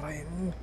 rein.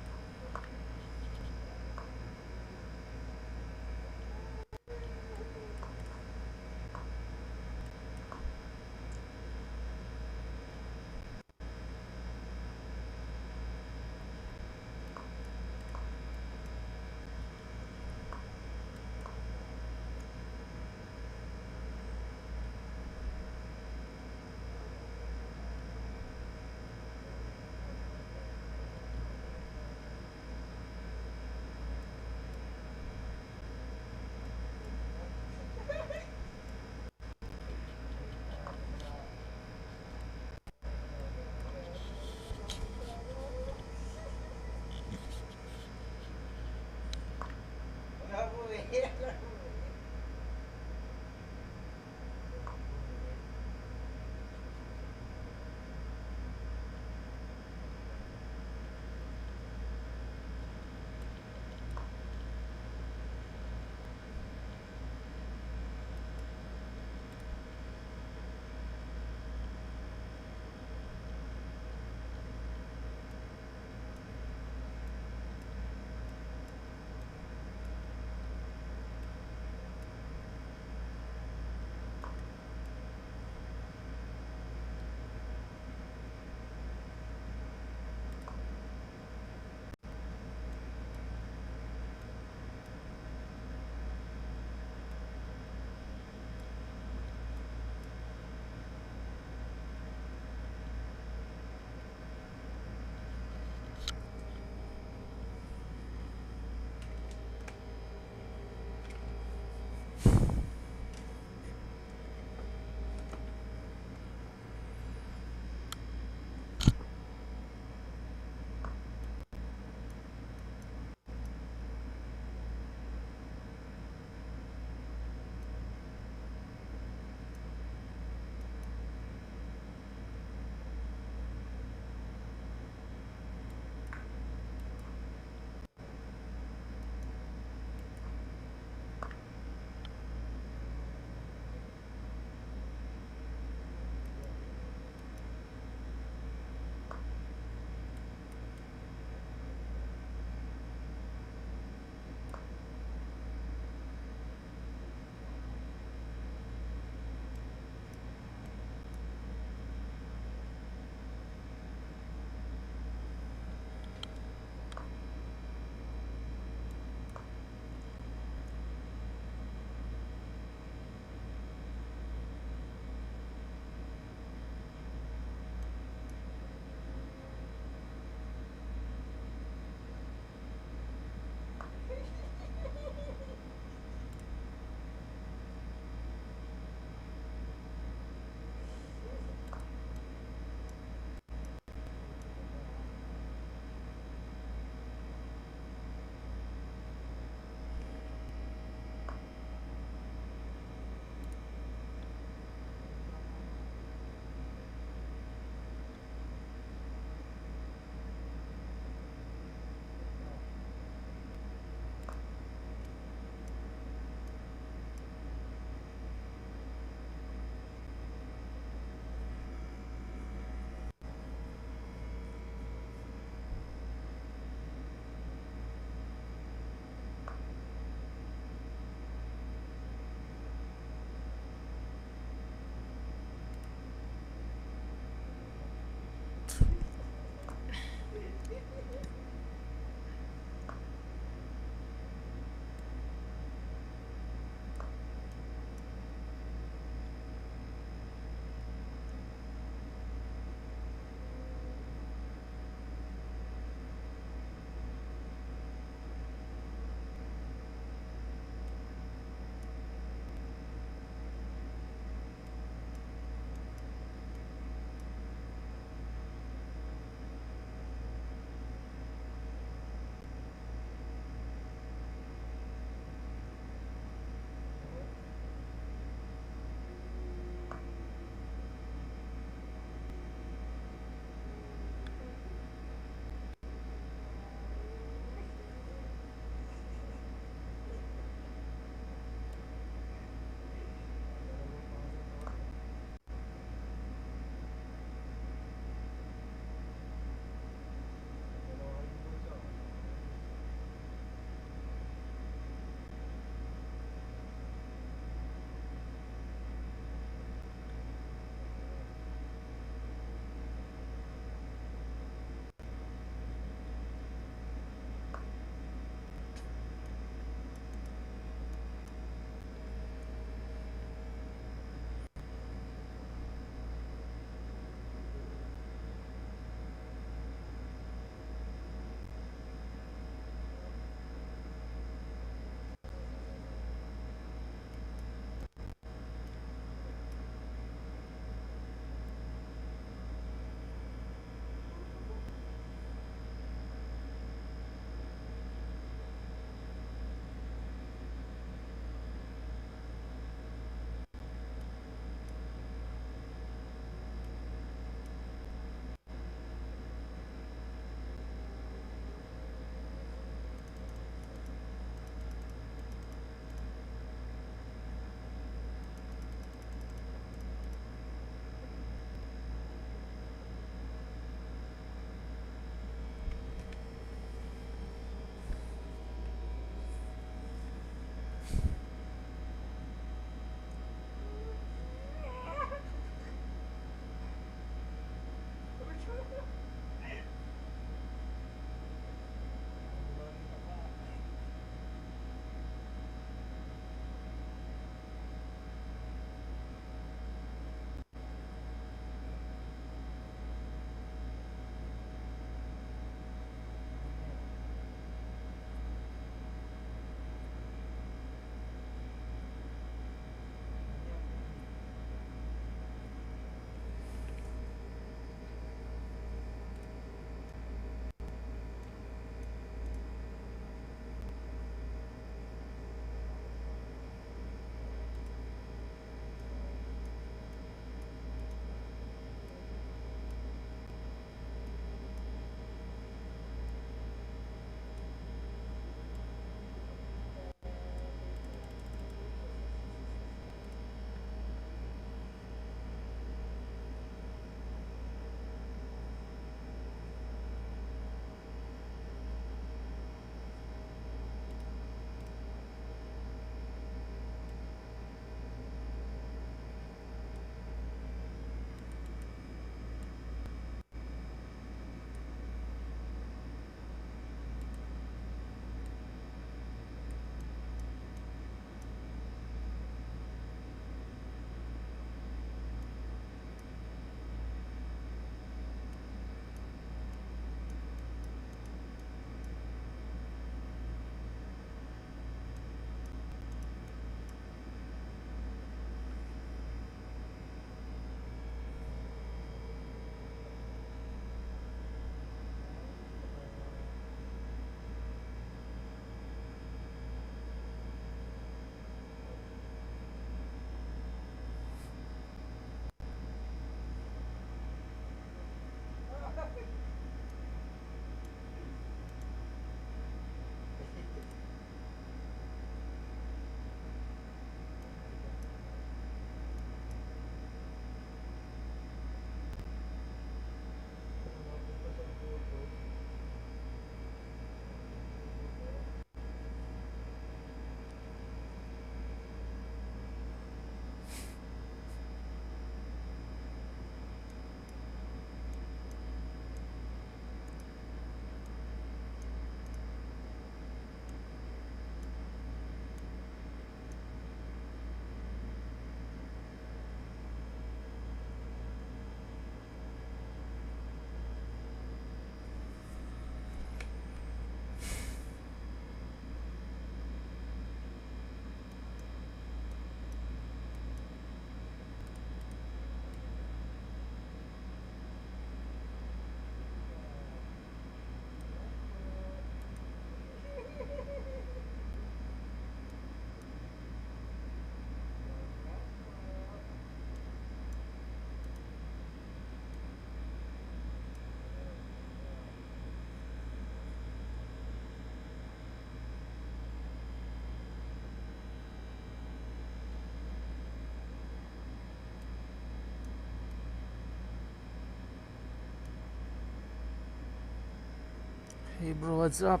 Hey bro, what's up?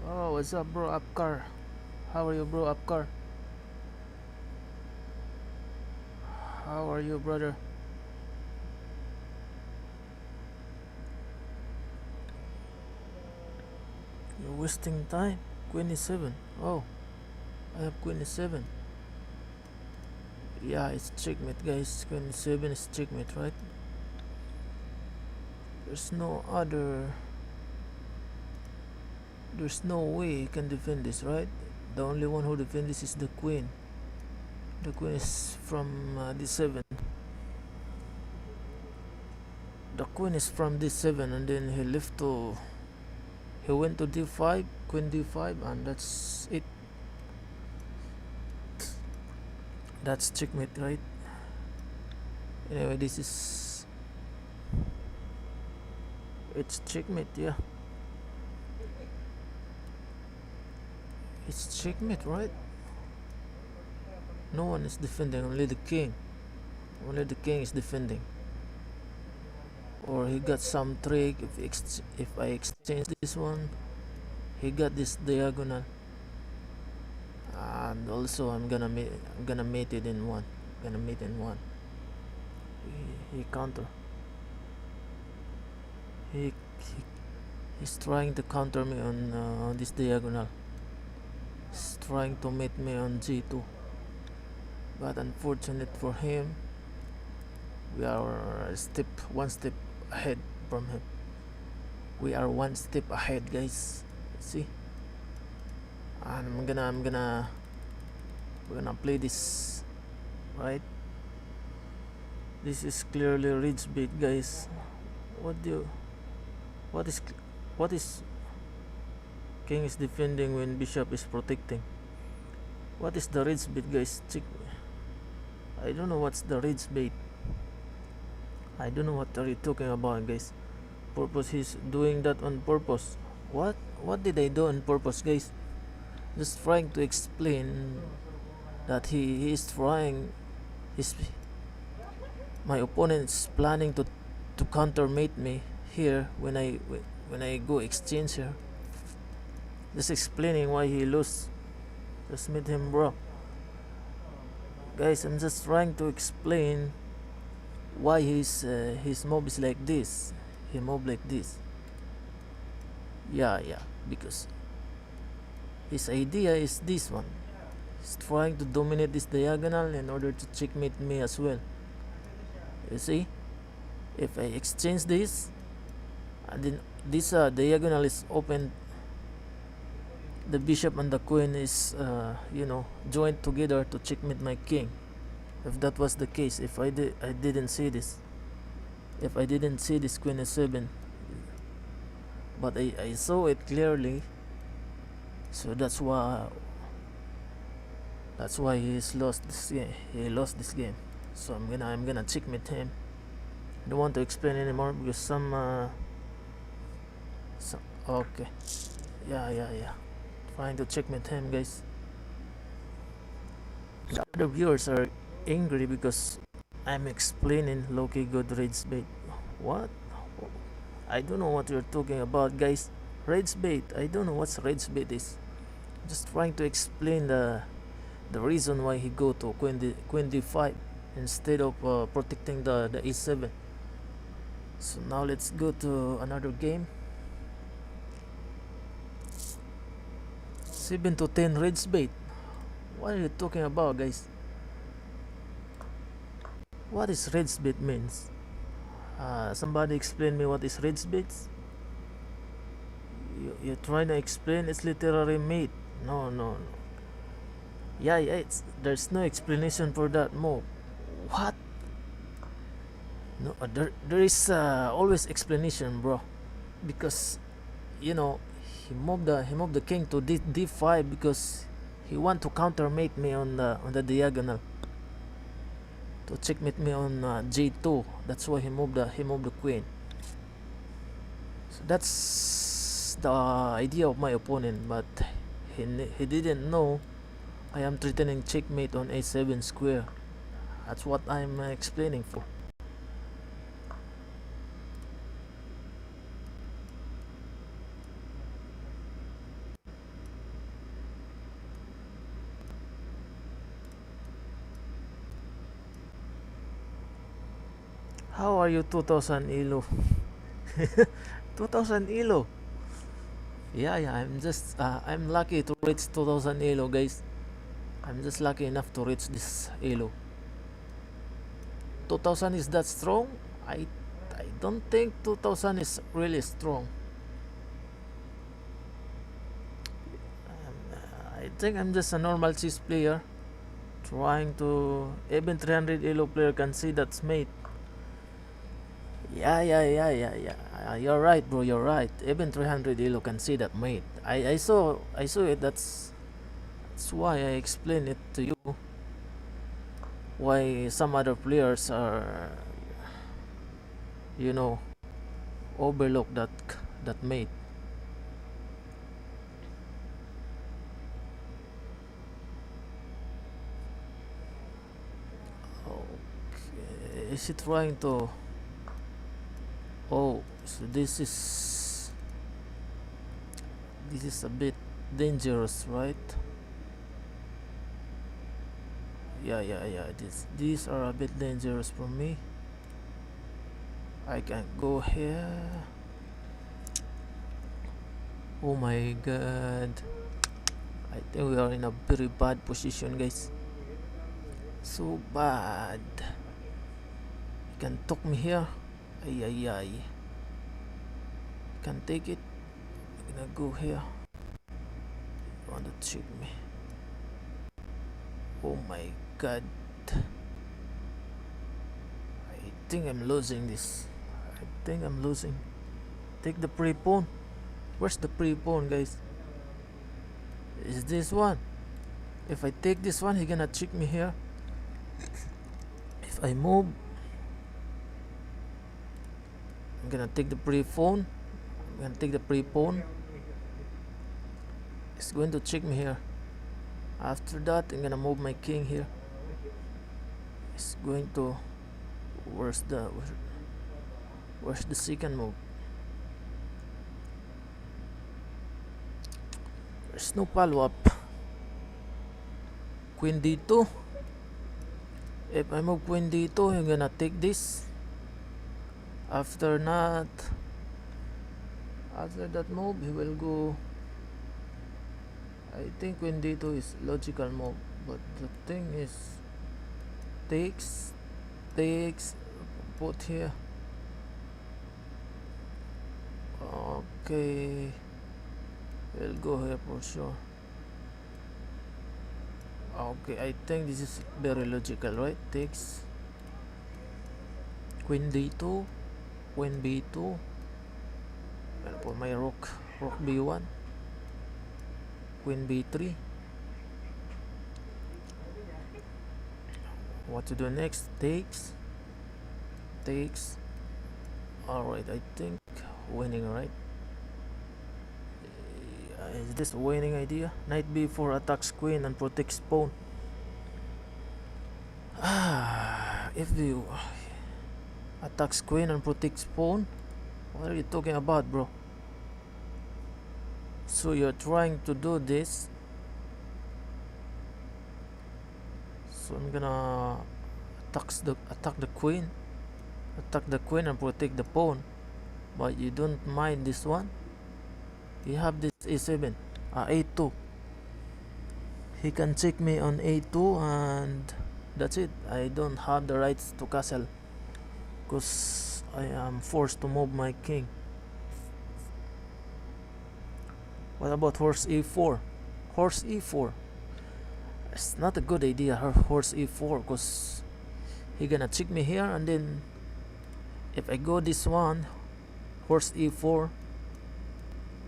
Oh, what's up bro, Apkar? How are you bro, Apkar? How are you brother? You're wasting time? Queen e7. Oh, I have Queen e7. Yeah, it's checkmate guys. Queen e7 is checkmate, right? There's no other... There's no way you can defend this, right? The only one who defends this is the queen. The queen is from d7. The queen is from d7 and then he left to... He went to d5, queen d5, and that's it. That's checkmate, right? Anyway, this is... It's checkmate, yeah. It's checkmate, right? No one is defending, only the king. Only the king is defending. Or he got some trick. If I exchange this one, he got this diagonal. And also I'm gonna mate it in one. Gonna mate in one. He counter. He he's trying to counter me on this diagonal. He's trying to mate me on g2. But unfortunate for him, we are one step ahead from him. We are one step ahead, guys. See, and we're gonna play this, right? This is clearly ridge bait, guys. What do you, what is king is defending when bishop is protecting? What is the ridge bait, guys? Check. I don't know what's the ridge bait. I don't know what are you talking about, guys. Purpose, he's doing that on purpose. What did I do on purpose, guys? Just trying to explain that he is trying, his my opponent is planning to countermate me here when I go exchange here. Just explaining why he lose. Just meet him, bro. Guys, I'm just trying to explain why his move is like this. He move like this. Yeah, because his idea is this one. He's trying to dominate this diagonal in order to checkmate me as well. You see, if I exchange this, and then this diagonal is open, the bishop and the queen is joined together to checkmate my king. If that was the case, if I didn't see this, if I didn't see this queen e7, but I saw it clearly, so that's why he's lost this game. He lost this game. So I'm gonna checkmate him. I don't want to explain anymore because okay, yeah, trying to checkmate him, guys. The other viewers are angry because I'm explaining Loki good rage bait. What? I don't know what you're talking about, guys. Rage bait. I don't know what's rage bait is. Just trying to explain the reason why he go to queen d5 instead of protecting the e7. So now let's go to another game. 7 to 10 rage bait. What are you talking about, guys? What is rage bait means? Somebody explain me what is rage bait. You're trying to explain it's literary mate. No. Yeah, there's no explanation for that move. What? No, there is always explanation, bro. Because he moved the king to d5 because he want to countermate me on the diagonal, to checkmate me on g2. That's why he moved the queen. So that's the idea of my opponent, but he didn't know I am threatening checkmate on a7 square. That's what I'm explaining for. How are you 2000 elo? 2000 elo. Yeah, I'm lucky to reach 2000 elo, guys. I'm just lucky enough to reach this elo. 2000 is that strong? I don't think 2000 is really strong. I think I'm just a normal chess player trying to. Even 300 elo player can see that's mate. Yeah. You're right, bro. You're right. Even 300 elo can see that mate. I saw it. That's why I explained it to you. Why some other players are, you know, overlook that mate. Okay. Is he trying to? Oh, so this is a bit dangerous, right? Yeah. These are a bit dangerous for me. I can go here. Oh my god. I think we are in a very bad position, guys. So bad. You can talk me here. Ay. Can take it. I'm gonna go here. You want to check me? Oh my god. I think I'm losing this. I think I'm losing. Take the pre-pawn. Where's the pre-pawn, guys? Is this one? If I take this one, he gonna check me here. If I move, I'm gonna take the pre-pawn. I'm gonna take the pre-pawn. It's going to check me here. After that, I'm gonna move my king here. It's going to. Where's the second move? There's no follow-up. Queen d2. If I move queen d2, I'm gonna take this. After that move, he will go. I think queen d2 is logical move, but the thing is, takes, put here. Okay, we'll go here for sure. Okay, I think this is very logical, right? Takes, queen d2, queen b2. I'll put my rook b1, queen b3. What to do next? Takes. Alright, I think winning, right? Is this a winning idea? Knight b4 attacks queen and protects pawn. If you attacks queen and protects pawn, what are you talking about, bro? So you're trying to do this. So I'm gonna attack the queen and protect the pawn. But you don't mind this one. You have this a7, a2. He can check me on a2 and that's it. I don't have the rights to castle because I am forced to move my king. What about horse e4? Horse e4. It's not a good idea, horse e4, because he gonna check me here, and then if I go this one, horse e4,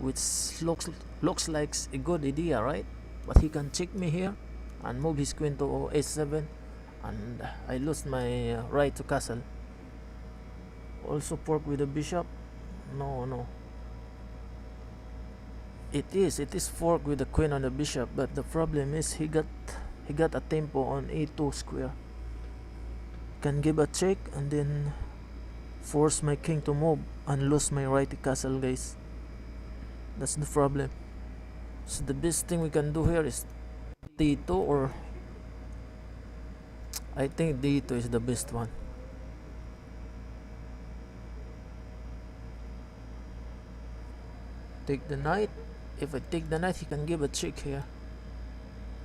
which looks like a good idea, right? But he can check me here and move his queen to a7, and I lose my right to castle. Also fork with the bishop. No. It is fork with the queen on the bishop, but the problem is he got a tempo on a2 square. Can give a check and then force my king to move and lose my right to castle, guys. That's the problem. So the best thing we can do here is d2, or I think d2 is the best one. Take the knight. If I take the knight, he can give a check here.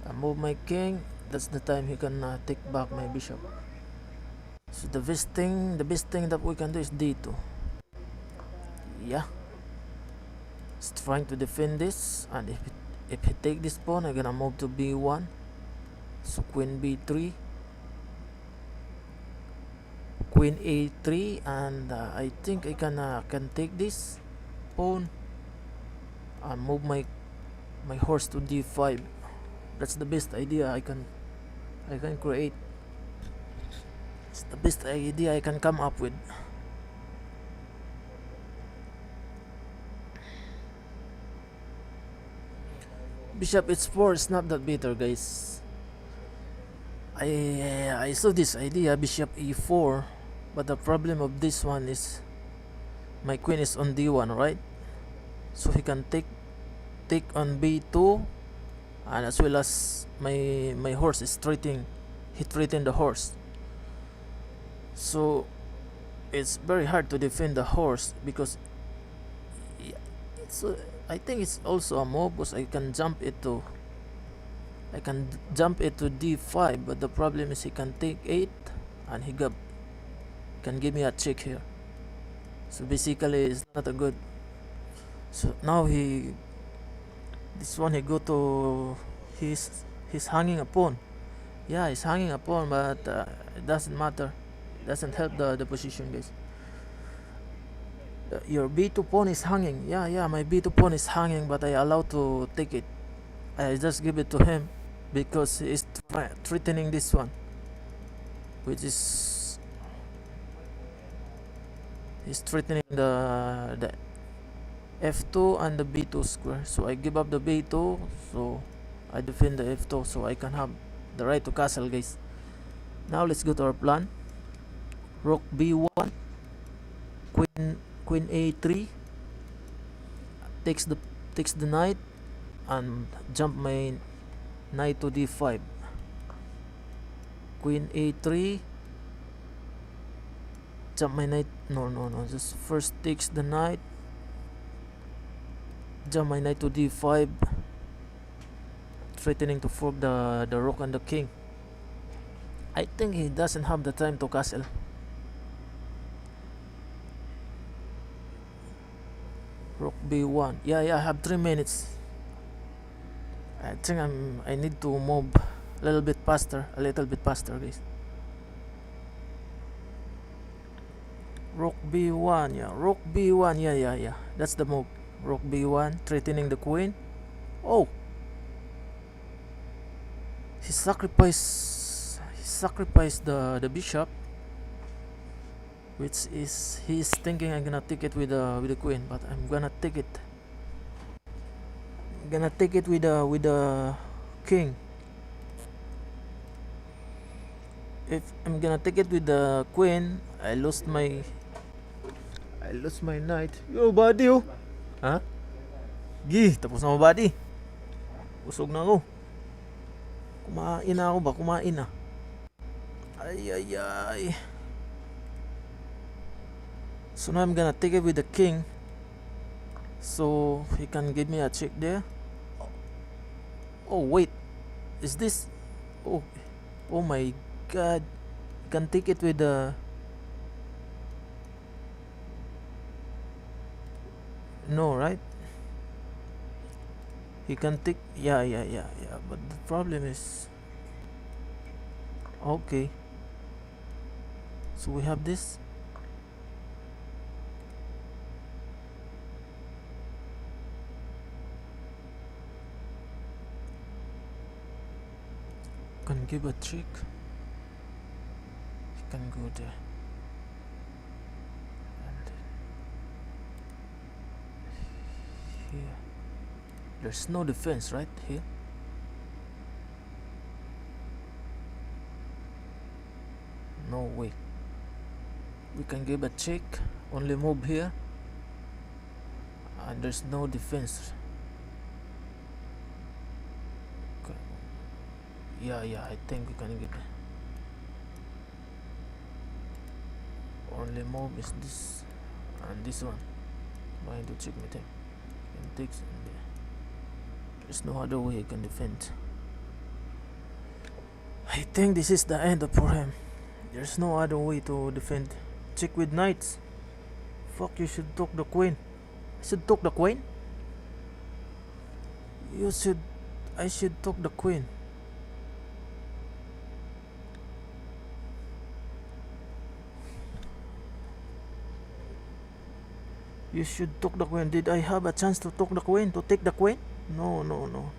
I move my king. That's the time he can take back my bishop. So the best thing that we can do is d2. Yeah, he's trying to defend this, and if he take this pawn, I'm gonna move to b1. So queen b3, queen a3, and I think I can take this pawn and move my horse to d5. That's the best idea I can create. It's the best idea I can come up with. Bishop h4 is not that better, guys. I saw this idea, bishop e4, but the problem of this one is my queen is on d1, right? So he can take on b2, and as well as my horse is threatening. He threatened the horse. So it's very hard to defend the horse, because it's I think it's also a move, because I can jump it to d5, but the problem is he can take 8 and he can give me a check here. So basically it's not a good. So now this one he go to he's hanging a pawn. Yeah, he's hanging a pawn, but it doesn't matter. It doesn't help the position, guys. Your b2 pawn is hanging. Yeah, my b2 pawn is hanging, but I allow to take it. I just give it to him because he is threatening this one, which is he's threatening the f2 and the b2 square. So I give up the b2, so I defend the f2, so I can have the right to castle, guys. Now let's go to our plan. Rook b1, queen a3, takes the knight, and jump my knight to d5. Queen a3, jump my knight. No, just first takes the knight, jump my knight to d5, threatening to fork the rook and the king. I think he doesn't have the time to castle. Rook b1. Yeah, I have 3 minutes. I think I need to move a little bit faster, guys. Rook b1. Yeah, rook b1. Yeah, that's the move. Rook b1, threatening the queen. Oh, he sacrificed the bishop, which is he's thinking I'm gonna take it with the queen, but I'm gonna take it. I'm gonna take it with the king. If I'm gonna take it with the queen, I lost my knight. Yo, buddy, oh. Ha? Gi, tapos na mo, buddy. Busog na ako. Kumain na ako ba? Kumain na. Ay. So now I'm gonna take it with the king, so he can give me a check there. Oh wait, is this? Oh my god, you can take it with the. No, right? He can take. Yeah. But the problem is. Okay. So we have this. Can give a trick. He can go there. And here. There's no defense, right? Here. No way. We can give a check. Only move here. And there's no defense. Okay. Yeah, I think we can give it. Only move is this and this one. Going to check with him. takes. There's no other way he can defend. I think this is the end for him. There's no other way to defend. Check with knights. Fuck, you should took the queen. I should took the queen? You should... I should took the queen. You should took the queen. Did I have a chance to took the queen? To take the queen? No, no, no.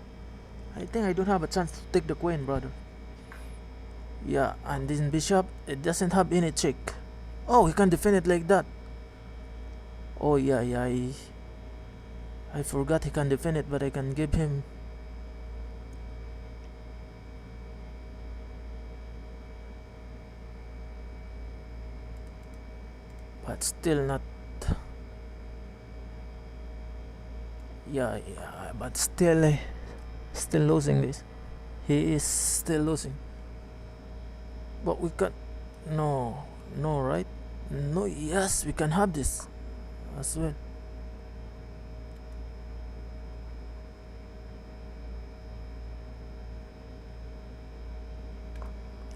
I think I don't have a chance to take the queen, brother. Yeah, and this bishop, it doesn't have any check. Oh, he can defend it like that. Oh yeah, yeah, I forgot he can defend it, but I can give him. But still not. Yeah, yeah, but still losing this. He is still losing. But we can. No, no, right? No, yes, we can have this as well.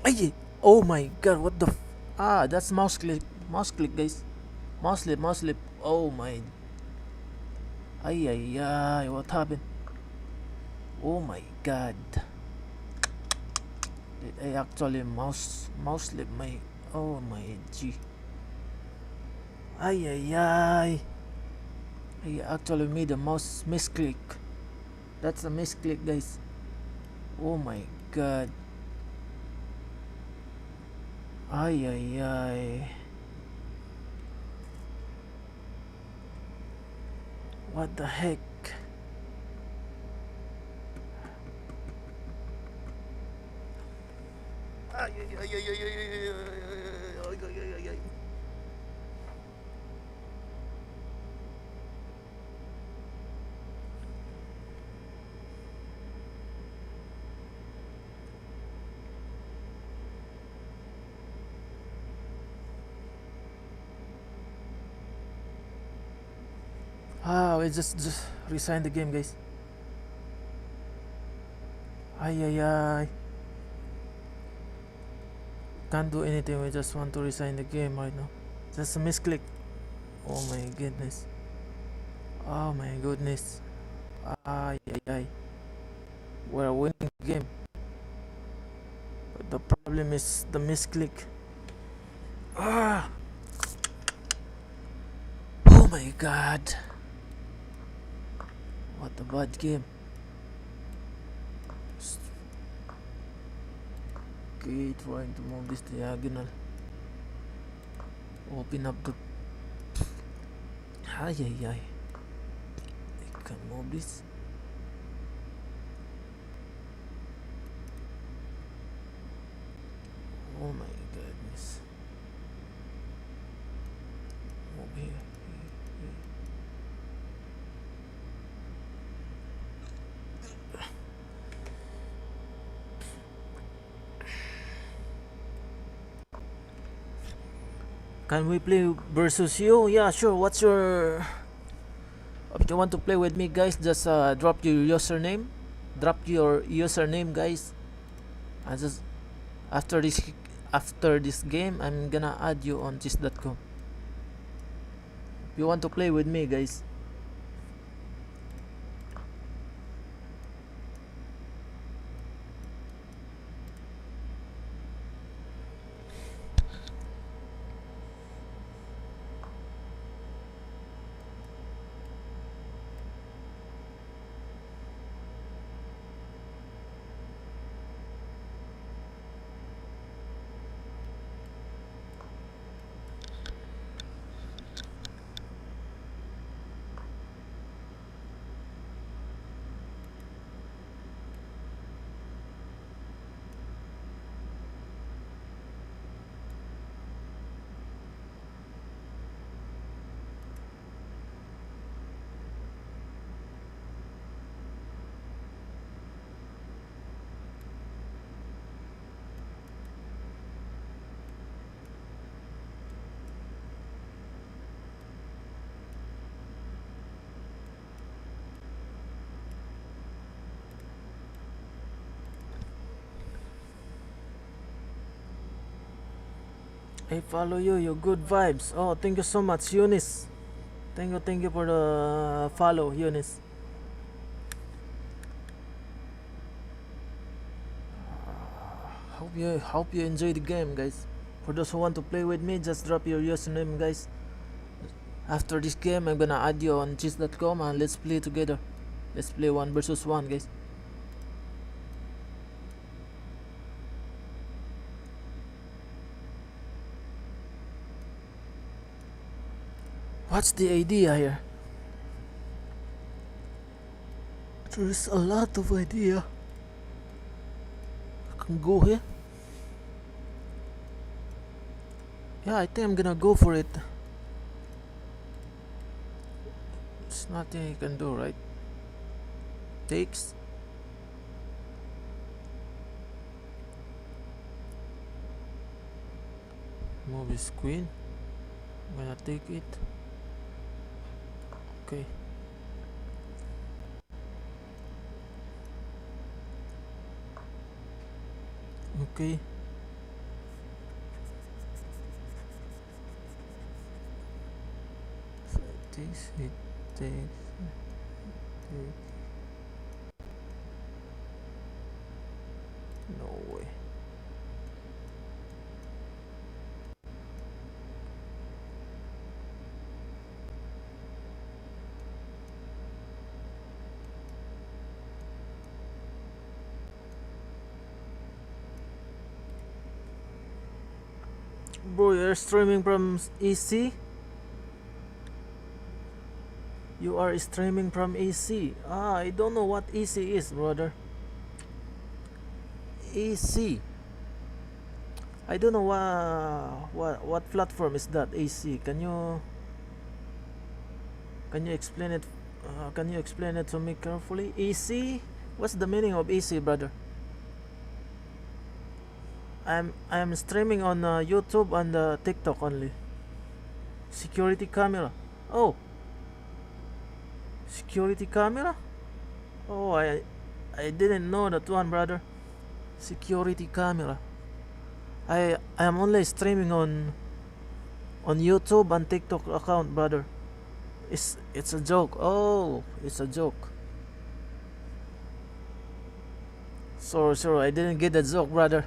Ay, oh my god, what the that's mouse click, guys. Mouse slip. Oh my. Ay, what happened? Oh my god. Did I actually mouse slip my... Oh my g. I actually made a mouse misclick. That's a misclick, guys. Oh my god. Ay. What the heck? Ay. We just resign the game, guys. Ay. Can't do anything. We just want to resign the game right now. Just a misclick. Oh my goodness. Oh my goodness. Ay. We're winning the game. But the problem is the misclick. Oh my god. What a bad game. Okay, trying to move this diagonal. Open up the... Ay. I can move this. Oh my goodness. Move here. Can we play versus you? Yeah, sure. What's your... If you want to play with me, guys, just drop your username. Drop your username, guys. And just after this game, I'm gonna add you on chess.com. If you want to play with me, guys. I follow you. You good vibes. Oh, thank you so much, Eunice. Thank you for the follow, Eunice. Hope you enjoy the game, guys. For those who want to play with me, just drop your username, guys. After this game, I'm gonna add you on cheese.com and let's play together. Let's play 1 versus 1, guys. What's the idea here? There's a lot of idea. I can go here. Yeah, I think I'm gonna go for it. There's nothing you can do, right? Takes. Move his queen. I'm gonna take it. Okay. Okay. So it takes. No way. Bro, you're streaming from EC? You are streaming from EC. I don't know what EC is, brother. EC. I don't know what platform is that. EC. Can you explain it? Can you explain it to me carefully? EC. What's the meaning of EC, brother? I'm streaming on YouTube and TikTok only. Security camera. Oh, security camera. Oh, I didn't know that one, brother. Security camera. I am only streaming on YouTube and TikTok account, brother. It's a joke. Oh, it's a joke. Sorry, I didn't get the joke, brother.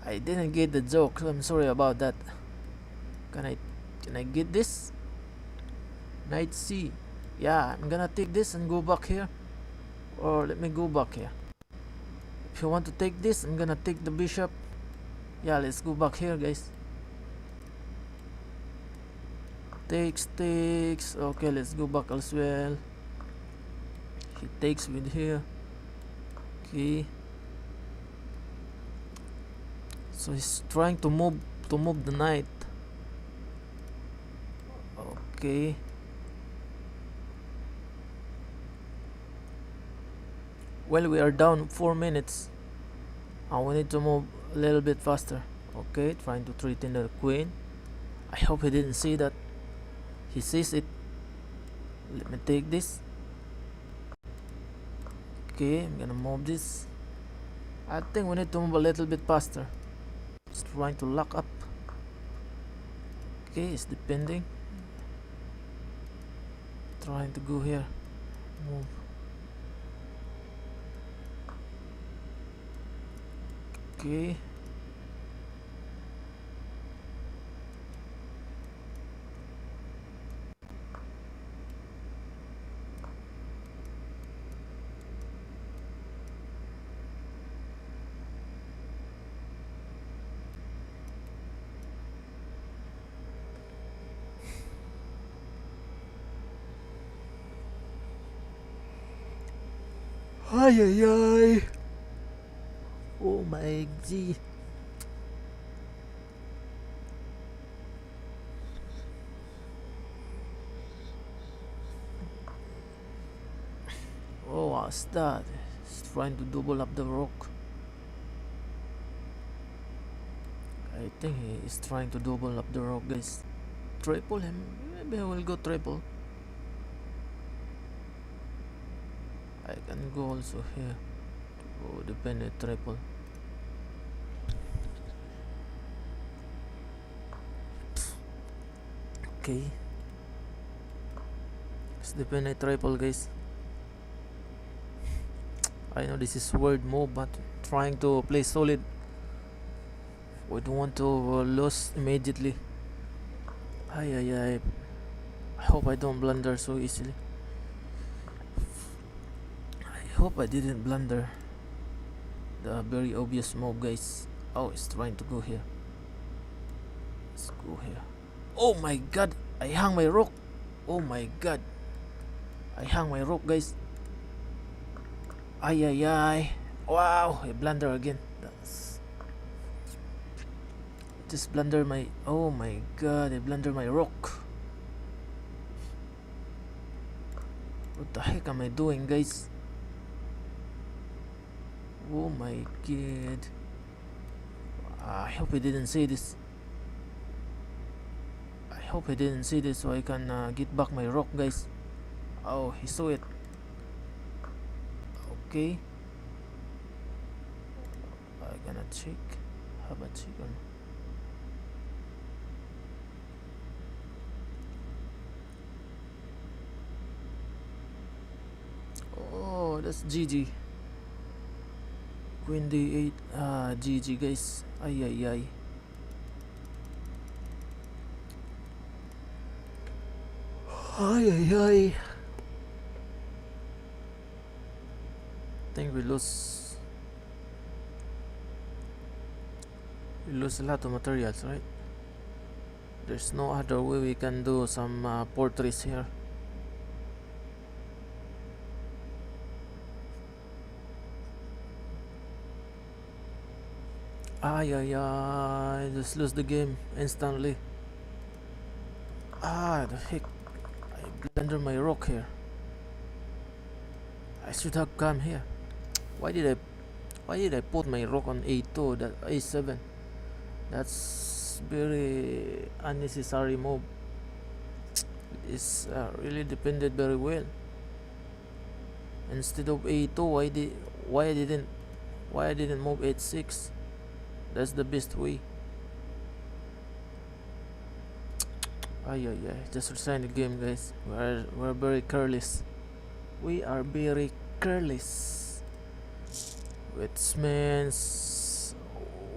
I didn't get the joke. I'm sorry about that. Can I get this? Knight C. Yeah, I'm gonna take this and go back here. Or let me go back here. If you want to take this, I'm gonna take the bishop. Yeah, let's go back here, guys. Takes. Okay, let's go back as well. He takes with here. Okay. So he's trying to move the knight. Okay. Well, we are down 4 minutes. We need to move a little bit faster. Okay, trying to threaten the queen. I hope he didn't see that. He sees it. Let me take this. Okay, I'm gonna move this. I think we need to move a little bit faster. It's trying to lock up. Okay, it's depending. Trying to go here. Move. Okay. Ay. Oh my G. Oh, what's that? He's trying to double up the rook. I think he is trying to double up the rook, guys. Triple him. Maybe I will go triple. I can go also here. Oh, dependent triple. Okay. Let's defend a triple, guys. I know this is weird move, but trying to play solid. We don't want to lose immediately. Ay ay ay. I hope I don't blunder so easily. I hope I didn't blunder the very obvious move, guys. Oh, it's trying to go here. Let's go here. Oh my god, I hung my rook. Oh my god, I hung my rook, guys. Ay ay ay. Wow, I blunder again. That's just blunder my. Oh my god, I blunder my rook. What the heck am I doing, guys? Oh my god. I hope he didn't say this. I hope he didn't see this so I can get back my rock, guys. Oh, he saw it. Okay. I gonna check. How about check on? Oh, that's GG. Queen D8. GG, guys. Ay ay ay. Ay ay ay. Think we lose a lot of materials, right? There's no other way we can do some portraits here. Ay ay ay, just lose the game instantly. The heck, I blunder my rook here. I should have come here. Why did I put my rook on a2, that a7? That's very unnecessary move. It's really defended very well. Instead of a2, why I didn't move h6? That's the best way. Ay ay ay, just resign the game, guys. We're very careless. We are very careless. Which means,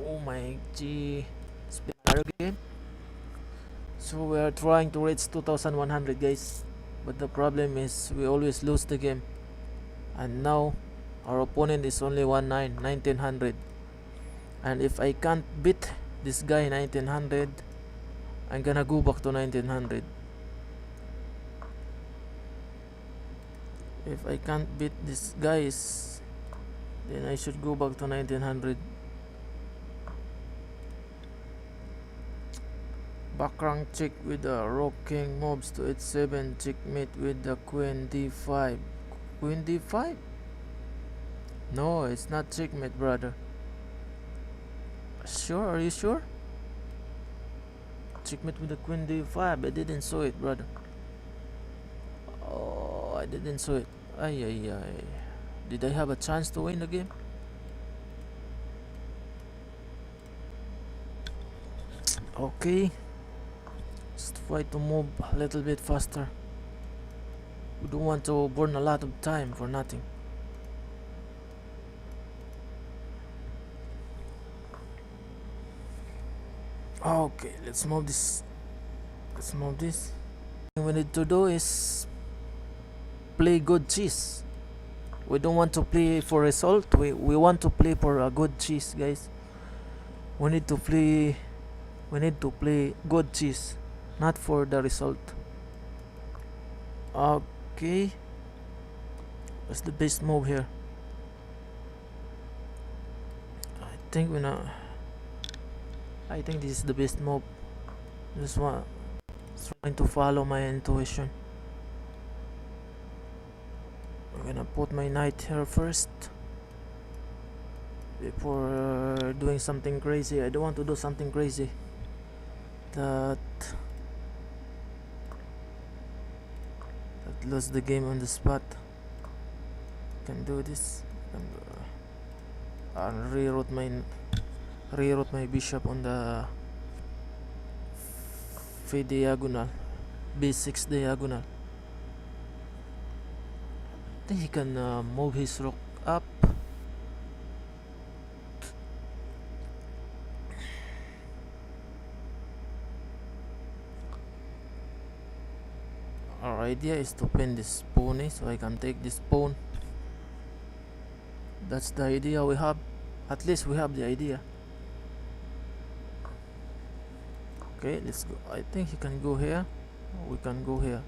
oh my g, it's been another game. So we are trying to reach 2100, guys, but the problem is we always lose the game. And now our opponent is only 1900. And if I can't beat this guy 1900, I'm gonna go back to 1900. If I can't beat these guys, then I should go back to 1900. Background check with the rook king moves to h7, checkmate with the queen d5. Queen d5? No, it's not checkmate, brother. Sure? Are you sure? Checkmate with the queen d5. I didn't saw it, brother. Oh, I didn't saw it. Ay ay ay. Did I have a chance to win the game? Okay. Let's try to move a little bit faster. We don't want to burn a lot of time for nothing. Okay, let's move this. What we need to do is play good chess. We don't want to play for result. We want to play for a good chess, guys. We need to play good chess, not for the result. Okay, what's the best move here? I think this is the best move. Just trying to follow my intuition. I'm gonna put my knight here first before doing something crazy. I don't want to do something crazy that lose the game on the spot. Can do this. I'll reroute my bishop on the diagonal. B6 diagonal. I think he can move his rook up. Our idea is to pin this pony so I can take this pawn. That's the idea we have. At least we have the idea. Okay, let's go. I think he can go here. We can go here.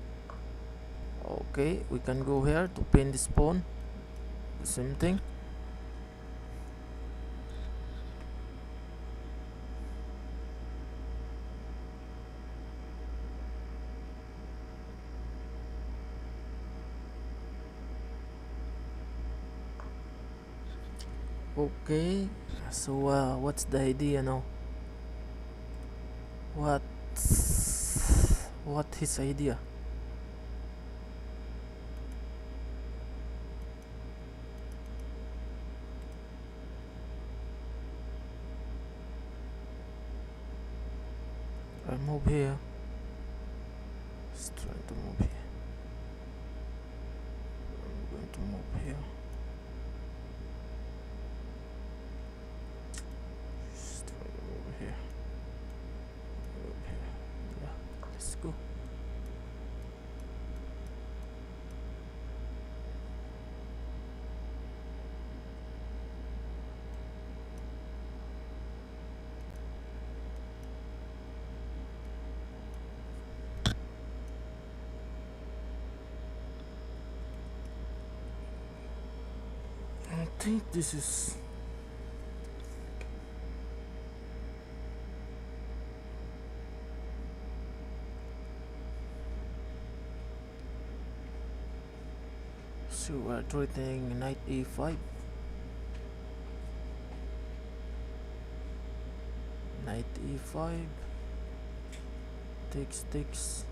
Okay, we can go here to pin this pawn. The same thing. Okay, so what's the idea now? What his idea? I move here. Just trying to move here. I'm going to move here. Just trying to move here. Move here. Yeah, let's go. I think this is so we're threatening knight e5. Knight e5 takes.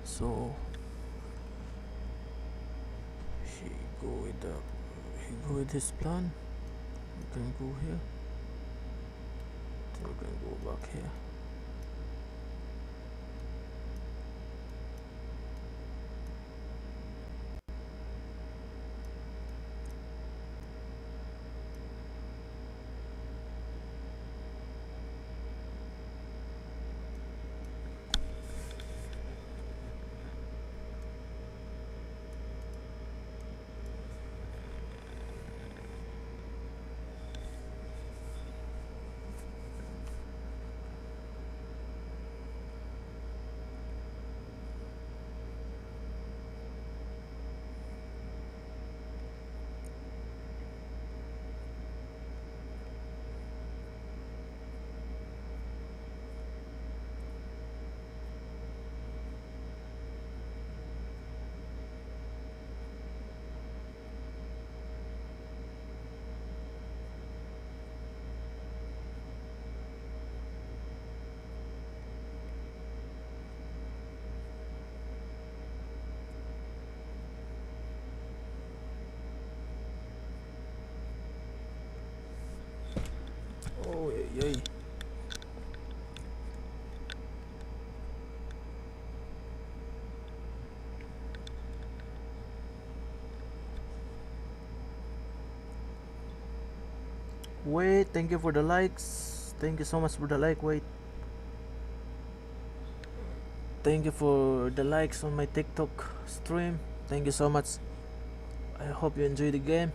So he go with his plan. We can go here. Then we can go back here. Oh yay. Wait, thank you for the likes. Thank you so much for the like. Wait. Thank you for the likes on my TikTok stream. Thank you so much. I hope you enjoy the game.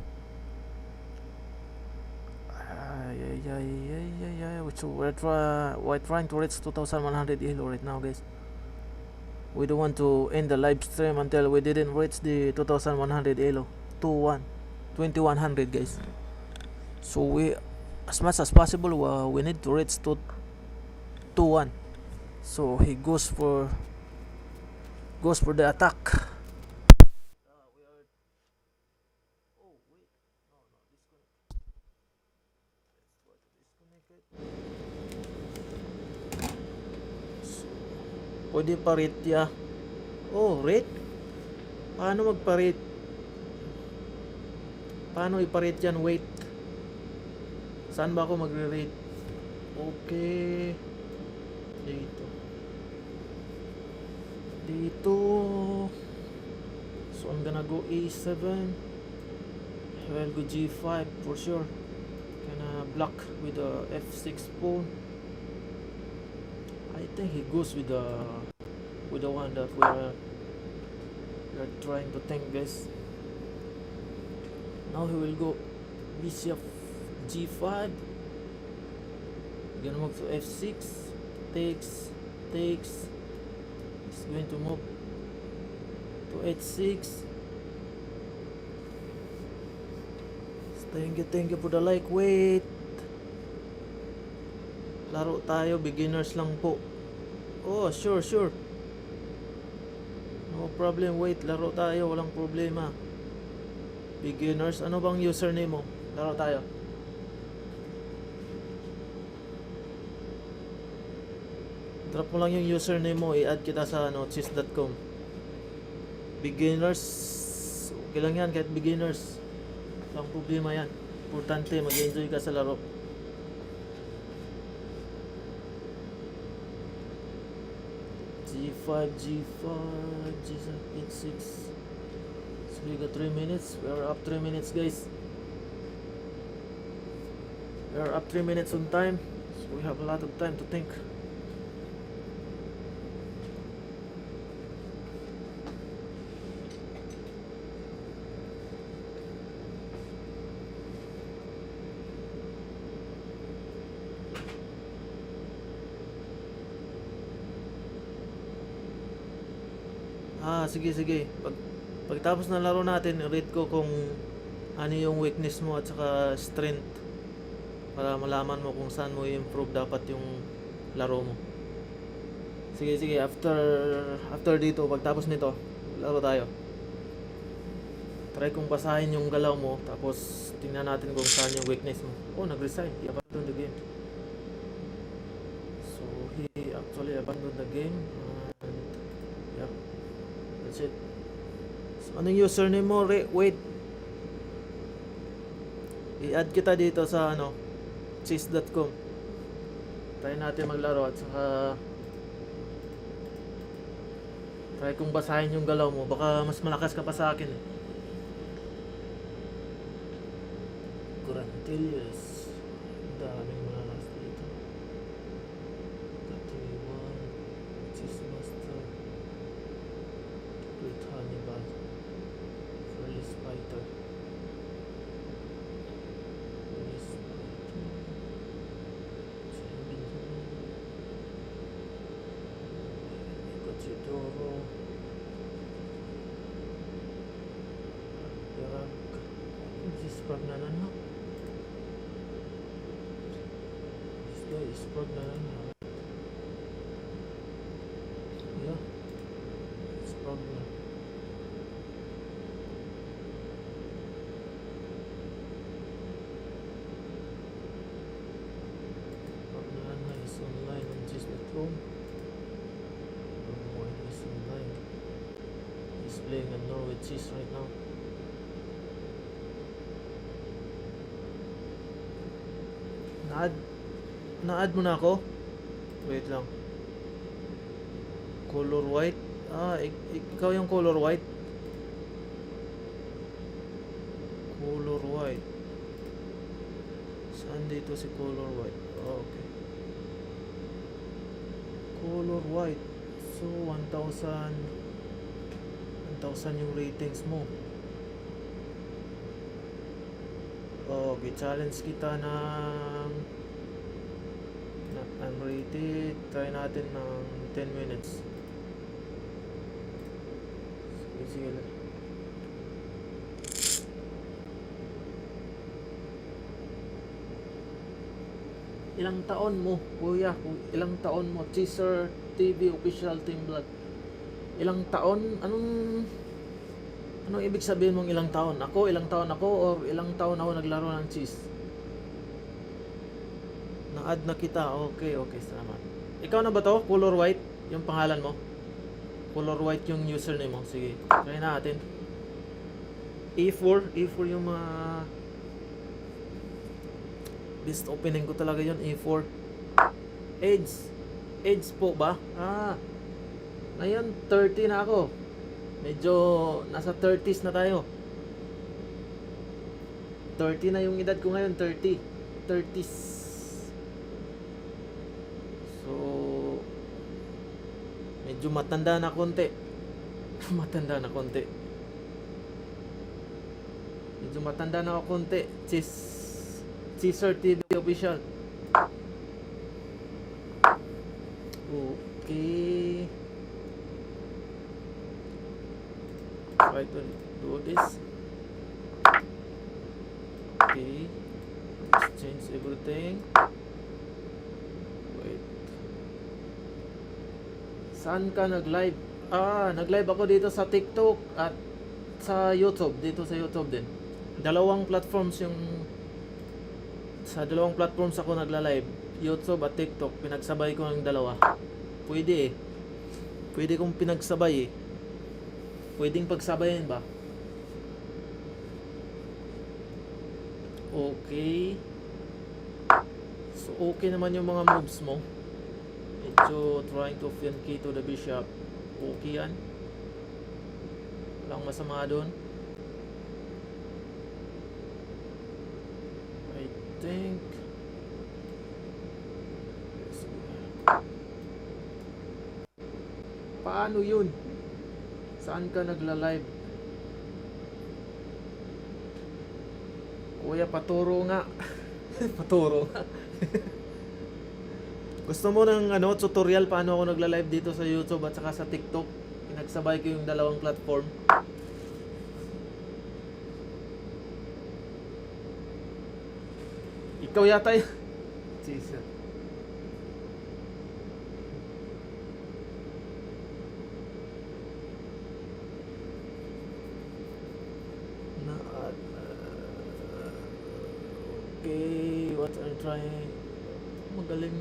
So we're trying to reach 2100 elo right now, guys. We don't want to end the live stream until we didn't reach the 2100 elo. 2100, guys. So we, as much as possible, we need to reach to 21. So he goes for the attack. Pwede pa rate ya. Oh, rate? Paano magpa-rate? Paano ipa-rate yan? Wait. Saan ba ako magre-rate? Okay. Dito. Dito. So I'm gonna go A7. I will go G5 for sure. Gonna block with the F6 pawn. I think he goes with the one that we're trying to think, guys. Now he will go bishop G5. Gonna move to F6. Takes. He's going to move to H6. Thank you for the like. Wait. Laro tayo, beginners lang po. Oh, sure. No problem, wait, laro tayo, walang problema. Beginners, ano bang username mo? Laro tayo. Drop mo lang yung username mo, i-add kita sa chess.com. Beginners, okay lang yan, kahit beginners. Walang problema yan. Importante, mag-enjoy ka sa laro. G5, G7, H6. So we got 3 minutes. We are up 3 minutes, guys. We are up 3 minutes on time. So we have a lot of time to think. Sige. Pagtapos ng laro natin, rate ko kung ano yung weakness mo at saka strength para malaman mo kung saan mo i-improve dapat yung laro mo. Sige, after dito, pagtapos nito, laro tayo. Try kong basahin yung galaw mo, tapos tingnan natin kung saan yung weakness mo. Oh, nag-resign. He abandoned the game. So, he actually abandoned the game. And, yeah. That's it. So, anong username mo? Wait. I-add kita dito sa chess.com. Try natin maglaro at saka try kong basahin yung galaw mo. Baka mas malakas ka pa sa akin eh. Curantilius. Daming malakas dito. Katiwan. Chess Master. Great Hannibal. Fearless Fighter. Fearless Fighter. Chidoro. Perak. This is Pragnanan. This guy is Pragnanan. Yeah. It's Pragnanan. Pragnanan is online on chess.com. He's playing at Norway Chess right now. Na-add mo na ako? Wait lang. Color white? Ikaw yung color white? Color white. Saan dito si color white? Okay. Color white. So, 1,000 yung ratings mo. Okay, challenge kita ng I'm rated. Try natin ng 10 minutes. Sige lang. Ilang taon mo, kuya? Ilang taon mo? Chaser TV Official Team Blood. Ilang taon? Anong ibig sabihin mong ilang taon? Ilang taon ako o ilang taon ako naglaro ng chess? Na-add na kita. Okay, salamat. Ikaw na ba to? Color white? Yung pangalan mo? color white yung username mo. Sige, try natin. A4 yung mga best opening ko talaga yun, A4. Edge po ba? Ngayon 30 na ako. Medyo nasa 30s na tayo. 30 na yung edad ko ngayon, 30s. So medyo matanda na konti. Medyo matanda na ako konti. Caesar TV official. Okay. Try to do this. Okay. Let's change everything. Wait. Saan ka nag-live? Nag-live ako dito sa TikTok at sa YouTube. Dito sa YouTube din. Sa dalawang platforms ako nagla-live. YouTube at TikTok. Pinagsabay ko ng dalawa. Pwede kong pinagsabay Pwedeng pagsabayin ba? Okay. So okay naman yung mga moves mo. Medyo trying to find key to the bishop. Okay yan. Walang masama doon. I think paano yun? Saan ka nagla-live? Kuya, paturo nga. Paturo nga. Gusto mo ng tutorial paano ako nagla-live dito sa YouTube at saka sa TikTok? Pinagsabay ko yung dalawang platform. Ikaw yata yun. Jesus. Okay, what I'm trying. Magaling.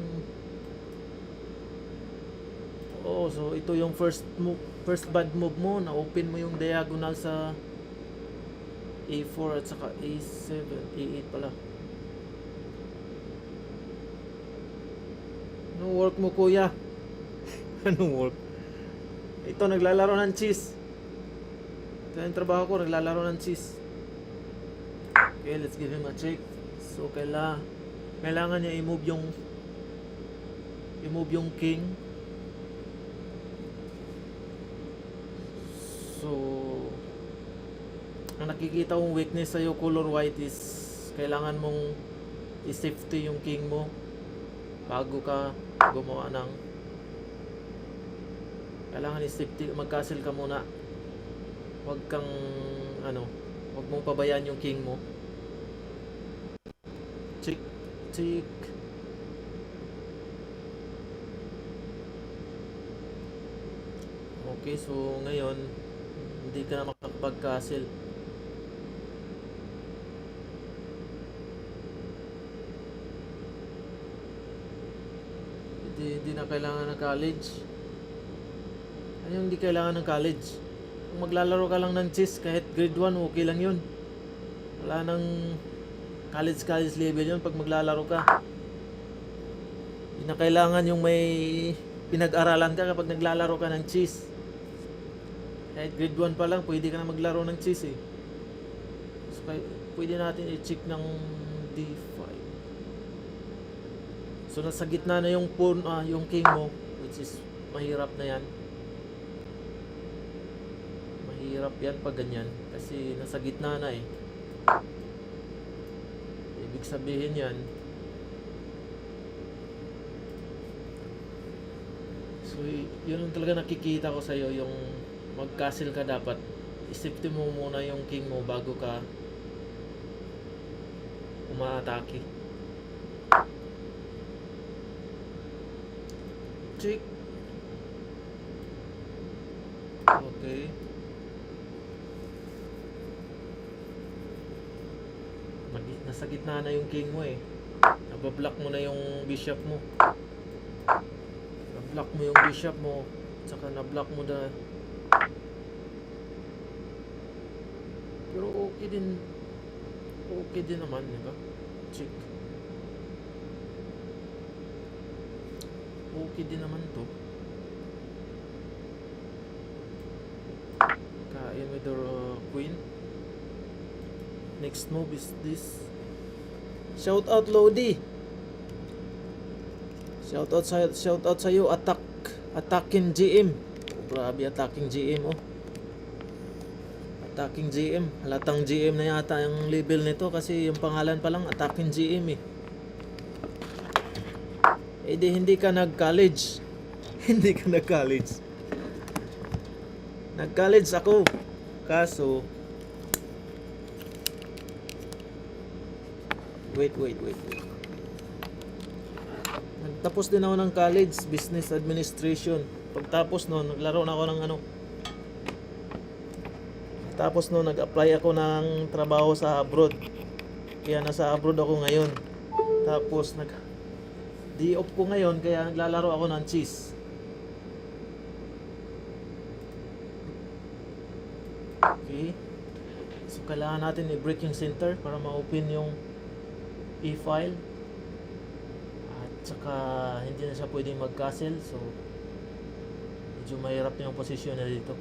Oh, so ito yung first bad move mo. Na-open mo yung diagonal sa A4 at saka A7, A8 pala. Anong work mo, kuya? Anong work? Ito, naglalaro ng chess. Ito yung trabaho ko, naglalaro ng chess. Okay, let's give him a check. So kailangan niya i-move yung king. So ang nakikita kong weakness sa iyo color white is kailangan mong i-safety yung king mo bago ka gumawa ng kailangan i-safety, mag-castle ka muna. Huwag mong pabayaan yung king mo. Check. Okay, so ngayon hindi ka na makakapag-castle. Hindi na kailangan ng college. Ano yung hindi kailangan ng college? Kung maglalaro ka lang ng chess kahit grade 1, okay lang yun. Wala nang college level yun pag maglalaro ka. Hindi na kailangan yung may pinag-aralan ka kapag naglalaro ka ng chess. Kahit grade 1 pa lang, pwede ka na maglaro ng chess eh. So, pwede natin i-check ng D5. So nasa gitna na yung pawn, yung king mo, which is mahirap na yan. Mahirap yan pag ganyan kasi nasa gitna na eh. Ibig sabihin yan, so yun ang talaga nakikita ko sa'yo, yung mag-castle ka dapat. I-safety mo muna yung king mo bago ka umaatake. Check. Okay. Nasa gitna na yung king mo eh. Nabablock mo na yung bishop mo. Nablock mo yung bishop mo. Tsaka nablock mo na Okay din naman, di ba? Check. Okay din naman to. Kain with the queen. Next move is this. Shout out Lodi. Shout out sa iyo, attacking GM. Oh, grabe, attacking GM, oh. Attacking GM. Halatang GM na yata yung level nito kasi yung pangalan pa lang attacking GM eh. Eh di hindi ka nag-college. Hindi ka nag-college. Nag-college ako. Kaso wait. Nagtapos din ako ng college, business administration. Pagtapos noon, naglaro na ako ng ano. Tapos noon, nag-apply ako ng trabaho sa abroad. Kaya nasa abroad ako ngayon. Tapos day off ko ngayon, kaya naglalaro ako ng chess. Okay. So kailangan natin i-break yung center para ma-open yung e-file. At saka hindi na siya pwedeng mag-castle. So medyo mahirap na yung posisyon na dito.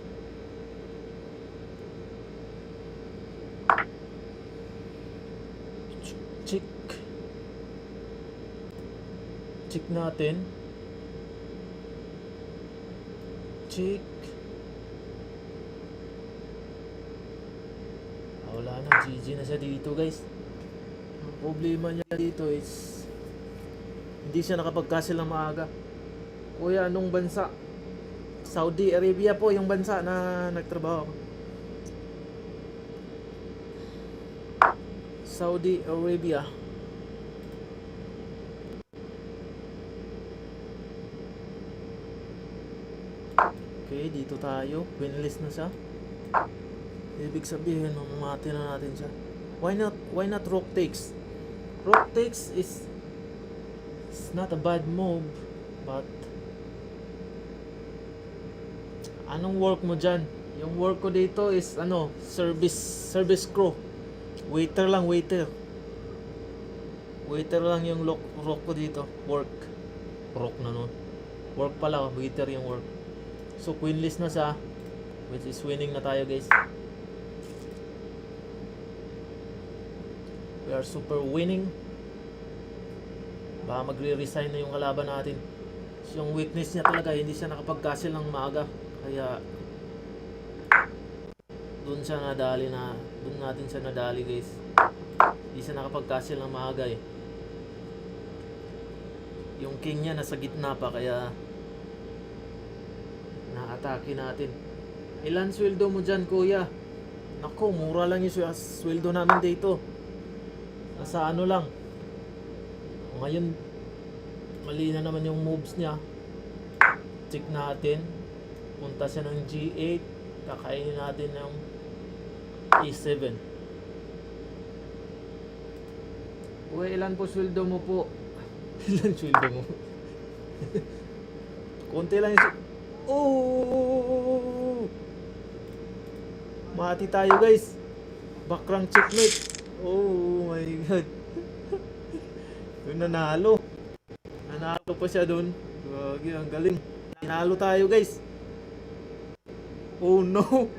Check natin. Check. Wala na, GG na siya dito, guys. Ang problema niya dito is hindi siya nakapag-castle ng maaga. Kuya, anong bansa? Saudi Arabia po yung bansa na nagtrabaho ako. Saudi Arabia. Okay, dito tayo. Winlist na siya. Ibig sabihin, mamamati na natin siya. Why not rook takes? Rook takes is not a bad move, but anong work mo dyan? Yung work ko dito is service crew. Waiter lang yung rook ko dito. Rook na nun. Work pala, waiter yung work. So queenless na siya, which is winning na tayo, guys. We are super winning. Baka magre-resign na yung kalaban natin. So, yung weakness niya talaga, hindi siya nakapag-castle ng maaga. Kaya doon natin siya nadali, guys. Hindi siya nakapag-castle ng maaga eh. Yung king niya nasa gitna pa, kaya na-atake natin. Ilan sweldo mo dyan, kuya? Nako, mura lang yung sweldo namin dito. Nasa ano lang. Ngayon, mali na naman yung moves niya. Check natin. Punta siya ng G8. Kakainin natin ng E7. Uy, ilan po sweldo mo po? Ilan sweldo mo? Konti lang yung oh! Mati tayo, guys. Backrank checkmate. Oh my god. Yung nanalo pa siya dun. Gagi, ang galing. Nanalo tayo, guys. Oh no.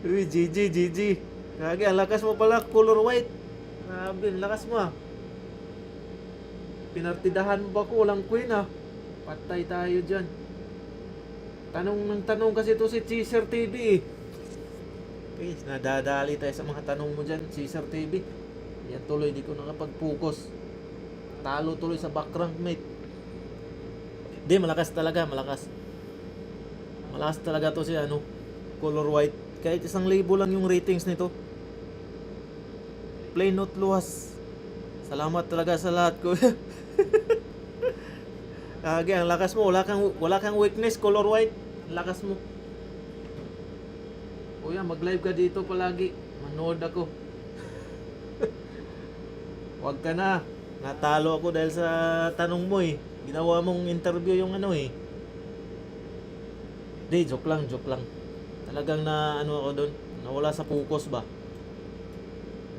Uy, GG. Gagi, ang lakas mo pala, color white. Grabe, ang lakas mo ah. Pinartidahan mo ba ko? Walang queen ah. Patay tayo dyan. Tanong kasi ito si Caesar TV eh. Guys, nadadali tayo sa mga tanong mo dyan, Caesar TV. Yan tuloy, di ko nakapag-focus. Talo tuloy sa backrank, mate. Di, malakas talaga, malakas. Malakas talaga to si color white. Kahit 1,000 lang yung ratings nito. Plain not luwas. Salamat talaga sa lahat ko. Ang lakas mo, wala kang weakness, color white. Lakas mo. Kuya, mag-live ka dito palagi. Manood ako. Wag ka na. Natalo ako dahil sa tanong mo eh. Ginawa mong interview yung eh. Di, joke lang, joke lang. Talagang na ano ako doon, nawala sa focus ba.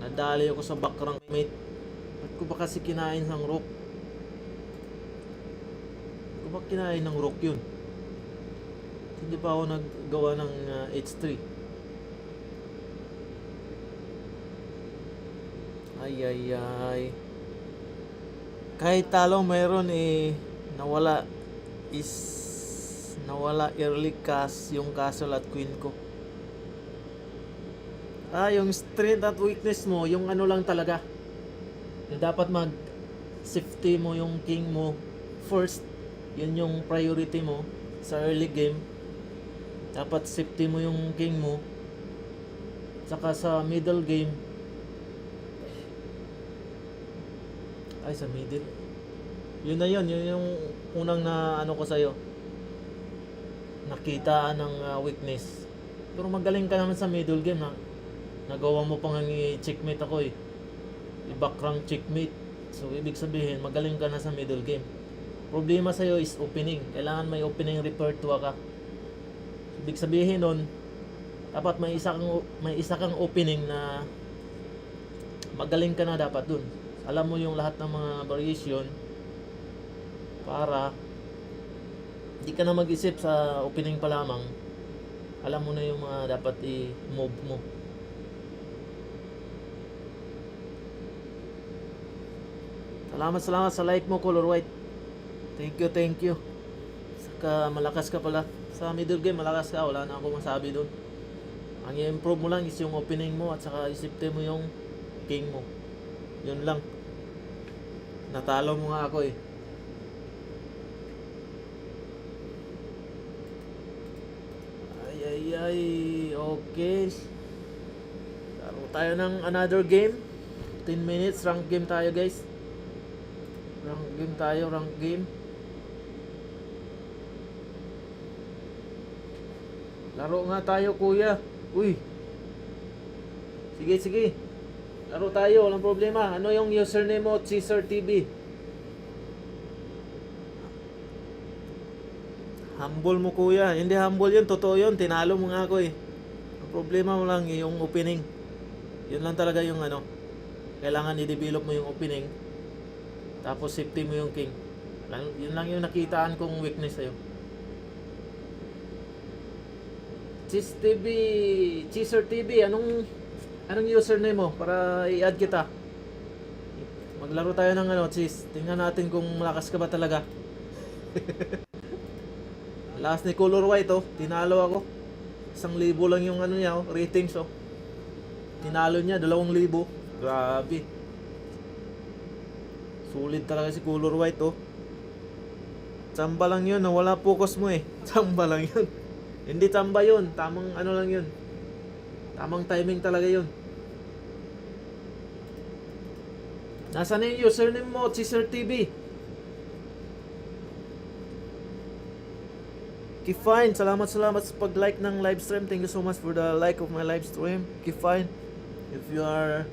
Nadali ako sa background mate. Ba't ko ba kasi kinain ng rook? Ba't ko ba kinain ng rook yun? Hindi pa ako naggawa ng H3. Ay ay ay. Kahit talo mayroon nawala is nawala early cast yung castle at queen ko. Yung strength at weakness mo, yung ano lang talaga. Yung dapat mag safety mo yung king mo first. Yun yung priority mo sa early game. Dapat safety mo yung king mo. Saka sa middle game, ay sa middle. Yun na yun yung unang na ano ko sa'yo. Nakita ng weakness. Pero magaling ka naman sa middle game na. Nagawa mo pang i-checkmate ako i-backrank checkmate. So ibig sabihin magaling ka na sa middle game. Problema sa'yo is opening. Kailangan may opening repertoire ka. Ibig sabihin nun, dapat may isa kang opening na magaling ka na dapat dun. Alam mo yung lahat ng mga variation para hindi ka na mag-isip sa opening pa lamang. Alam mo na yung mga dapat i-move mo. Salamat sa like mo, Color White. Thank you. Saka malakas ka pala. Sa middle game, malakas ka. Wala na ako masabi doon. Ang i-improve mo lang is yung opening mo at saka isipte mo yung king mo. Yun lang. Natalo mo nga ako Ay. Okay. Laro tayo ng another game. 10 minutes. Rank game tayo, guys. Rank game. Laro nga tayo, kuya. Uy. Sige. Laro tayo, walang problema. Ano yung username mo, Caesar TV? Humble mo, kuya. Hindi humble yun, totoo yun. Tinalo mo nga ako Ang problema mo lang yung opening. Yun lang talaga yung ano. Kailangan i-develop mo yung opening. Tapos safety mo yung king. Yun lang yung nakitaan kong weakness sa'yo. Caesar TV, anong username mo para i-add kita? Maglaro tayo ng Cheese. Tingnan natin kung malakas ka ba talaga. Last ni Color White tinalo ako. 1,000 lang yung niya ratings Tinalo niya 2,000. Grabe. Sulit talaga si Color White Tsamba lang yun, wala focus mo Tsamba lang yun. Hindi tsamba yun, tamang lang yun. Tamang timing talaga yun. Nasaan na yung username mo, Caesar TV? Keep fine, salamat sa pag-like ng live stream. Thank you so much for the like of my live stream. Keep fine. If you are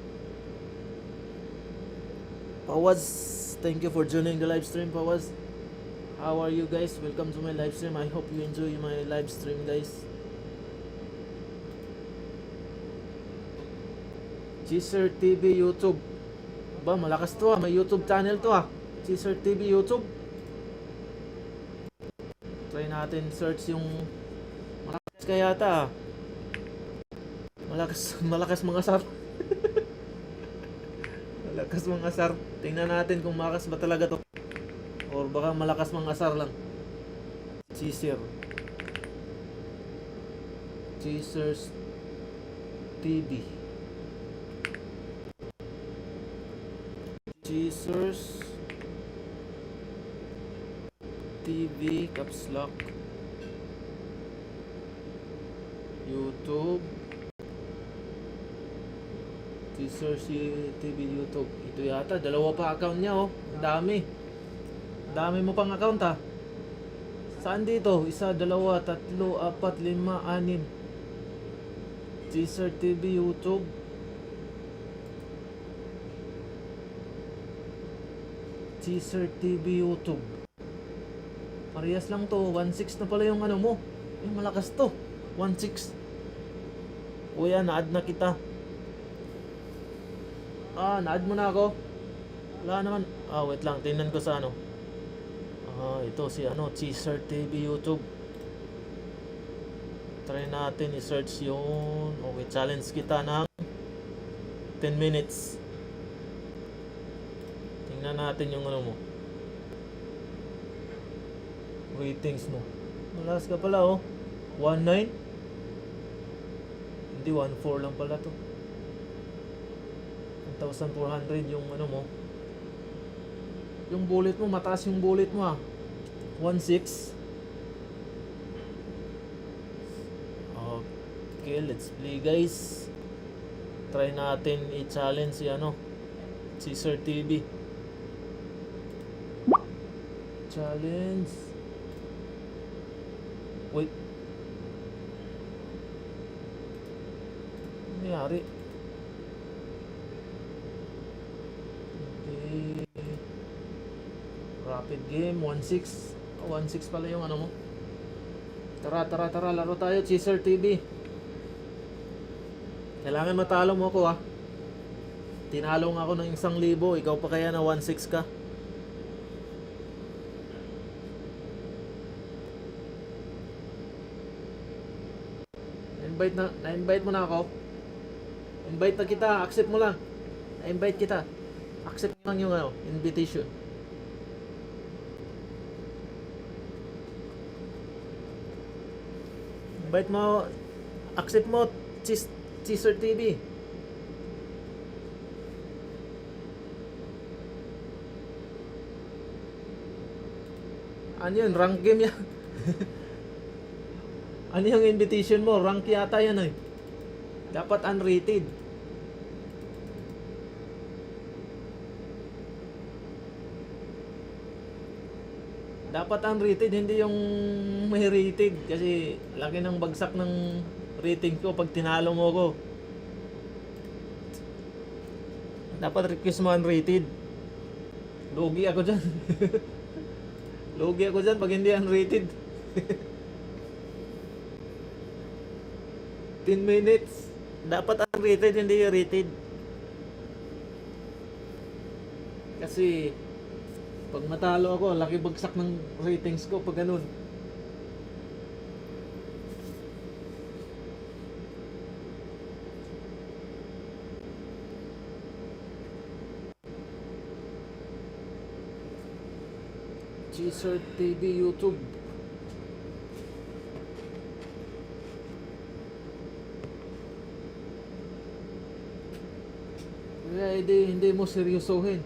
Pawaz, thank you for joining the live stream, Pawaz. How are you guys? Welcome to my live stream. I hope you enjoy my live stream, guys. Caesar TV YouTube. Ba, malakas to may YouTube channel to Caesar TV YouTube. Try natin search yung malakas kaya yata Malakas mga sar. Malakas mga sar. Tingnan natin kung malakas ba talaga to. Or baka malakas mga asar lang. Caesar TV. Caesars TV caps lock YouTube. Caesars TV YouTube. Ito yata, dalawa pa account niya Ang dami mo pang account Saan dito? 1, 2, 3, 4, 5, 6. Caesar TV YouTube. Caesar TV YouTube. Parehas lang to. 1.6 na pala yung mo. malakas to. 1.6. Kuya, na-add na kita. Na-add mo na ako. Wala naman. Wait lang. Tingnan ko sa ano. Ito si Cheeser TV YouTube. Try natin i-search yun. Okay, challenge kita ng 10 minutes. Tingnan natin yung ano mo. Ratings mo. Malakas ka pala, oh. 1.9. Hindi, 1.4 lang pala to. 1,400 yung ano mo. Yung bullet mo, mataas yung bullet mo, 1.6. Okay, let's play, guys. Try natin i-challenge si Cheeser TV. Challenge. Wait. Ano nangyari? Okay. Rapid game, 1.6. 1.6 pala yung ano mo. Tara, laro tayo, Cheeser TV. Kailangan matalo mo ako, Tinalo nga ako ng 1,000. Ikaw pa kaya na 1.6 ka? Na-invite mo na ako. Invite na kita, accept mo lang. Na-invite kita. Accept mo lang yung invitation. Invite mo, accept mo, Cheeser TV. Ano yun? Rank game yan. Ano yung invitation mo? Rank yata yan, Dapat unrated. Dapat unrated, hindi yung may rated. Kasi laki ng bagsak ng rating ko pag tinalo mo ko. Dapat request mo unrated. Lugi ako dyan. Lugi ako dyan pag hindi unrated. 10 minutes. Dapat unrated, hindi rated. Kasi pag matalo ako, laki bagsak ng ratings ko pag ganun. Cheeser TV YouTube. Kaya hindi mo seryosohin.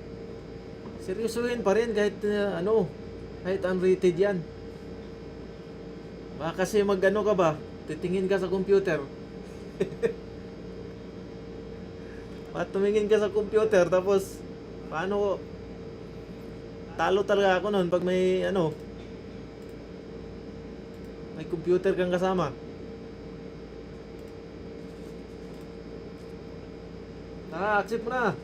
Seryosohin pa rin kahit kahit unrated yan. Baka kasi ka ba, titingin ka sa computer. At tumingin ka sa computer tapos paano talo talaga ako noon pag may may computer kang kasama. Tara, accept mo na.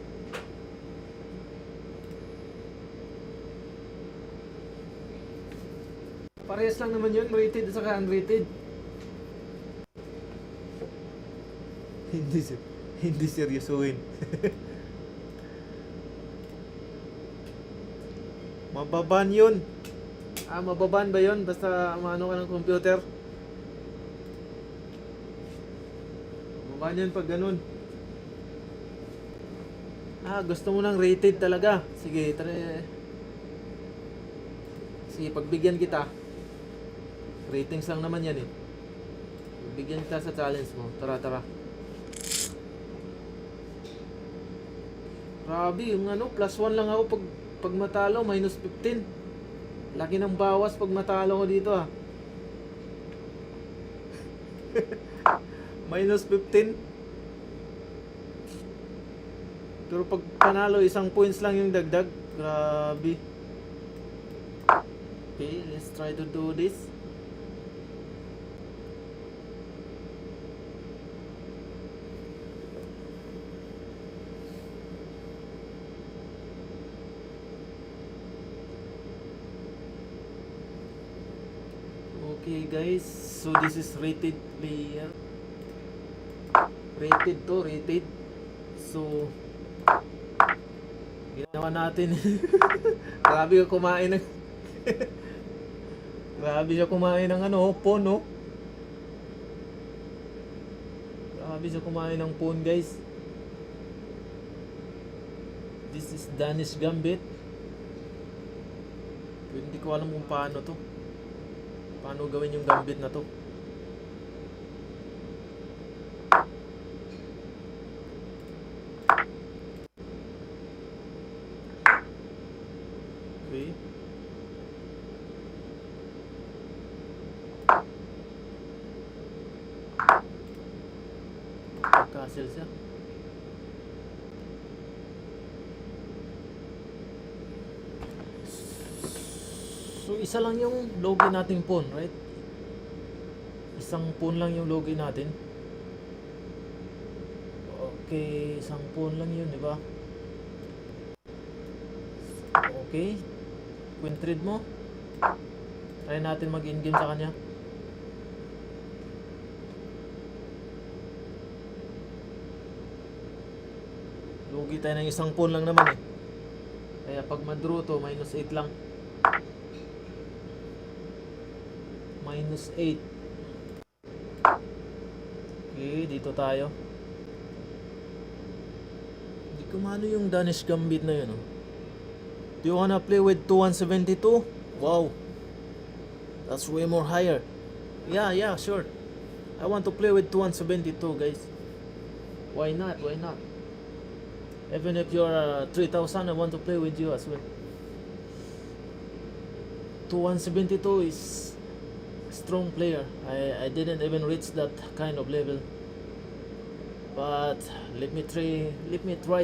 Parehas lang naman yun, rated at saka unrated. Hindi seryosohin. Mababan yun. Mababan ba yun? Basta maano ka ng computer? Mababan yun pag ganun. Gusto mo ng rated talaga. Sige, sige, pagbigyan kita. Ratings lang naman yan pagbigyan kita sa challenge mo. Tara. Grabe, yung +1 lang ako pag matalo, -15. Laki ng bawas pag matalo ko dito -15. Pero pag panalo, 1 points lang yung dagdag. Grabe. Okay, let's try to do this. Okay guys, So this is rated player. Rated to, rated. So ginawa natin. Grabe ka kumain ng Grabe siya kumain ng ano, pawn, no? Grabe siya kumain ng pawn, guys. This is Danish Gambit. Hindi ko alam kung paano to. Paano gawin yung gambit na to. Okay. Castle siya. So isa lang yung logi nating pawn, right? Isang pawn lang yung logi natin. Okay, isang pawn lang yun, di ba? Okay. Queen trade mo. Try natin mag-in-game sa kanya. Lugi tayo ng isang pawn lang naman eh. Kaya pag ma-draw to, minus 8 lang. Minus 8. Okay, dito tayo. Hindi ko maano yung Danish Gambit na yun, oh. Do you wanna play with 2172? Wow. That's way more higher. Yeah, sure. I want to play with 2172, guys. Why not? Why not? Even if you're 3000, I want to play with you as well. 2172 is strong player. I didn't even reach that kind of level. But let me try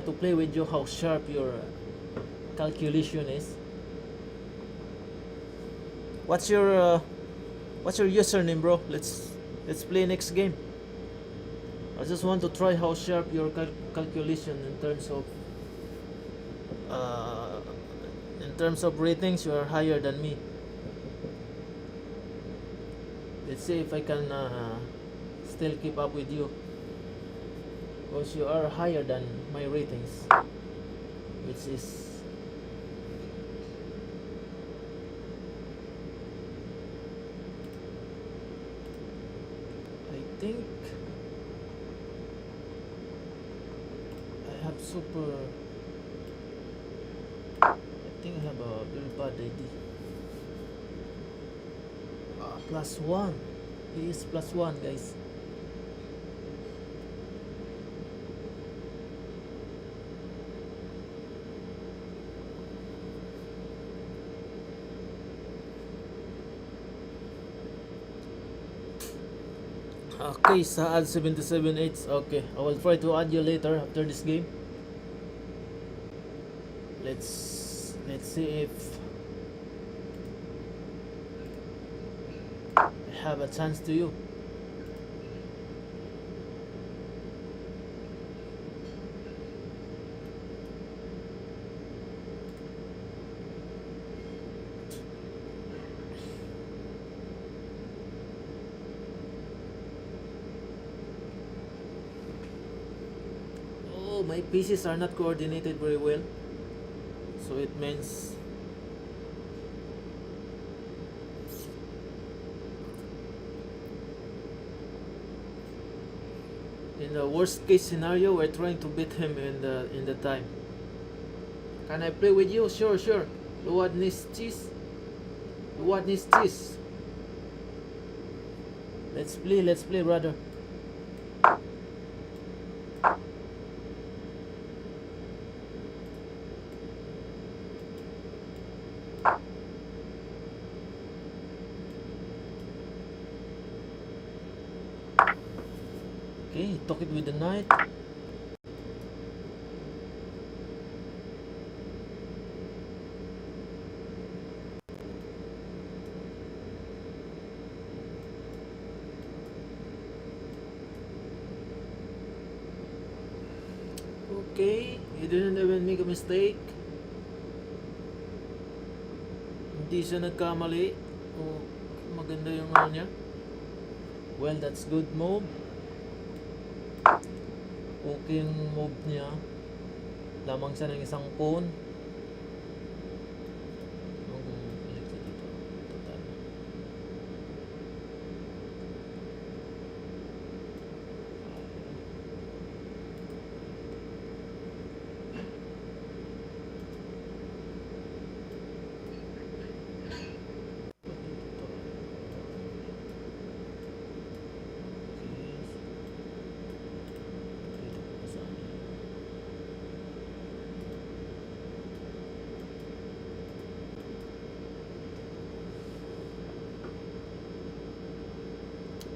to play with you how sharp your calculation is. What's your username, bro? Let's play next game. I just want to try how sharp your calculation in terms of ratings. You are higher than me. Let's see if I can still keep up with you, because you are higher than my ratings, which is I think I have I have a very bad idea. +1. He is +1, guys. Okay, sa add 77 Okay, I will try to add you later after this game. Let's see if I have a chance to you. Oh, my pieces are not coordinated very well, so it means in the worst case scenario, we're trying to beat him in the time. Can I play with you? Sure. Ładny cheese. Let's play, brother. Okay, took it with the knight. Okay, he didn't even make a mistake. Hindi siya nagkamali. Oh, maganda yung ano niya. Well, that's good move. Okay yung move niya. Lamang siya ng isang pawn. Balik siya dito. Total.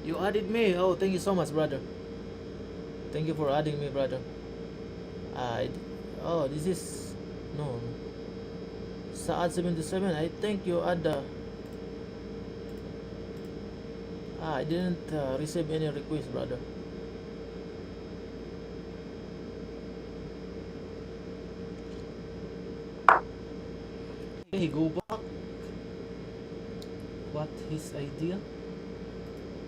You added me. Oh, thank you so much, brother. Thank you for adding me, brother. Oh, this is no. Saad 77. I think you add the. I didn't receive any request, brother. Okay, go back. What his idea?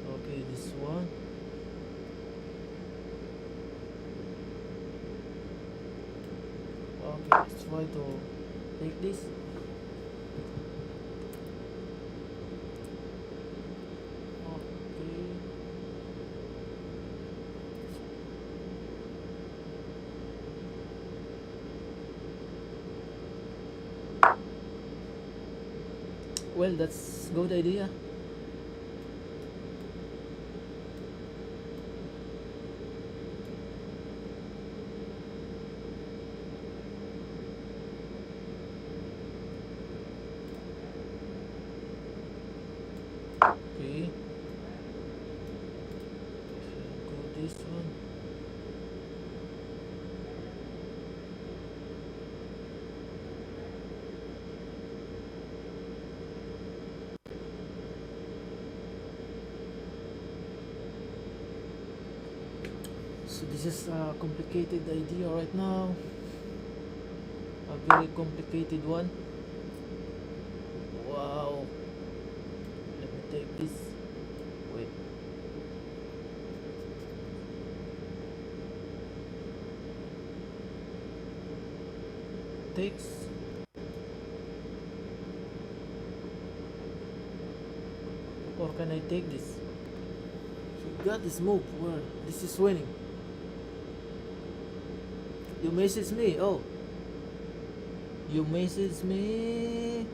Okay, this one. Okay, let's try to take this. Okay. Well, that's good idea. Okay. Go this one. So this is a complicated idea right now. A very complicated one. Wow. Let me take this. Wait. Takes. Or can I take this? So got this move where this is winning. You message me. Oh. You message me.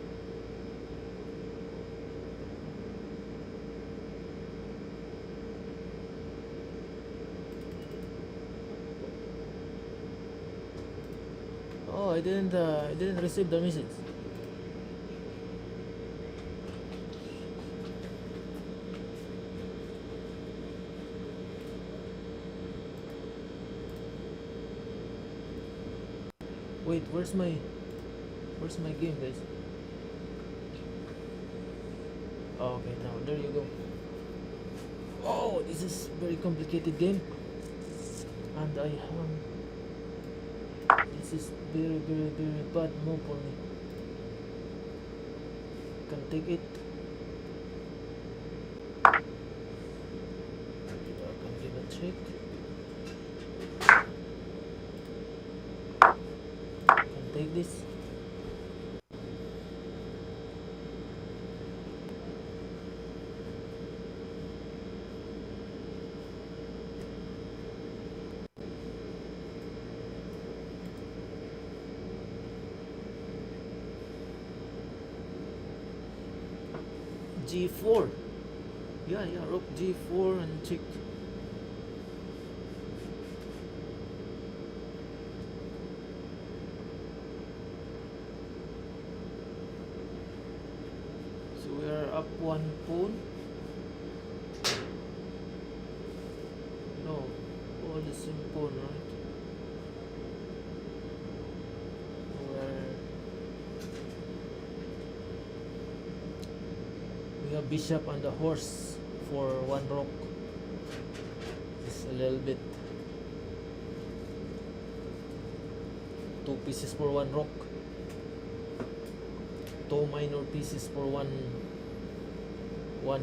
Oh, I didn't receive the message. Wait, where's my game, guys? Oh, okay, now there you go. Oh, this is very complicated game, and I this is very bad move for me. Can take it. I can give a check. Can take this. G4. Yeah, rook G4 and check. So we are up one pawn. No, all the same pawn, right? We have bishop and the horse for one rook. It's a little bit. Two pieces for one rook. Two minor pieces for one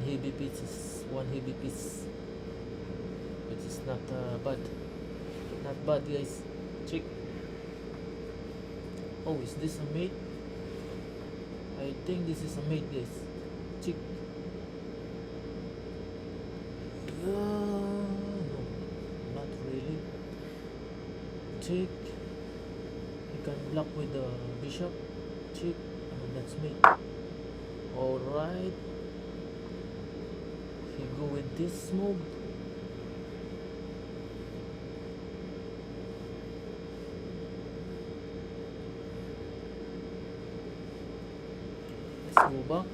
heavy pieces. One heavy piece. not bad. Not bad, guys. Check. Oh, is this a mate? I think this is a mate, guys. Check. No, not really. Check. You can block with the bishop. Check. That's mate. Alright. You go with this move. Let's go back.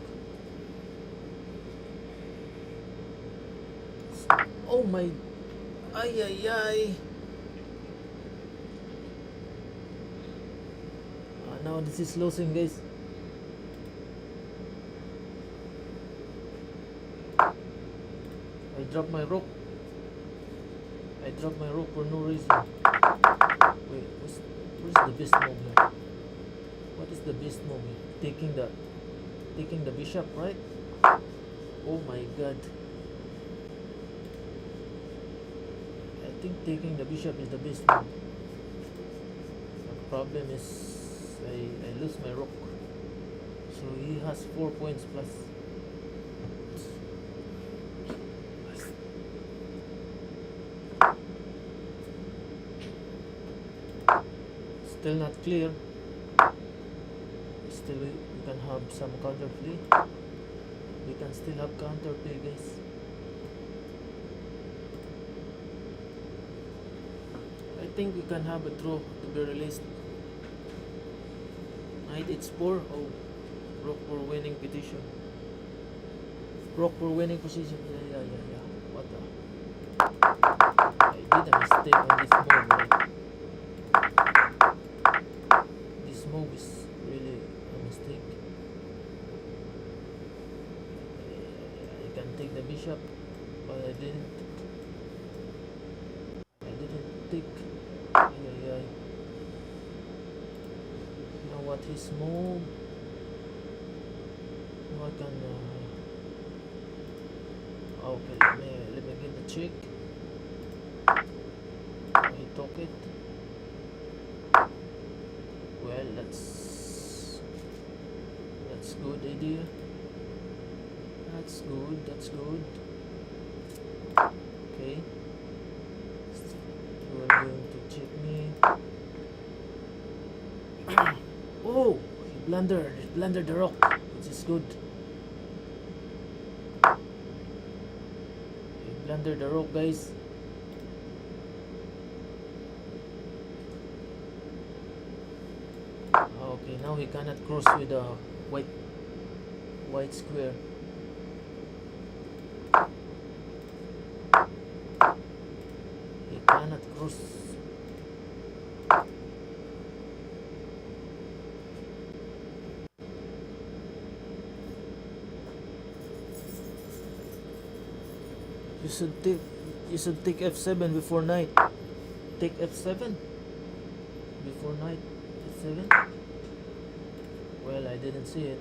Oh my, ay ay ay. Now this is losing, guys. I dropped my rook. I dropped my rook for no reason. Wait, where's the best move here? What is the best move here? Taking the bishop, right? Oh my god. I think taking the bishop is the best move. The problem is I lose my rook. So he has 4 points plus. Still not clear. Still we can have some counter play. We can still have counter play, guys. I think we can have a draw at the very least. Knight h4. Oh, rook for winning petition. Rook for winning position. Yeah. What the? I did a mistake on this move, right? This move is really a mistake. I can take the bishop, but I didn't take. Yeah. Now what his move? Now I can. Okay, let me get the check. He took it. Well, that's good idea. That's good. Okay. You are going to check me. Oh, he blundered the rock, which is good. He blundered the rock, guys. Okay, now he cannot cross with a white square. He cannot cross. You should take f7 before knight. Take f7 before knight f7. Well, I didn't see it.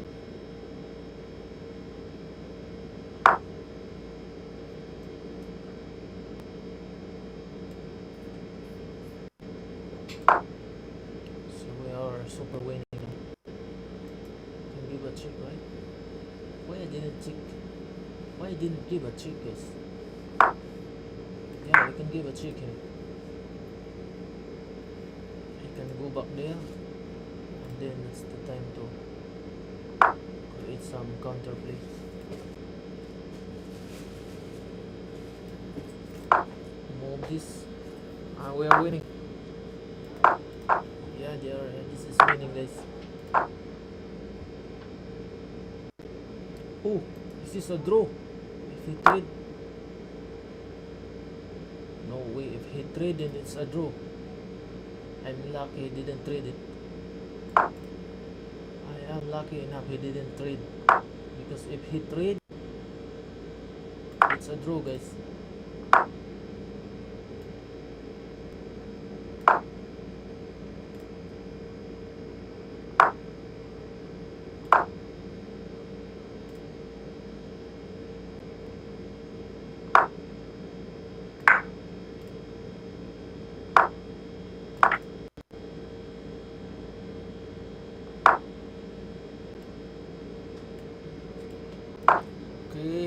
So we are super winning now. Can give a check, right? Why I didn't check? Why I didn't give a check, guys? Yeah, we can give a check here. I can go back there, and then it's the time to create some counter play. Move this. We are winning. Yeah, this is winning, guys. Oh, this is a draw. If he trade, no way. If he trade, then it's a draw. I'm lucky he didn't trade it. I am lucky enough he didn't trade, because if he trade, it's a draw, guys.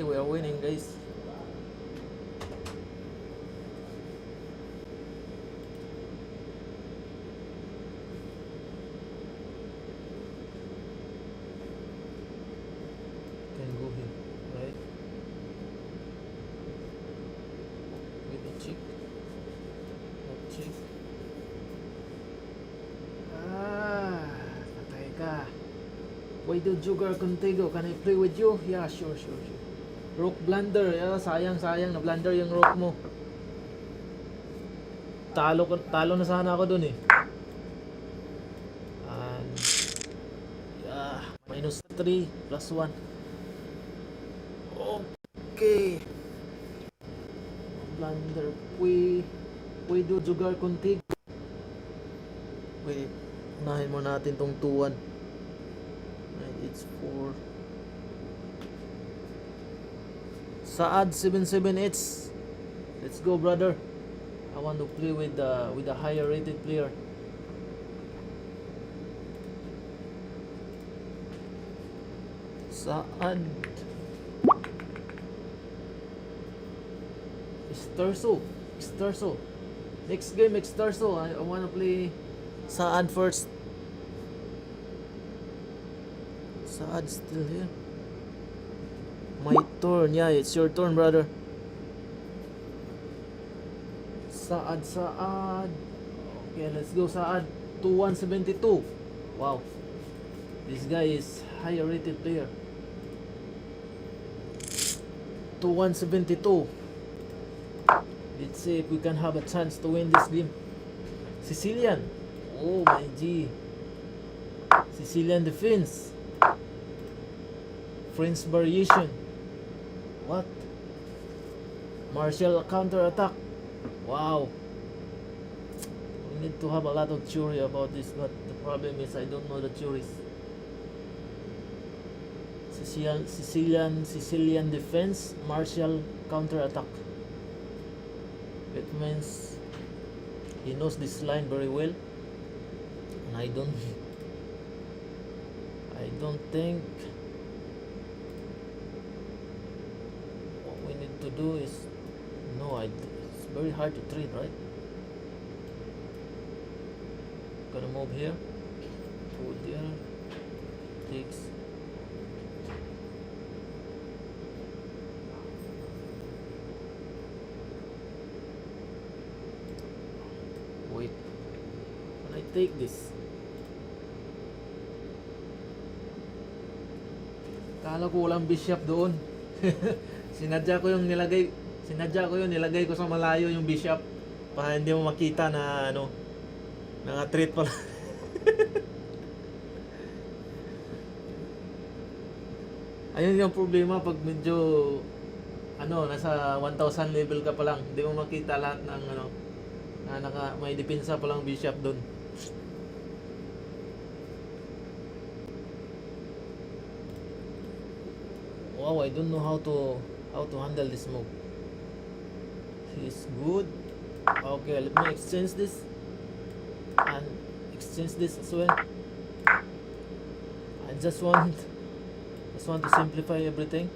we are winning, guys. Can go here, right? With the chick. That chick. Patay ka. Why do Jugar Contigo? Can I play with you? Yeah, sure. Rook blunder. Yeah, sayang na blunder yung rook mo. Talo na sana ako dun eh. And yeah, minus 3 plus 1. Okay. Blunder. We do Jugar Contigo. Wait, unahin mo natin tong 2-1. It's 4. Saad 778. Let's go, brother. I want to play with a higher rated player. Saad. Exterso. Next game, Exterso. I want to play Saad first. Saad still here. My turn. Yeah, it's your turn, brother. Saad. Okay, let's go, Saad. 2172. Wow. This guy is higher rated player. 2172. Let's see if we can have a chance to win this game. Sicilian. Oh my G. Sicilian defense. French variation. What? Martial counter attack. Wow. We need to have a lot of theory about this, but the problem is I don't know the theories. Sicilian defense, martial counter attack. It means he knows this line very well, and I don't think what we need to do is it's very hard to trade, right? Gonna move here, put there, takes. Wait, can I take this? Kala ko walang bishop doon. Sinadya ko yung nilagay ko sa malayo yung bishop para hindi mo makita na naka-treat pala. Ayun yung problema pag medyo nasa 1000 level ka pa lang, hindi mo makita lahat ng may depensa pa lang bishop doon. Wow, I don't know how to handle this move. He's good. Okay, let me exchange this and exchange this as well. I just want to simplify everything.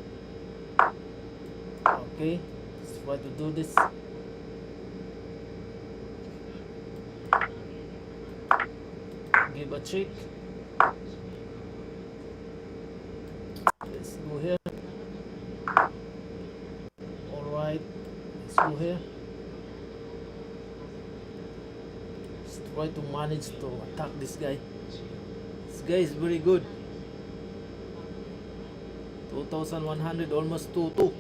Okay, let's try to do this. Give a check. Let's go here. Alright, let's go here. Let's try to manage to attack this guy. This guy is very good. 2100, almost 2-2.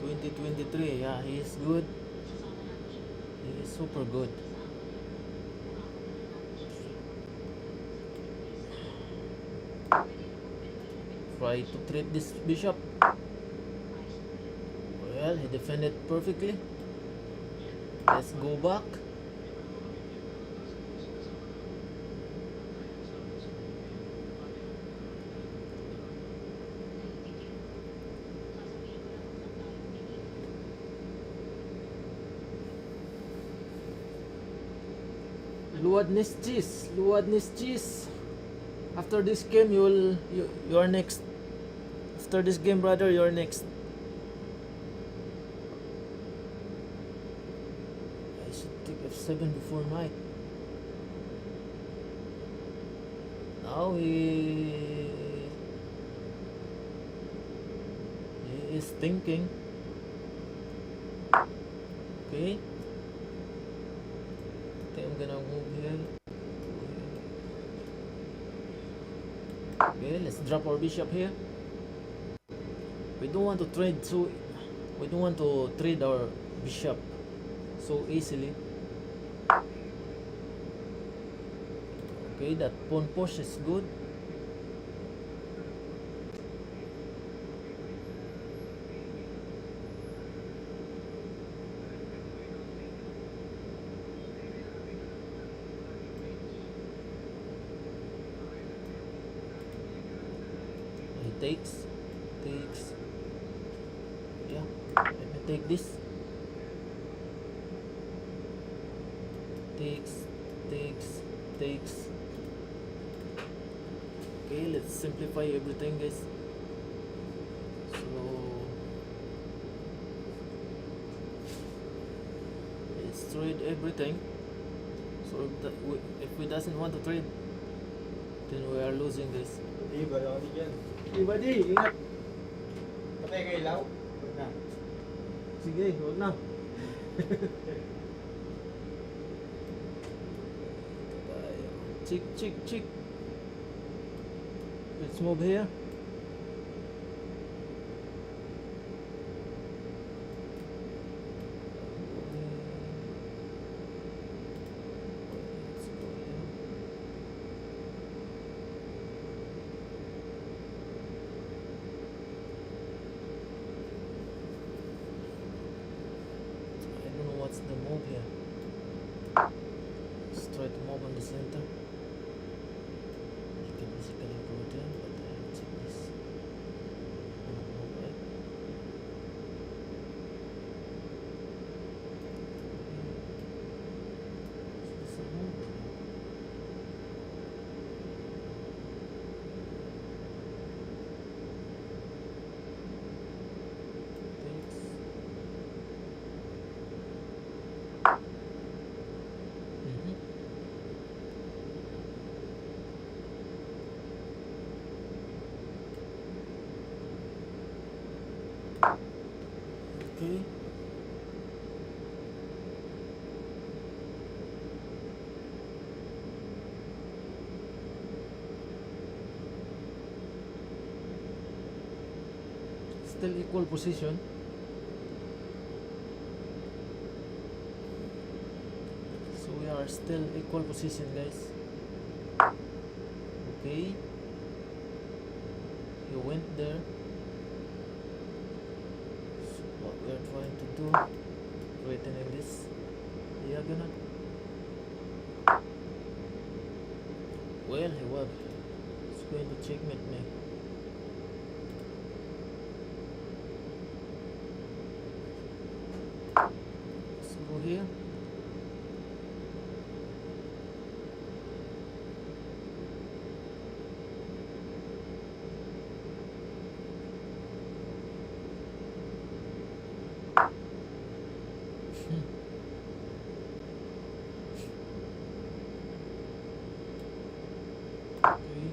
2023, yeah, he is good. He is super good. Try to treat this bishop. Well, he defended perfectly. Let's go back. Luad Nistis. After this game, you are next After this game, brother, you're next. I should take f7 before knight. Now he is thinking. Okay. I think I'm gonna move here. Okay, let's drop our bishop here. We don't want to trade our bishop so easily. Okay, that pawn push is good. He takes. Yeah, let me take this. Takes. Okay, let's simplify everything, guys. So let's trade everything. So if we doesn't want to trade, then we are losing, guys. Di ba daw diyan? Di ba di? Ingat. Patay kay ilaw. Huwag na. Sige, huwag na. Chick. Let's move here. I don't know what's the move here. Let's try to move on the center. You can basically go there, but I'll check this. Move right. Is this a move? Thanks. Okay. Still equal position. So we are still equal position, guys. Okay. You went there. So what we are trying to do, threatening this diagonal. Well, he was going to checkmate me. Let's go here. Okay.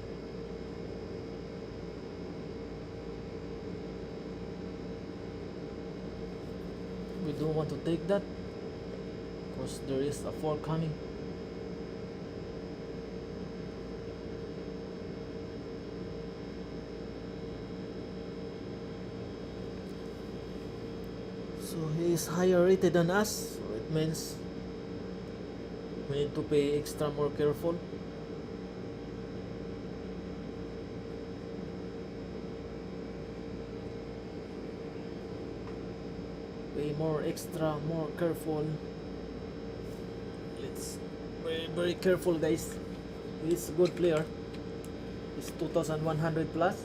We don't want to take that because there is a fork coming. So he is higher rated than us, so it means we need to be extra more careful. Be more extra, more careful. Let's very careful, guys. He's a good player. He's 2100 plus.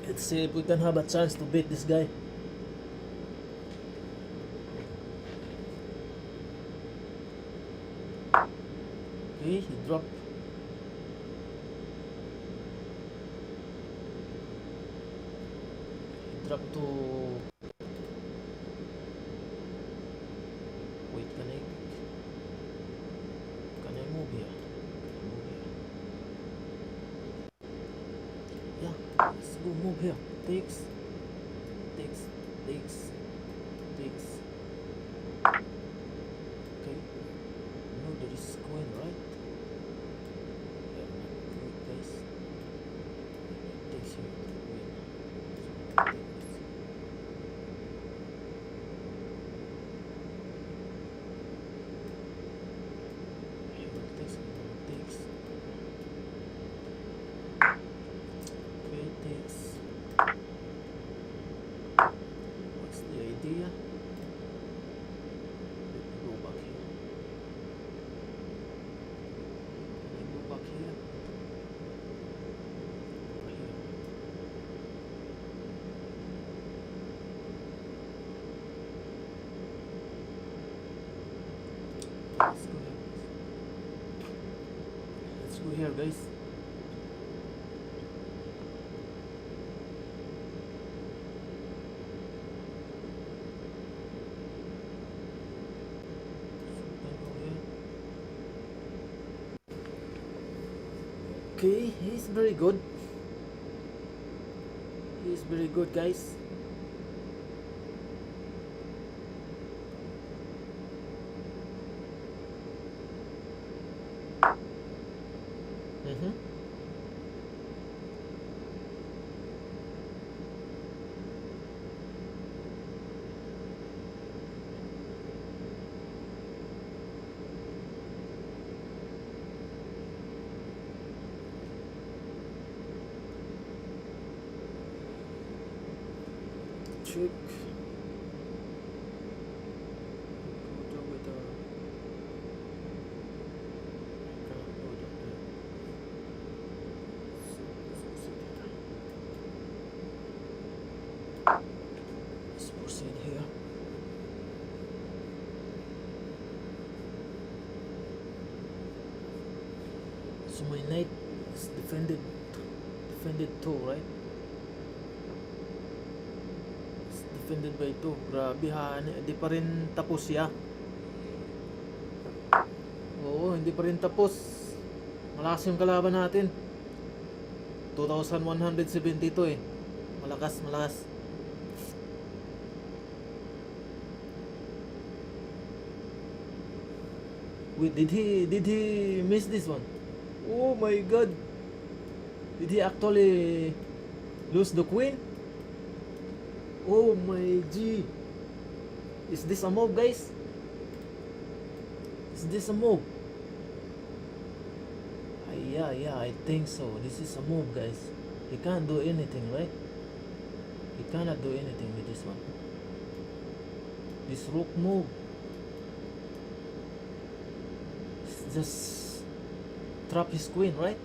Let's see if we can have a chance to beat this guy. Okay, he dropped drop to... Wait, can I move here? Yeah, let's go move here. Takes. Okay. No, there is coin, right? Yeah, not good, guys. Takes here. What's the idea? Let me go back here. Can I go back here? Over here. Let's go here. Let's go here, guys. Okay, he's very good. He's very good, guys. Check. Go with the... Let's proceed here. So my knight is defended too, right? It's defended by 2. Grabe ha, hindi pa rin tapos siya. Oo, hindi pa rin tapos. Malakas yung kalaban natin. 2,172 eh. Malakas. Wait, did he miss this one? Oh my god. Did he actually lose the queen? Oh my G. Is this a move, guys? Is this a move? Yeah, I think so. This is a move, guys. He can't do anything, right? He cannot do anything with this one. This rook move. Just trap his queen, right?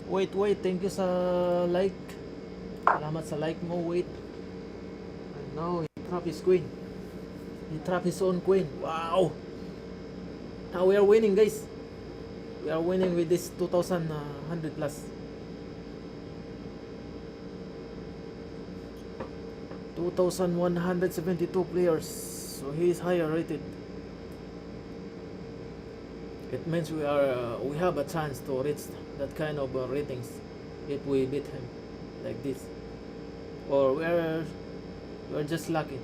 Wait, thank you sa like. Salamat sa like mo, wait. And now, he trap his queen. He trap his own queen. Wow! Now we are winning, guys. We are winning with this 2,100 plus. 2,172 players. So he is higher rated. It means we have a chance to reach that kind of ratings if we beat him like this. Or we're just lucky.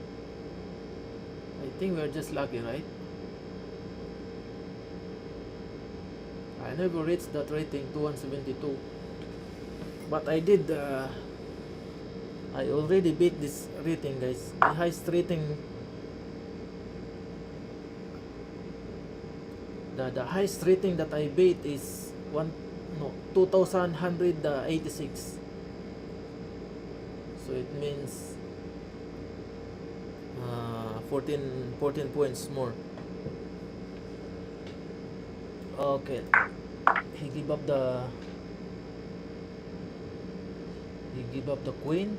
I think we're just lucky, right? I never reached that rating, 272. But I did. I already beat this rating, guys. The highest rating. The highest rating that I beat is 2,186. So it means 14 points more. Okay, he give up the queen,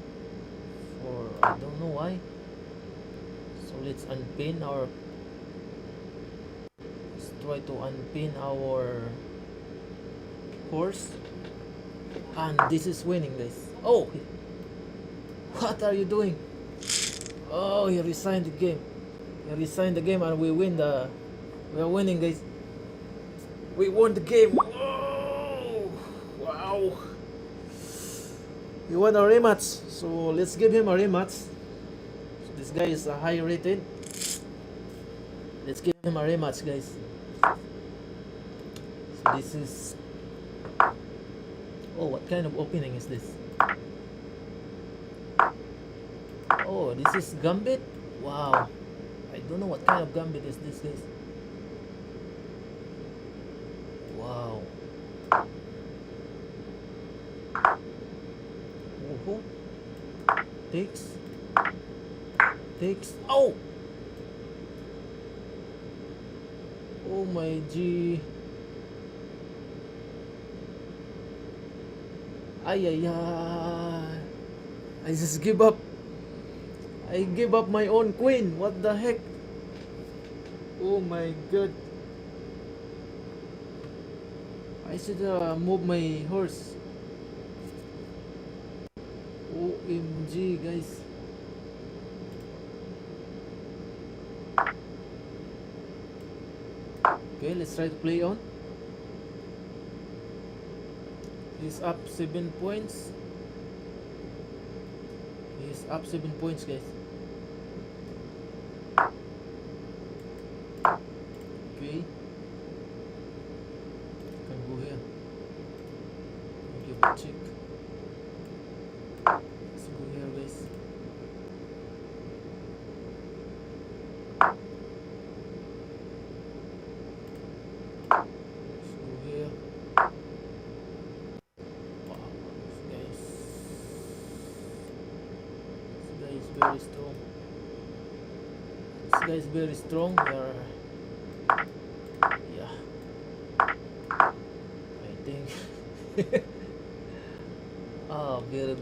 or I don't know why. So let's unpin our. Let's try to unpin our horse. And this is winning, guys. Oh, what are you doing? Oh, he resigned the game. He resigned the game, and we win the. We are winning, guys. We won the game. Oh, wow. He won a rematch. So let's give him a rematch. So this guy is a high rated. Let's give him a rematch, guys. So this is. Oh, what kind of opening is this? Oh, this is Gambit? Wow. I don't know what kind of Gambit is this, guys. Wow. Woohoo. Takes. Takes. Oh! Oh my G. Ay ay ay. I just give up. I give up my own queen. What the heck? Oh my god. I should move my horse. OMG, guys. Okay, let's try to play on. He's up 7 points. He's up 7 points, guys. Okay. Can go here. Give a check. Let's go here, guys. Let's go here. Wow, this guy is very strong. This guy is very strong. Yeah, I think. Oh, very.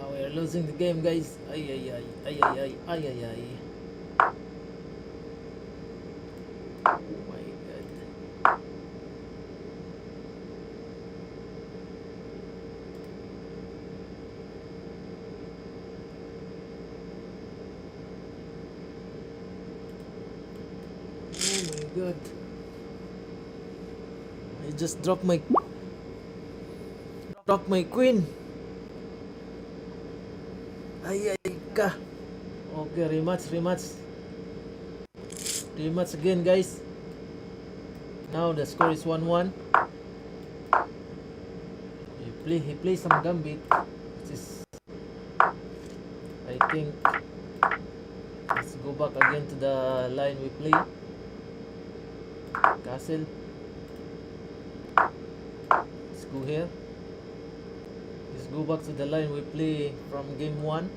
We're losing the game, guys. Ay ay ay ay ay ay ay ay ay. Oh my god. Oh my god. I just dropped my queen. Ay ay ka. Okay, rematch again, guys. Now the score is 1-1. He plays some Gambit, which is, I think. Let's go back again to the line we play. Castle. Let's go here. Let's go back to the line we play from game 1.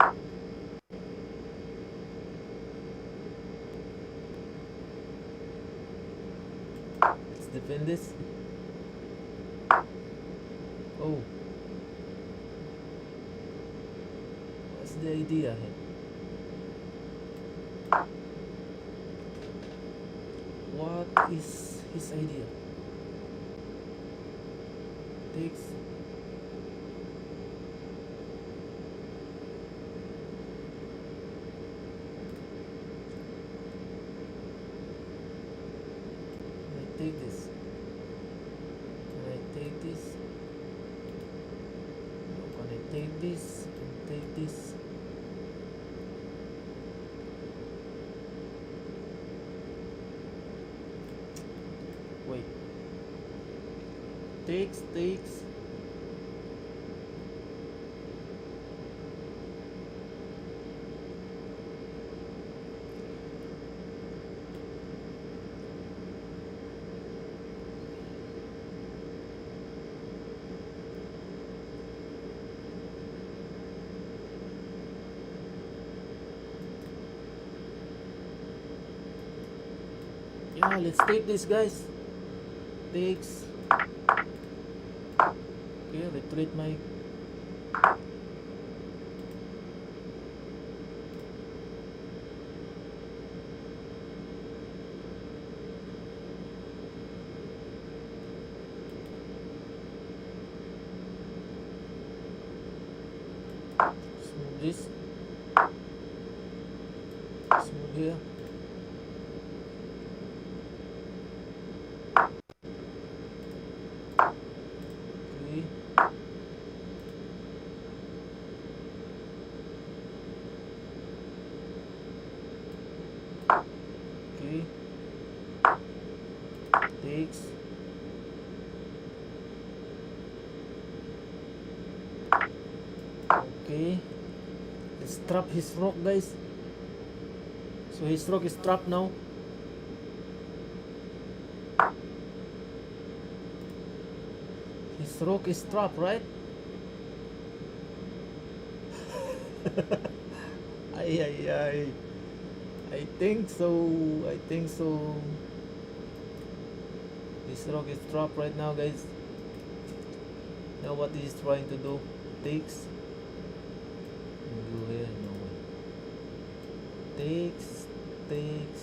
Let's defend this. Oh, what's the idea here? What is his idea? Takes. Take this. Can I take this? No, can I take this? Can I take this? Wait. Takes. Yeah, let's take this, guys. Takes. Okay, retreat my. Okay, let's trap his rock, guys. So his rock is trapped now. His rock is trapped, right? Ay, ay, ay. I think so. I think so. His rock is trapped right now, guys. Now what he's trying to do? Takes. Go here. No way. Takes. Takes.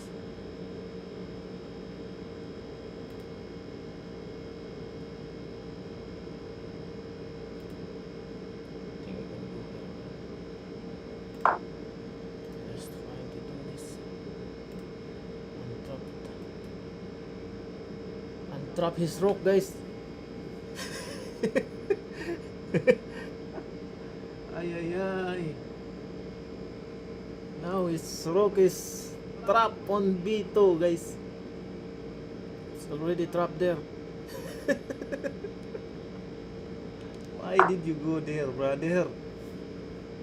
Think I can go here. Just trying to do this. Untrap it. Untrap his rock, guys. Ay, ay, ay. Now his rock is trapped on B2, guys. It's already trapped there. Why did you go there, brother?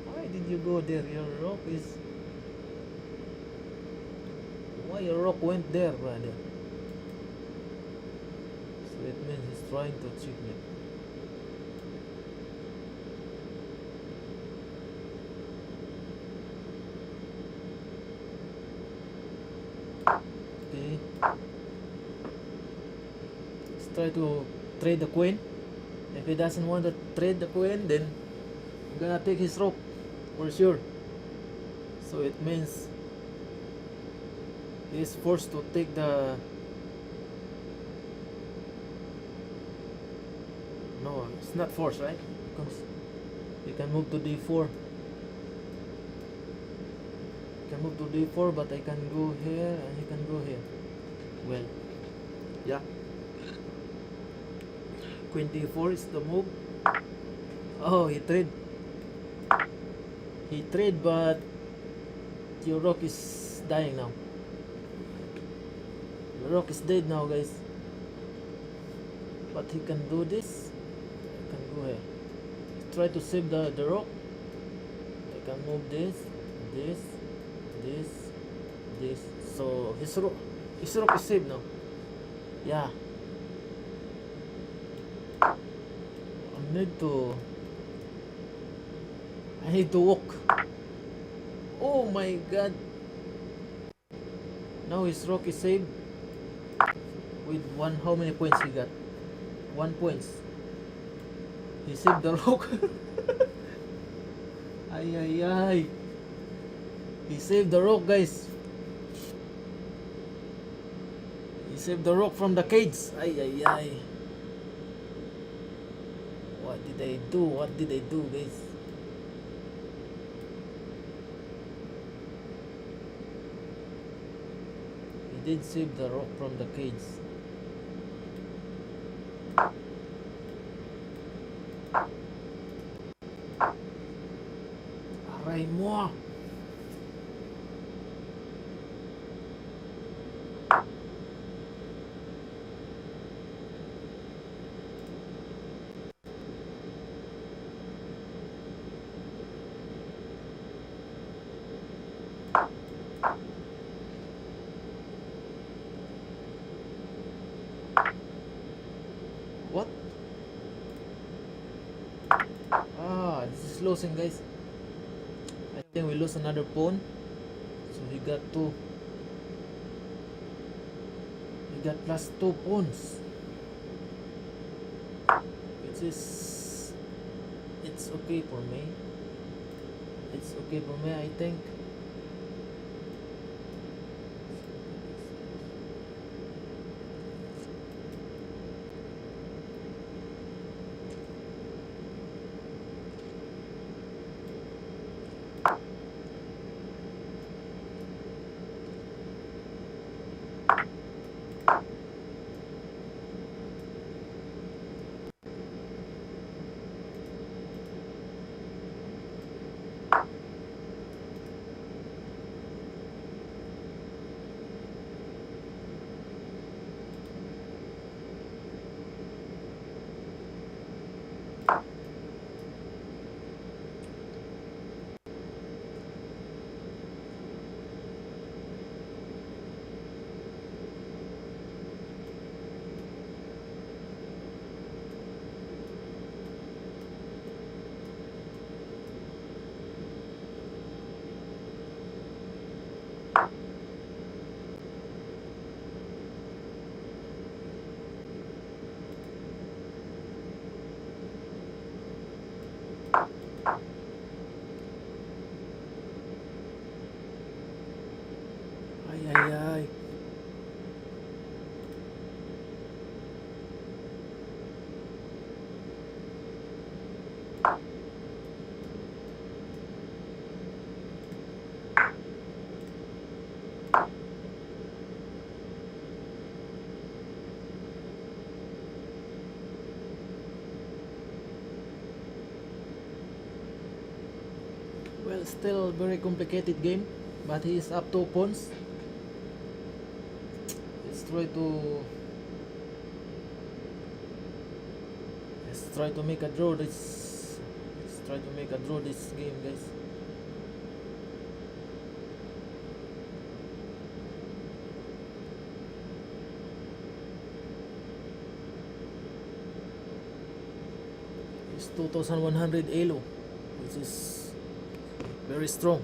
Why did you go there? Your rock is... Why your rock went there, brother? So it means he's trying to cheat me. Okay. Let's try to trade the queen. If he doesn't want to trade the queen, then I'm gonna take his rook for sure. So it means he's forced to take the... No, it's not forced, right? Because he can move to d4. He can move to d4, but I can go here and he can go here. Well, yeah. Queen d4 is the move. Oh, he trade. He trade, but your rook is dying now. Your rook is dead now, guys. But he can do this. I can go here. Try to save the rook. I can move this, this, this, this. So his rook is saved now. Yeah. I need to walk. Oh my god. Now his rook is saved. With one, how many points he got? 1 points. He saved the rook. Ay ay ay. He saved the rook, guys. He saved the rook from the cage. Ay ay ay. What did I do? What did I do, guys? He did save the rock from the cage. Aray mo! What? This is losing, guys. I think we lose another pawn. So he got two. He got plus 2 pawns. Which is... It's okay for me. It's okay for me, I think. still very complicated game, but he is up 2 pawns. Let's try to make a draw this. Let's try to make a draw this game, guys. It's 2100 elo, which is very strong.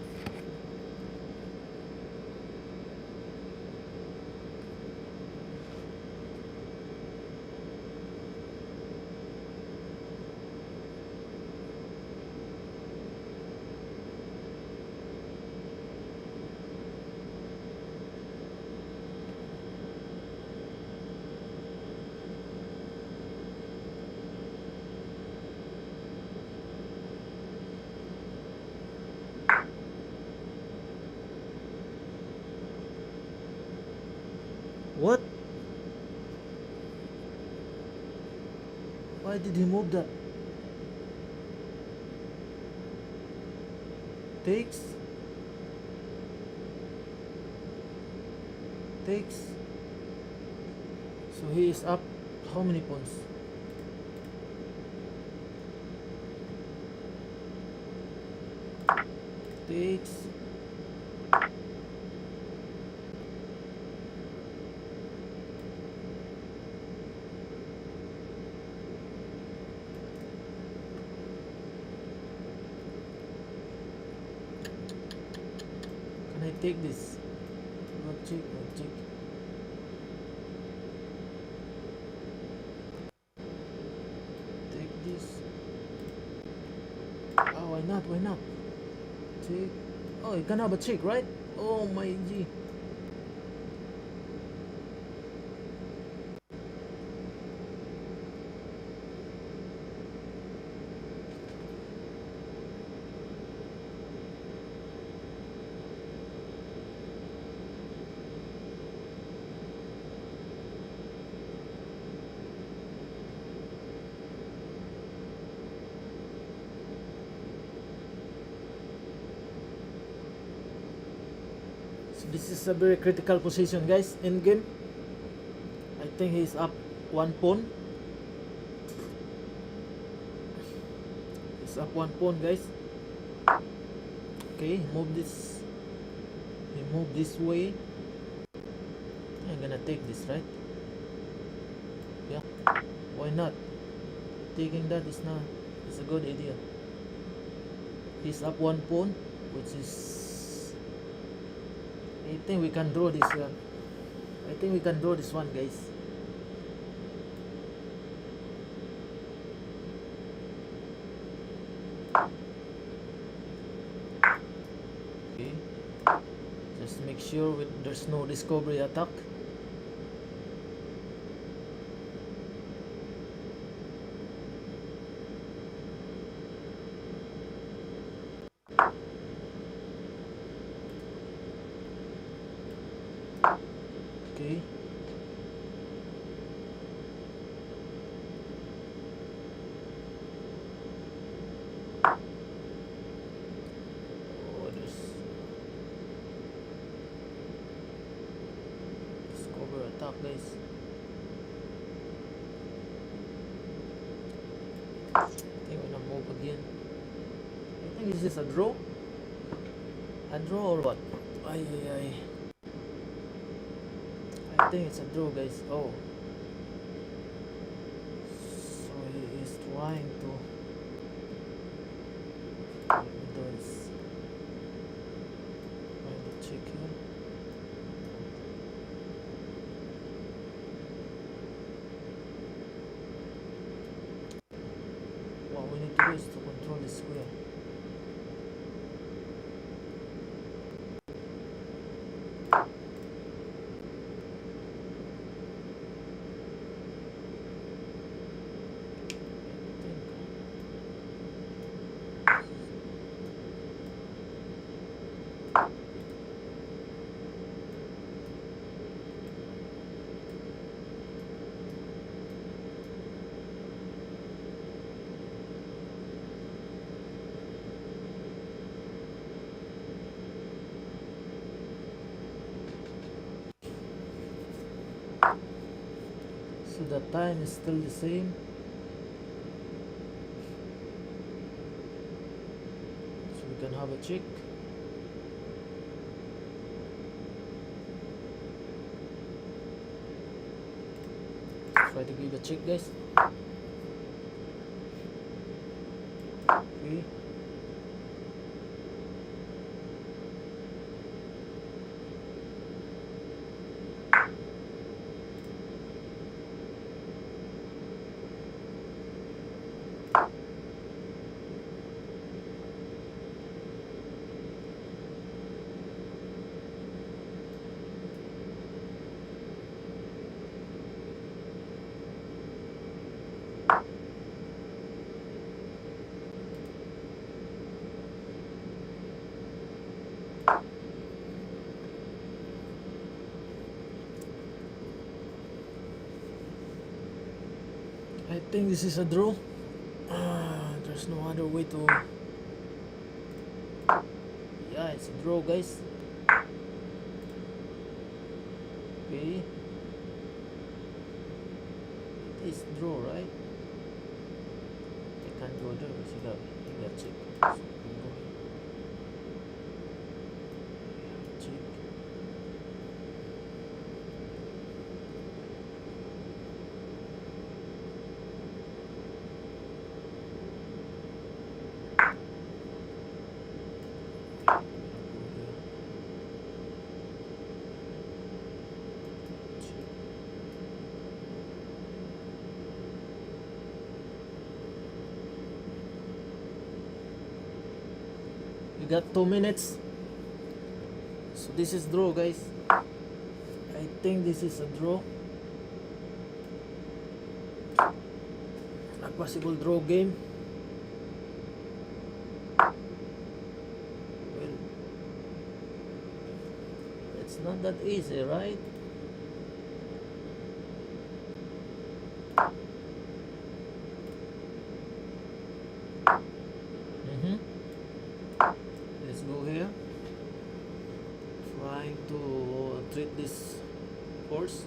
What? Why did he move that? Takes. So he is up how many pawns? Takes. Can I take this? Not check. Take this. Oh, why not? Check. Oh, you can have a check, right? Oh my G. So this is a very critical position, guys, in game. I think he's up 1 pawn. He's up 1 pawn, guys. Okay, move this. He move this way. I'm gonna take this, right? Yeah. Why not? Taking that is a good idea. He's up 1 pawn, which is. I think we can draw this one. I think we can draw this one, guys. Okay. Just make sure there's no discovery attack. Okay. Oh, there's discover attack, guys. I think we're gonna move again. I think this is a draw. A draw or what? Ay. I think it's a draw, guys. Oh. So he is trying to do this. Trying to check here. What we need to do is to control the square. So the time is still the same. So we can have a check. Try to give a check, guys. Okay. I think this is a draw. There's no other way to. Yeah, it's a draw, guys. Okay. It is draw, right? I can't go there because you got check. So we go here. Check. We got 2 minutes. So this is draw, guys. I think this is a draw. A possible draw game. Well, it's not that easy, right? Let's go here. Trying to treat this horse.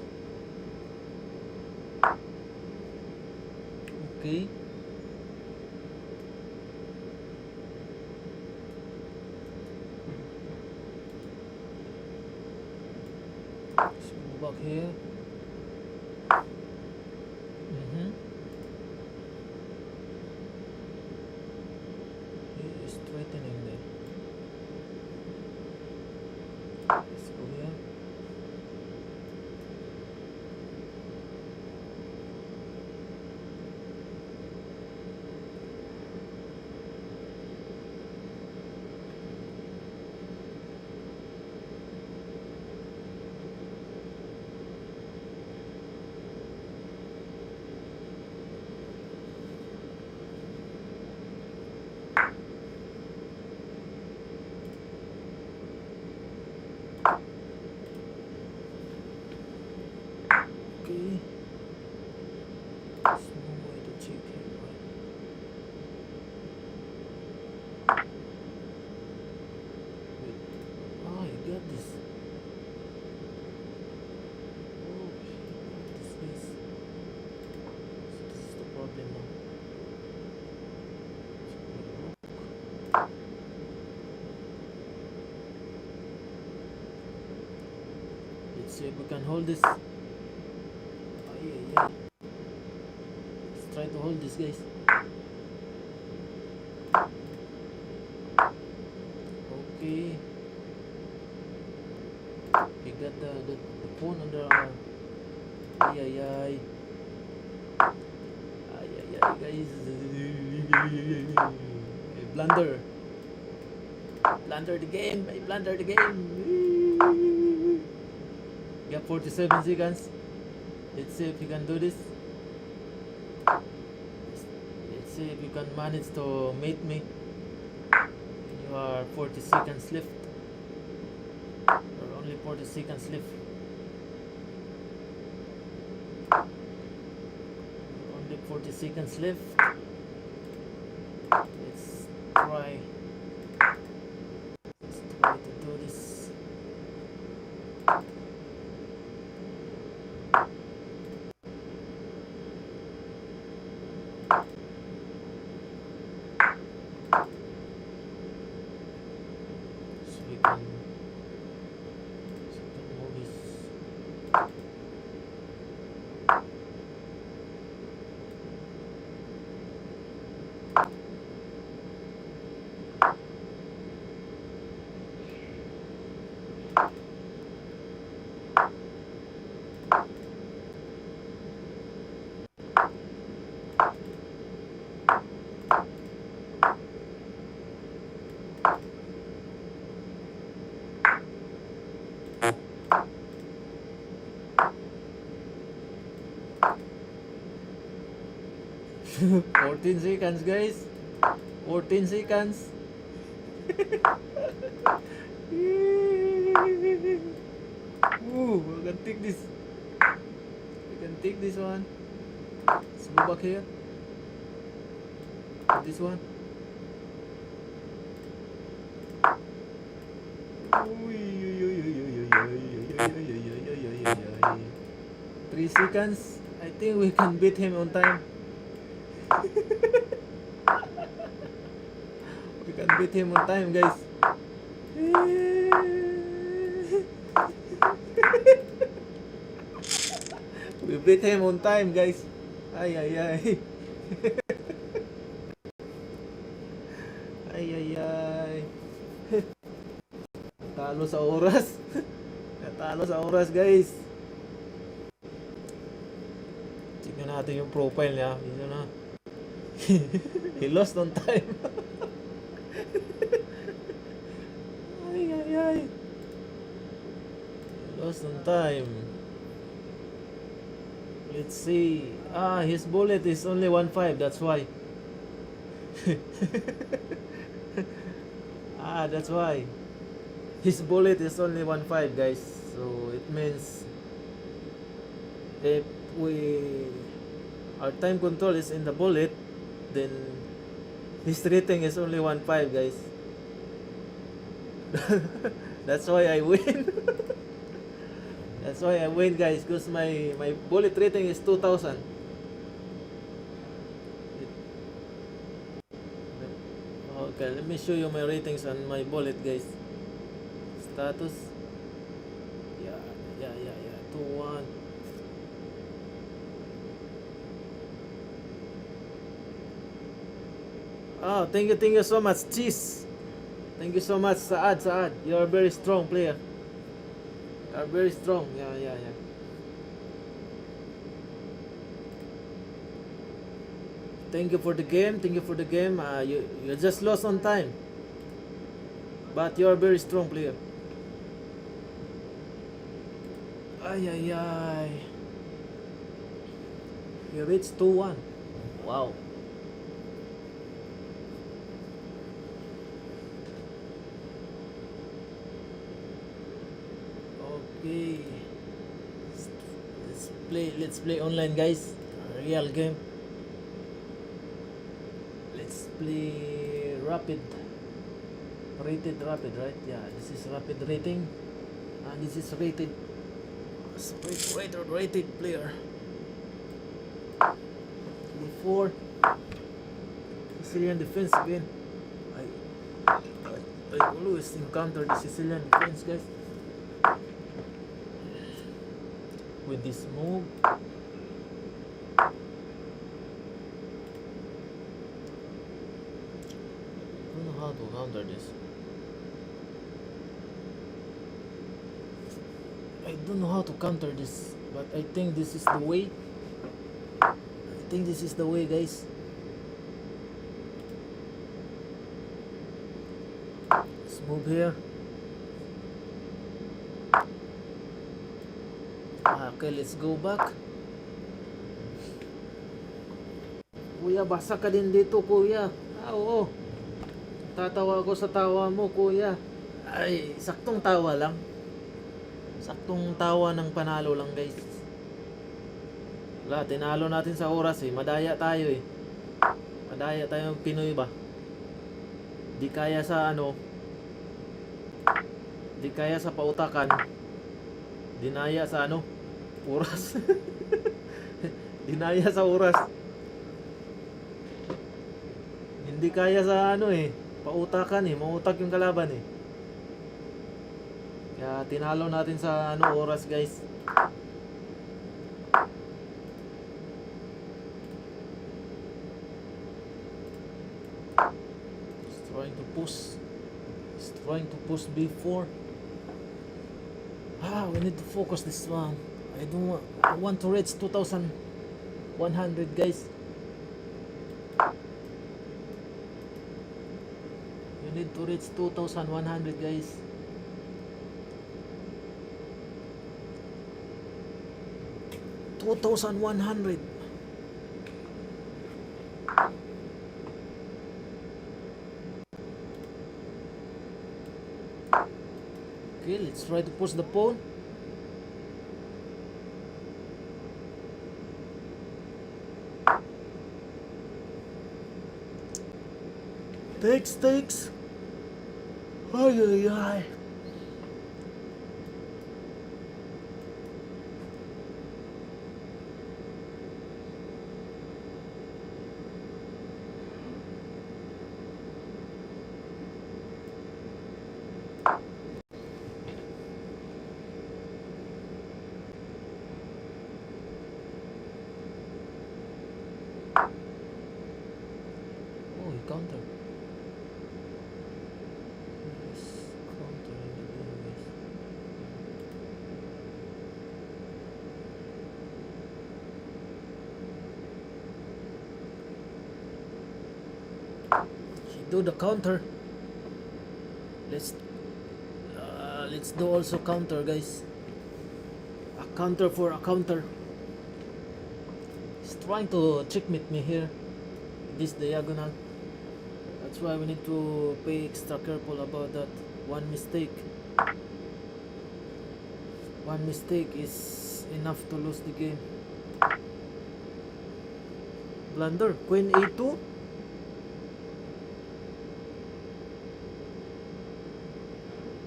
Okay. Let's go back here. He is threatening there. Let's go here. Okay. There's no way to check him, right? Wait. Ah, you got this. Oh, what is this? So this is the problem now. Let's see if we can hold this. Yeah. Let's try to hold this, guys. Okay. We got the phone under our. Ay, guys. I blunder. Blunder the game. I blunder the game. You have 47 seconds. Let's see if you can do this. Let's see if you can manage to mate me. You are 40 seconds left. Or only 40 seconds left. Only 40 seconds left. Let's try. Let's try to do this. 14 seconds, guys. 14 seconds. Ooh, we can take this. We can take this one. Let's go back here. This one. Uy, uy, uy, uy, uy, uy, uy, uy, uy, uy, uy, uy, uy, uy. 3 seconds. I think we can beat him on time. We can beat him on time, guys. We beat him on time, guys. Ay, ay, ay. Ay, ay, ay. Natalo sa oras. Natalo sa oras, guys. Tignan natin yung profile niya. Yun na. He lost on time. Ay, ay, ay. He lost on time. Let's see. His bullet is only 1.5. That's why. That's why. His bullet is only 1.5, guys. So it means if our time control is in the bullet, then his rating is only 1.5, guys. That's why I win. That's why I win, guys, because my bullet rating is 2000. Okay, let me show you my ratings on my bullet, guys. Status. Yeah. 2-1. Oh, thank you so much, Cheese. Thank you so much, Saad. You're a very strong player. You're very strong. Yeah. Thank you for the game. You just lost on time. But you're a very strong player. Ay. You reached 2-1. Wow. Okay. Let's play online, guys. A real game. Let's play rated rapid, right? Yeah, this is rapid rating, and this is rated player. Before Sicilian defense again. I always encounter the Sicilian defense, guys, with this move. How to counter this. I don't know how to counter this, but I think this is the way. Guys. Let's move here. Okay, let's go back. Kuya, basa ka din dito, kuya. Oo. Tatawa ako sa tawa mo, kuya. Ay, saktong tawa lang. Saktong tawa ng panalo lang, guys. Wala, tinalo natin sa oras eh. Madaya tayo eh. Madaya tayo Pinoy ba? Di kaya sa di kaya sa pautakan. Dinaya sa oras. Dinaya sa oras. Hindi kaya sa pautakan eh, mautak yung kalaban eh. Kaya tinalo natin sa oras, guys. He's trying to push before. We need to focus this one. I want to reach 2100, guys. Need to reach 2100, guys. $2,100. Okay, let's try to push the pawn. Takes. Ay, ay, ay. Oh, he counter. Yes, counter always. He do the counter. Let's do also counter, guys. A counter for a counter. He's trying to checkmate me here. This diagonal. That's why we need to be extra careful about that. One mistake is enough to lose the game. Blunder. Queen a2.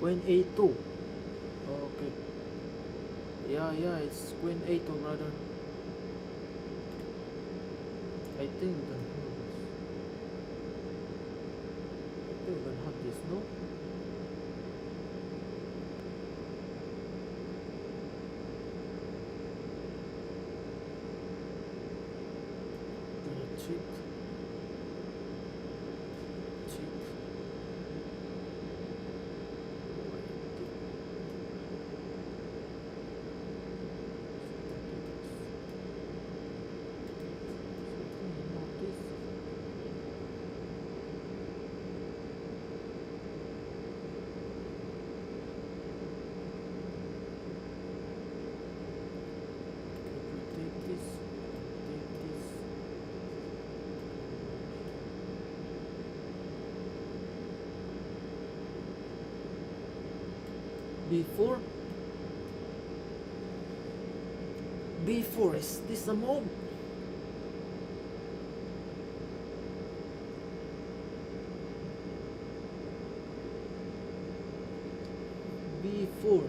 Queen a2. Okay. Yeah, it's Queen a2, brother. I think we can have this, no? Gonna cheat. B4. B4, is this a move? B4.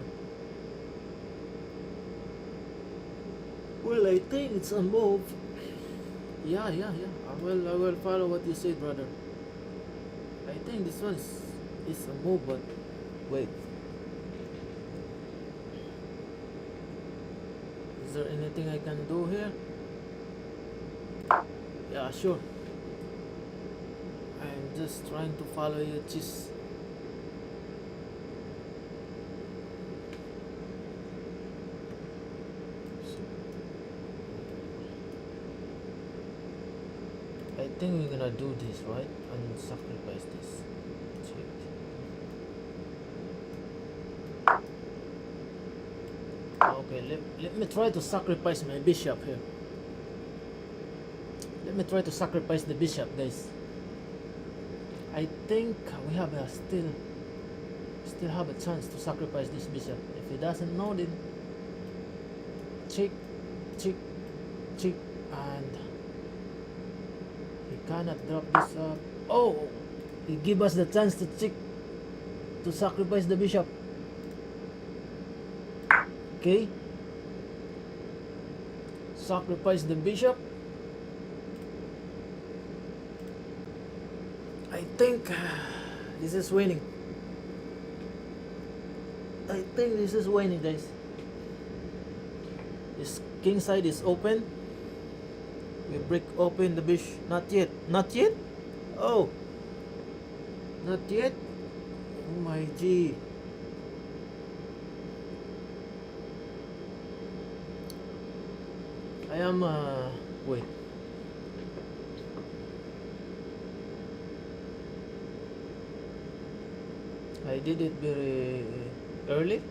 Well, I think it's a move. Yeah. I will follow what you said, brother. I think this one is a move, but wait. Is there anything I can do here? Yeah, sure. I'm just trying to follow your cheese. I think we're gonna do this, right? And sacrifice this. Check. Okay, let me try to sacrifice my bishop here. Let me try to sacrifice the bishop, guys. I think we have a still have a chance to sacrifice this bishop. If he doesn't know, then check, and he cannot drop this up. Oh, he give us the chance to check, to sacrifice the bishop. Okay, sacrifice the bishop. I think this is winning. I think this is winning, guys. This king side is open. We break open the bishop. Not yet. Oh, not yet. Oh my G. I am wait. I did it very early.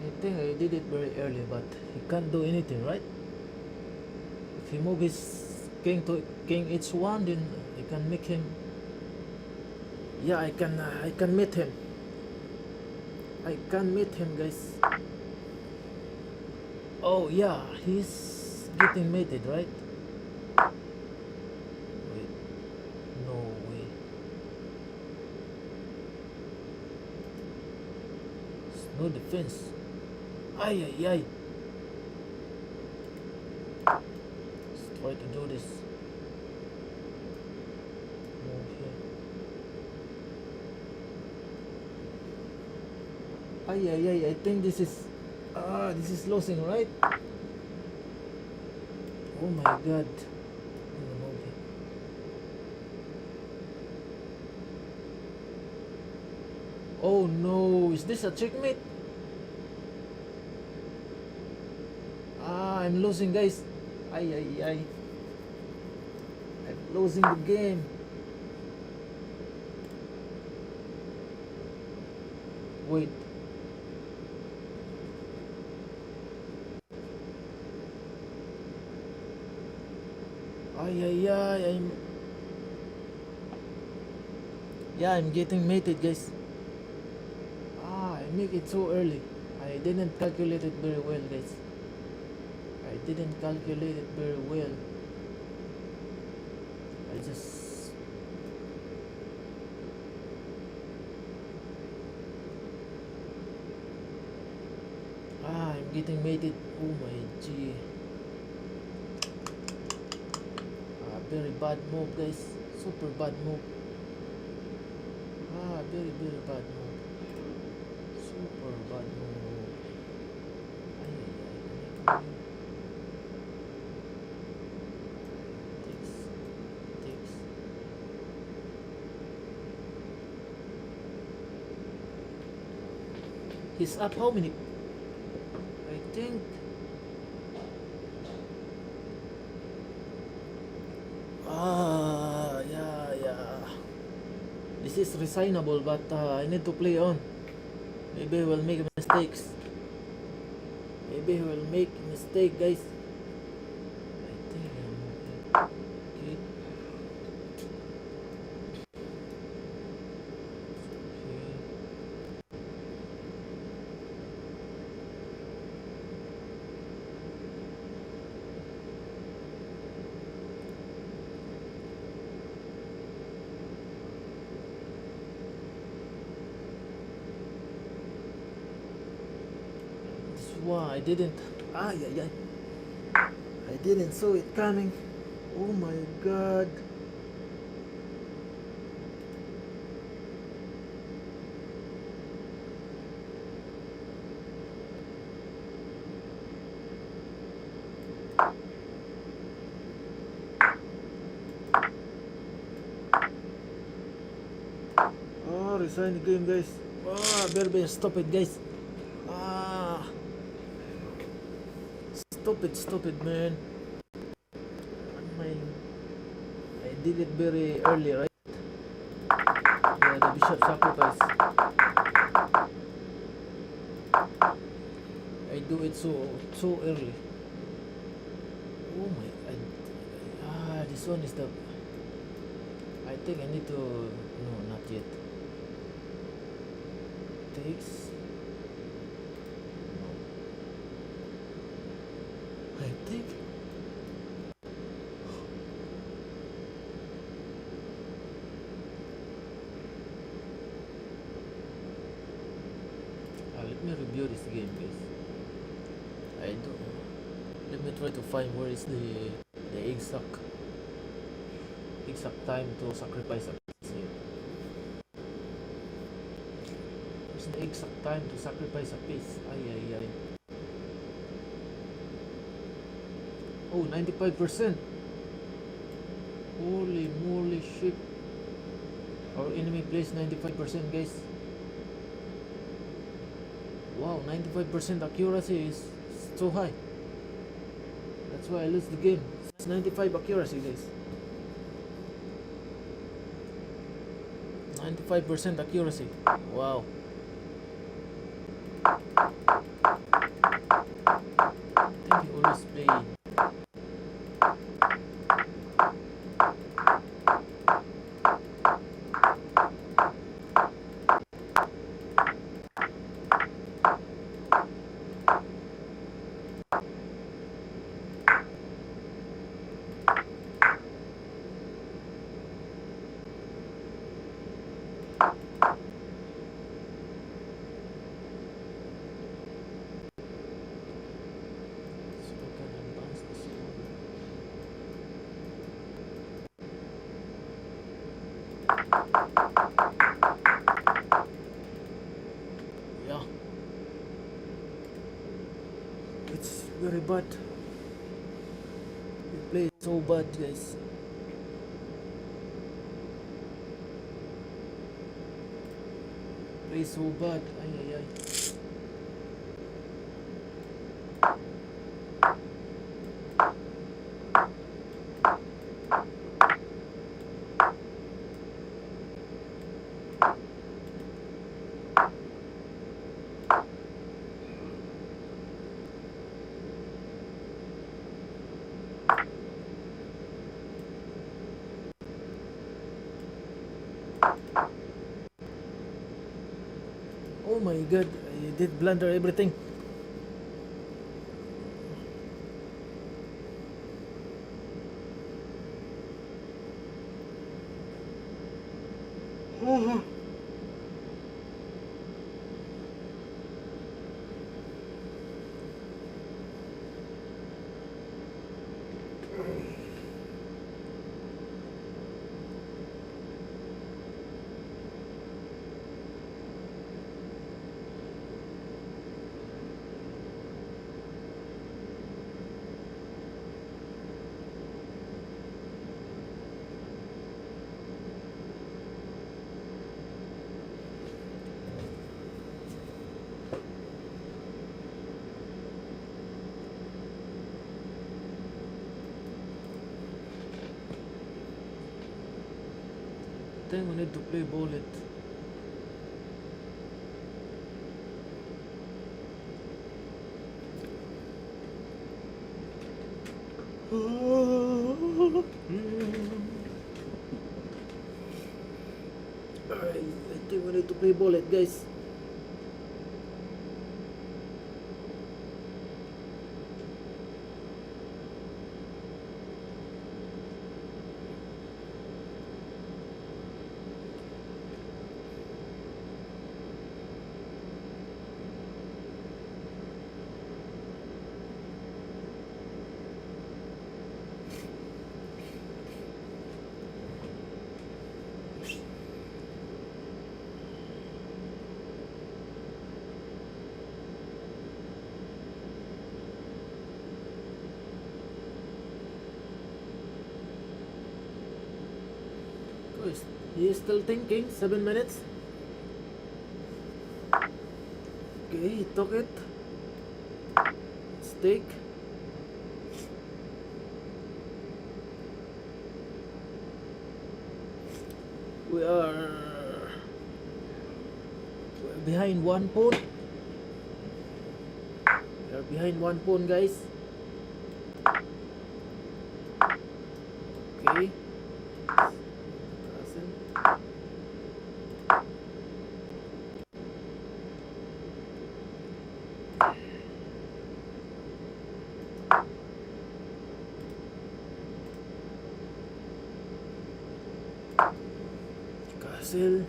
I think I did it very early, but he can't do anything, right? If he move his king to king h1, then I can make him. Yeah, I can meet him. I can't meet him, guys. Oh yeah, he's getting mated, right? Wait, no way. No defense. Ay ay ay. Let's try to do this. Move here. Ay ay ay. I think this is losing, right? Oh my god. Oh no, is this a checkmate? I'm losing, guys. Ay ay ay. I'm losing the game. Wait. Ay ay ay. I'm getting mated, guys. I make it so early. I didn't calculate it very well, guys. I didn't calculate it very well. I just I'm getting mated. Oh my g. Very bad move, guys. Super bad move. Very bad move. Super bad move. Ay, ay, ay. Takes. He's up how many? I think yeah. This is resignable, but I need to play on. Maybe I will make mistakes. Maybe I will make mistake, guys. I think I'm okay. Wow, I didn't. Yeah. I didn't saw it coming. Oh my god. Resign the game, guys. Very stupid, guys. Stupid, man. I did it very early, right? Yeah, the bishop sacrifice. I do it so early. Oh my god. This one is the. I think I need to. No, not yet. Takes. I think. Let me review this game, guys. I don't. Let me try to find where is the exact time to sacrifice a piece here. Where's the exact time to sacrifice a piece? Ay. Oh, 95%. Holy moly shit. Our enemy plays 95%, guys. Wow, 95% accuracy is so high. That's why I lose the game. It's 95 accuracy, guys. 95% accuracy. Wow. I think he always play. bad. We play so bad, guys. Play so bad. Ay, ay, ay. Oh my god, I did blunder everything. I think we need to play bullet. Alright, I think we need to play bullet, guys. He is still thinking. 7 minutes. Okay, he took it. Steak. We're behind 1 pawn. We are behind 1 pawn, guys. Okay. Castle.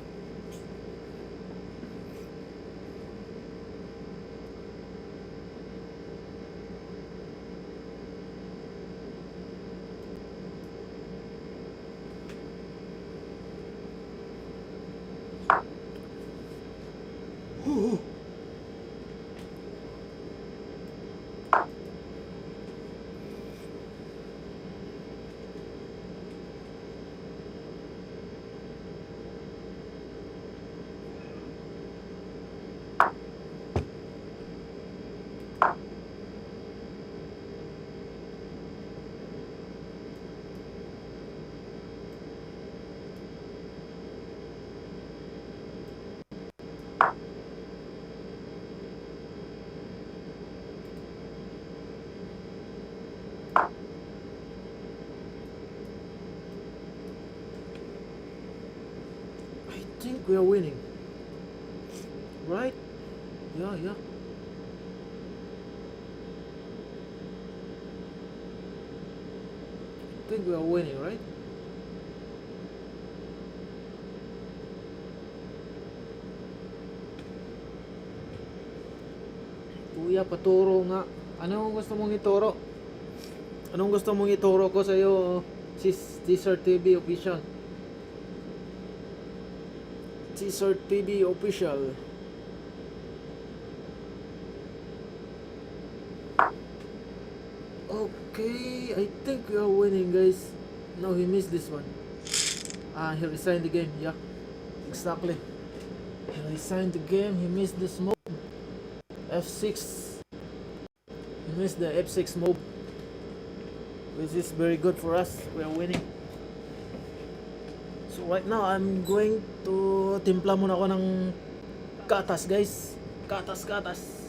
I think we are winning, right? Yeah, yeah. I think we are winning, right? Kuya, paturo nga. Anong gusto mong ituro? Anong gusto mong ituro ko sa'yo, Caesar TV official? Caesar TV official. Okay, I think we are winning, guys. No, he missed this one. He resigned the game. Yeah, exactly. He resigned the game. He missed this move. F6. He missed the F6 move, which is very good for us. We are winning. So right now, I'm going to timpla muna ako ng katas, guys. Katas, katas.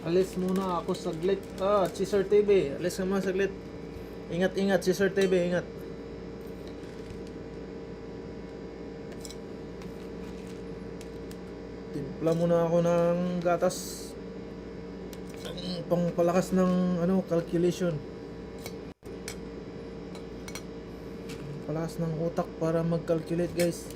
Alis muna ako saglit. Caesar TV. Alis ka muna saglit. Ingat, Caesar TV, ingat. Timpla muna ako ng gatas. Pangpalakas ng calculation. Palakas ng utak para mag-calculate, guys.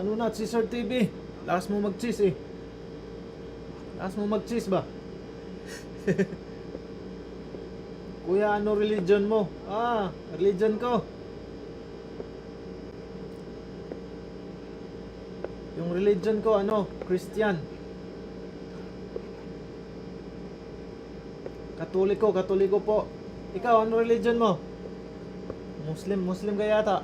Ano na, Caesar TV? Lakas mo mag-cheese eh. Lakas mo mag-cheese ba? Kuya, ano religion mo? Religion ko. Yung religion ko, Christian. Katoliko po. Ikaw, ano religion mo? Muslim ka yata.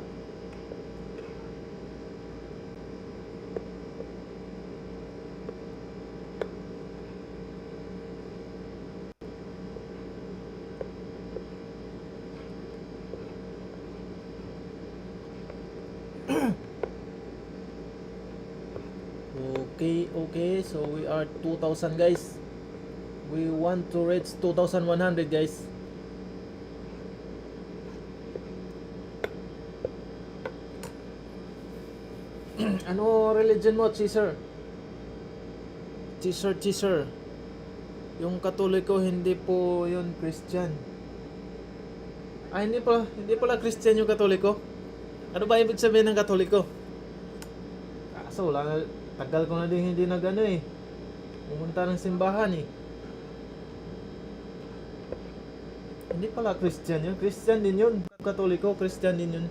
Okay, so we are 2,000 guys. We want to reach 2,100 guys. Ano religion mo, Caesar? Caesar. Yung Katoliko, hindi po yun Christian. Hindi pala Christian yung Katoliko. Ano ba ibig sabihin ng Katoliko? Kaso tagal ko na din hindi pumunta ng simbahan eh. Hindi pala Christian yun. Christian din yun. Katoliko, Christian din yun.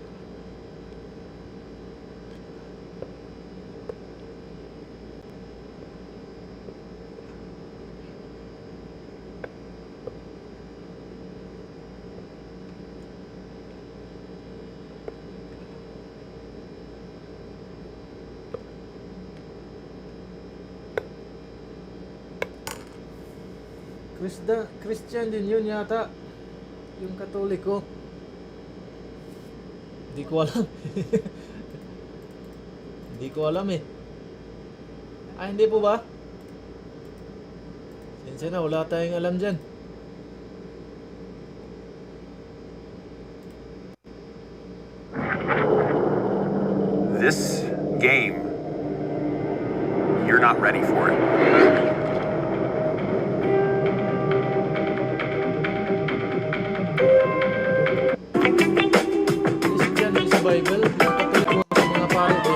Christian din yun yata. Yung Katoliko. Hindi ko alam. Hindi ko alam eh. Hindi po ba? Sensya na, wala tayong alam dyan. This game, you're not ready for it. Bible, Katoliko sa mga pare ko.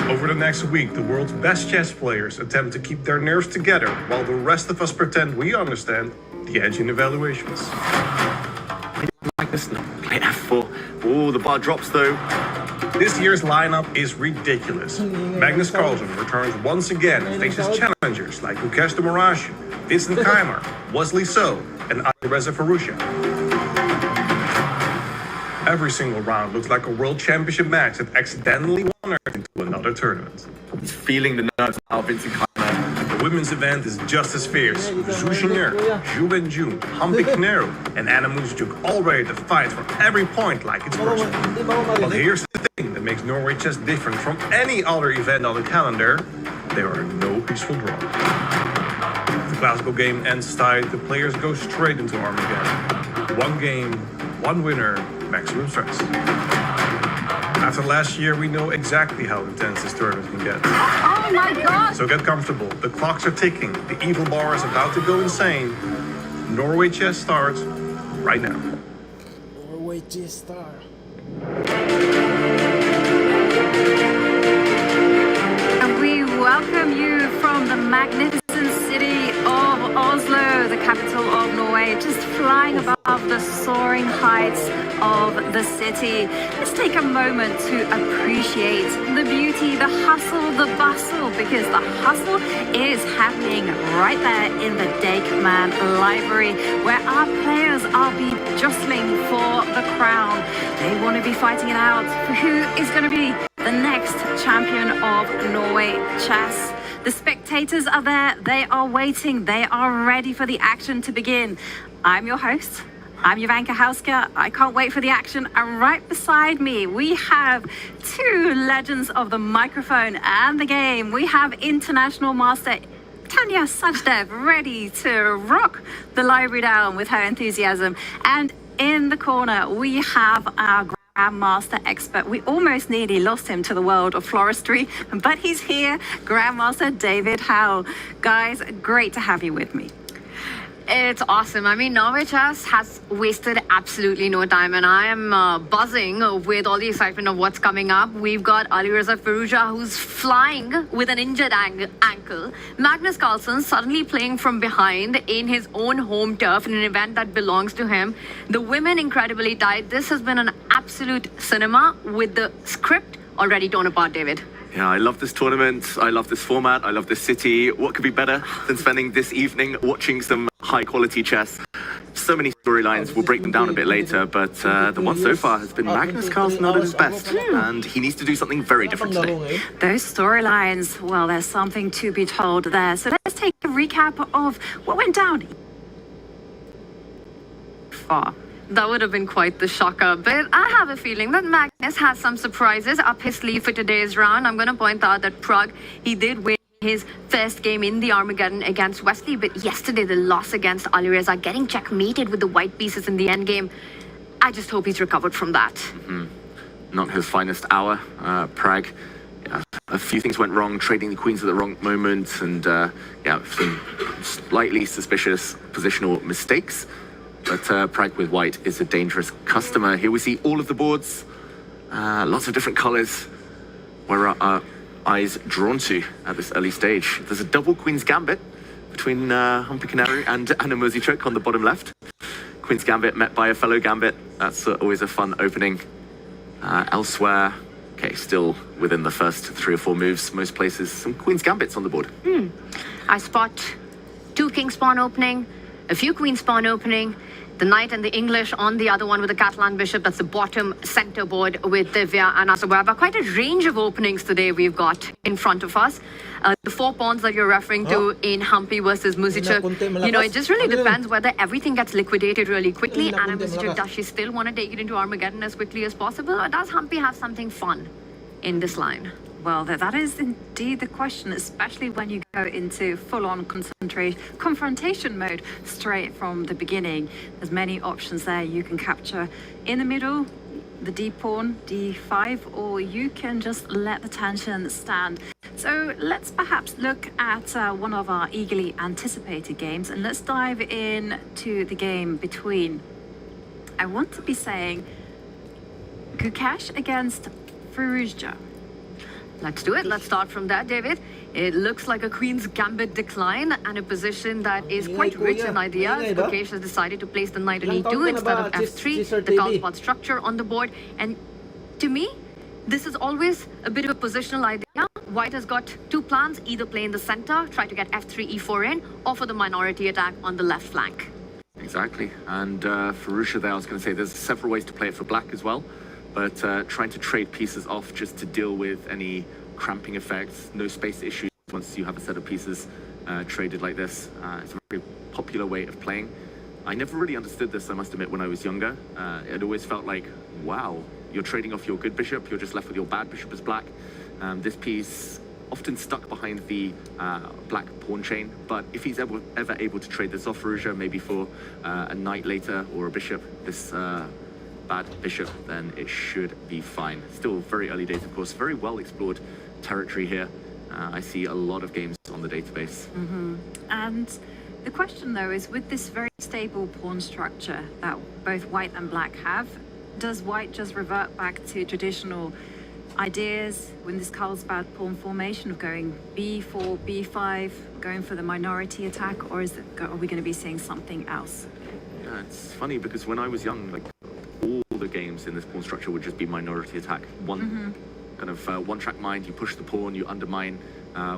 Over the next week, the world's best chess players attempt to keep their nerves together while the rest of us pretend we understand the engine evaluations. Oh, the bar drops though. This year's lineup is ridiculous. Magnus Carlsen returns once again and faces challengers like Gukesh de Moraes, Vincent Keimer, Wesley So, and Alireza Firouzja. Every single round looks like a World Championship match that accidentally wandered into another tournament. He's feeling the nerves now, Vincent Keimer. The women's event is just as fierce. Zhu Xing'er, Zhu Wenjun, Hampi Kineru, and Anna Mousjuk all ready to fight for every point like it's personal. But here's the thing that makes Norway chess different from any other event on the calendar. There are no peaceful draws. If the Glasgow game ends tied, the players go straight into Armageddon. One game, one winner, maximum stress. After last year, we know exactly how intense this tournament can get. Oh my God! So get comfortable. The clocks are ticking. The evil bar is about to go insane. Norway chess starts right now. Norway chess star. And we welcome you from the magnificent city of Oslo, the capital of Norway, just flying above the soaring heights of the city. Let's take a moment to appreciate the beauty, the hustle, the bustle, because the hustle is happening right there in the Dakeman Library, where our players are be jostling for the crown. They want to be fighting it out for who is going to be the next champion of Norway chess. The spectators are there, they are waiting, they are ready for the action to begin. I'm your host, I'm Jovanka Hauska. I can't wait for the action. And right beside me, we have two legends of the microphone and the game. We have international master Tanya Sajdev, ready to rock the library down with her enthusiasm. And in the corner, we have our Grandmaster expert. We almost nearly lost him to the world of floristry, but he's here, Grandmaster David Howell. Guys, great to have you with me. It's awesome. I mean, Norway chess has wasted absolutely no time, and I am buzzing with all the excitement of what's coming up. We've got Alireza Firouzja, who's flying with an injured ankle. Magnus Carlsen suddenly playing from behind in his own home turf in an event that belongs to him. The women incredibly tight. This has been an absolute cinema with the script already torn apart, David. Yeah, I love this tournament. I love this format. I love this city. What could be better than spending this evening watching some high-quality chess? So many storylines. We'll break them down a bit later, but the one so far has been Magnus Carlsen not at his best, and he needs to do something very different today. Those storylines, well, there's something to be told there. So let's take a recap of what went down. Far. That would have been quite the shocker, but I have a feeling that Magnus has some surprises up his sleeve for today's round. I'm going to point out that Pragg, he did win his first game in the Armageddon against Wesley, but yesterday the loss against Alireza, getting checkmated with the white pieces in the endgame. I just hope he's recovered from that. Not his finest hour. Pragg, yeah, a few things went wrong, trading the queens at the wrong moment, and some slightly suspicious positional mistakes. But Pragg with white is a dangerous customer. Here we see all of the boards, lots of different colors. Where are our eyes drawn to at this early stage? There's a double Queen's Gambit between Hampi Kineru and Anna Mousjuk on the bottom left. Queen's Gambit met by a fellow Gambit. That's always a fun opening. Elsewhere, okay, still within the first 3 or 4 moves, most places, some Queen's Gambits on the board. I spot 2 King's Pawn opening, a few Queen's Pawn opening, the Knight and the English on the other one with the Catalan Bishop. That's the bottom center board with Divya and Asawaba. Quite a range of openings today we've got in front of us. The 4 pawns that you're referring to in Hampi versus Mousjuk, you know, it just really depends whether everything gets liquidated really quickly. Anna Mousjuk, does she still want to take it into Armageddon as quickly as possible, or does Hampi have something fun in this line? Well, that is indeed the question, especially when you go into full-on confrontation mode straight from the beginning. There's many options there. You can capture in the middle, the d pawn, d5, or you can just let the tension stand. So let's perhaps look at one of our eagerly anticipated games, and let's dive in to the game between, I want to be saying, Gukesh against Firouzja. Let's do it. Let's start from there, David. It looks like a queen's gambit decline and a position that is quite rich in ideas. Gukesh has decided to place the knight on e2 instead of f3, the Carlsbad structure on the board. And to me, this is always a bit of a positional idea. White has got two plans, either play in the center, try to get f3, e4 in, or for the minority attack on the left flank. Exactly. And for Russia there, I was going to say there's several ways to play it for black as well. But trying to trade pieces off just to deal with any cramping effects, no space issues once you have a set of pieces traded like this. It's a very popular way of playing. I never really understood this, I must admit, when I was younger. It always felt like, wow, you're trading off your good bishop, you're just left with your bad bishop as black. This piece often stuck behind the black pawn chain, but if he's ever able to trade this off Russia, maybe for a knight later or a bishop, this bad bishop, then it should be fine. Still very early days, of course, very well explored territory here. I see a lot of games on the database. And the question, though, is with this very stable pawn structure that both white and black have, does white just revert back to traditional ideas with this Carlsbad pawn formation of going b4, b5, going for the minority attack, or are we going to be seeing something else? Yeah, it's funny because when I was young, like all the games in this pawn structure would just be minority attack. One kind of one-track mind, you push the pawn, you undermine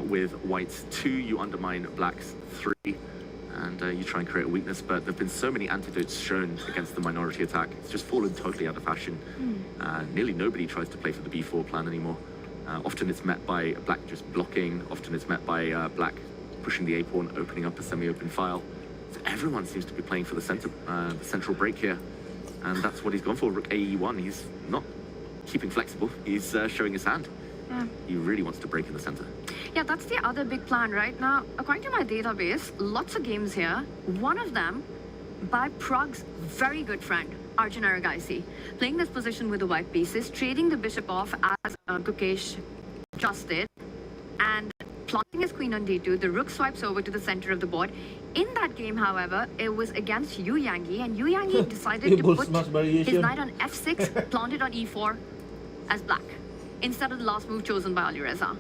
with white's 2, you undermine black's 3, and you try and create a weakness. But there have been so many antidotes shown against the minority attack. It's just fallen totally out of fashion. Nearly nobody tries to play for the b4 plan anymore. Often it's met by black just blocking, often it's met by black pushing the a pawn, opening up a semi-open file. So everyone seems to be playing for the central break here. And that's what he's gone for, rook ae1. He's not keeping flexible, he's showing his hand. Yeah. He really wants to break in the center. Yeah, that's the other big plan right now. According to my database, lots of games here. One of them by Prag's very good friend, Arjun Aragaisi, playing this position with the white pieces, trading the bishop off as Gukesh just did, and planting his queen on d2. The rook swipes over to the center of the board. In that game, however, it was against Yu Yangyi, and Yu Yangyi decided to put his knight on f6, planted on e4 as black, instead of the last move chosen by Alireza.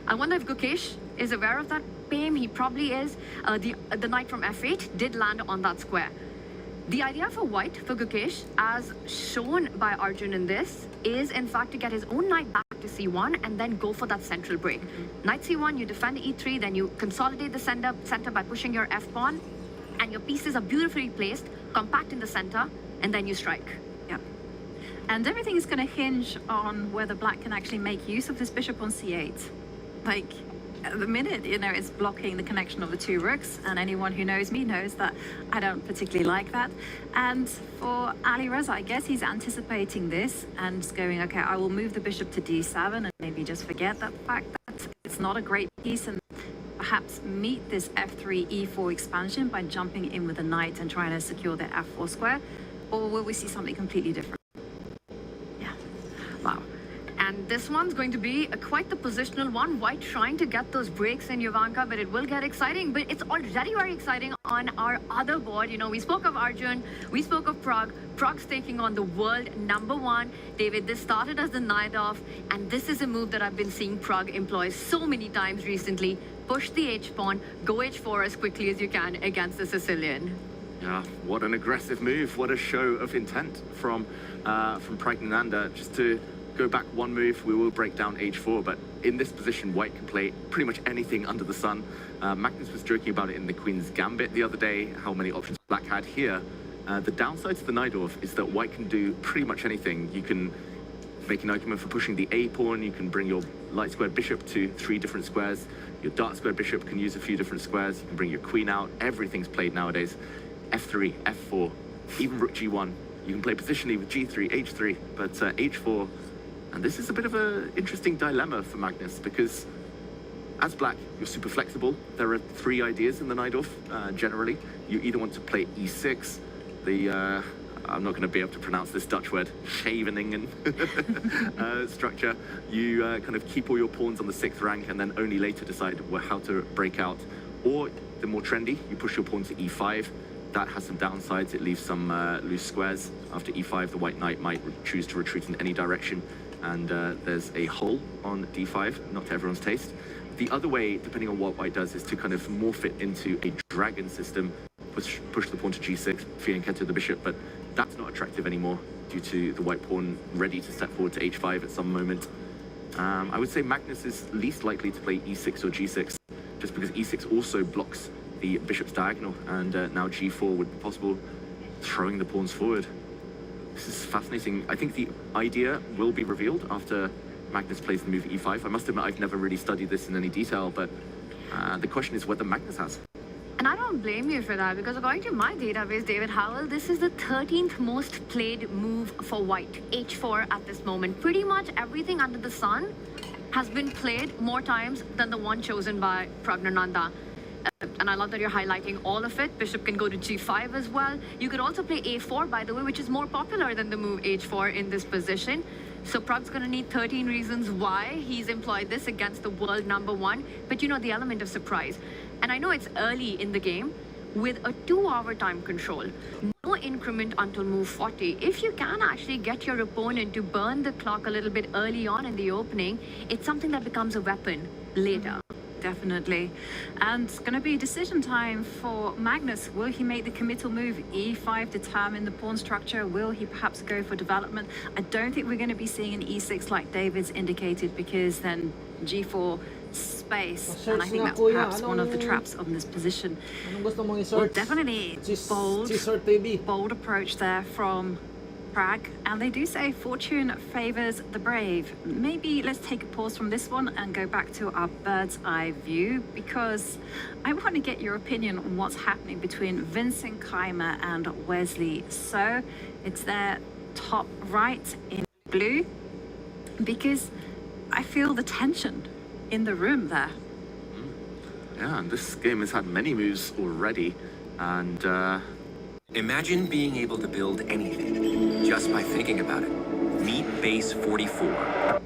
I wonder if Gukesh is aware of that. Payme, he probably is. The knight from f8 did land on that square. The idea for white, for Gukesh, as shown by Arjun in this, is in fact to get his own knight back to c1 and then go for that central break. Knight c1, you defend e3, then you consolidate the center by pushing your f-pawn, and your pieces are beautifully placed, compact in the center, and then you strike. Yeah. And everything is going to hinge on whether black can actually make use of this bishop on c8. Like, at the minute, you know, it's blocking the connection of the two rooks, and anyone who knows me knows that I don't particularly like that. And for Alireza, I guess he's anticipating this and going, okay, I will move the bishop to d7 and maybe just forget that fact that it's not a great piece, and perhaps meet this f3, e4 expansion by jumping in with a knight and trying to secure the f4 square. Or will we see something completely different? Yeah. Wow. And this one's going to be quite the positional one. White trying to get those breaks in Jovanka, but it will get exciting. But it's already very exciting on our other board. You know, we spoke of Arjun, we spoke of Prag. Prag's taking on the world #1. David, this started as the knight off, and this is a move that I've been seeing Prag employ so many times recently. Push the h-pawn, go h4 as quickly as you can against the Sicilian. Yeah, what an aggressive move. What a show of intent from Praggnanandhaa. Just to go back one move, we will break down h4, but in this position, white can play pretty much anything under the sun. Magnus was joking about it in the Queen's Gambit the other day, how many options black had here. The downside to the Najdorf is that white can do pretty much anything. You can make an argument for pushing the a-pawn, you can bring your light squared bishop to 3 different squares, your dark squared bishop can use a few different squares, you can bring your queen out, everything's played nowadays. f3, f4, even rook g1. You can play positionally with g3, h3, but h4. And this is a bit of an interesting dilemma for Magnus, because as black, you're super flexible. There are 3 ideas in the Najdorf, generally. You either want to play e6, I'm not going to be able to pronounce this Dutch word, Scheveningen structure. You kind of keep all your pawns on the 6th rank and then only later decide how to break out. Or the more trendy, you push your pawn to e5. That has some downsides. It leaves some loose squares. After e5, the white knight might choose to retreat in any direction. and there's a hull on d5, not to everyone's taste. The other way, depending on what white does, is to kind of morph it into a dragon system, push the pawn to g6, fianchetto the bishop, but that's not attractive anymore due to the white pawn ready to step forward to h5 at some moment. I would say Magnus is least likely to play e6 or g6, just because e6 also blocks the bishop's diagonal, and now g4 would be possible, throwing the pawns forward. This is fascinating. I think the idea will be revealed after Magnus plays the move e5. I must admit I've never really studied this in any detail, but the question is whether Magnus has. And I don't blame you for that, because according to my database, David Howell, this is the 13th most played move for white, h4 at this moment. Pretty much everything under the sun has been played more times than the one chosen by Pragnananda. And I love that you're highlighting all of it. Bishop can go to g5 as well. You could also play a4, by the way, which is more popular than the move h4 in this position. So Prag's going to need 13 reasons why he's employed this against the world #1. But you know, the element of surprise. And I know it's early in the game with a 2-hour time control. No increment until move 40. If you can actually get your opponent to burn the clock a little bit early on in the opening, it's something that becomes a weapon later. Definitely. And it's going to be decision time for Magnus. Will he make the committal move e5, determine the pawn structure? Will he perhaps go for development? I don't think we're going to be seeing an e6 like David's indicated, because then g4 space. And I think that's perhaps one of the traps on this position. Anong gusto mong Well, i-search? definitely Caesar TV. bold approach there from Prag, and they do say fortune favors the brave. Maybe let's take a pause from this one and go back to our bird's eye view, because I want to get your opinion on what's happening between Vincent Keymer and Wesley. So it's their top right in blue, because I feel the tension in the room there. Yeah, and this game has had many moves already, and Imagine being able to build anything just by thinking about it. Meet base 44.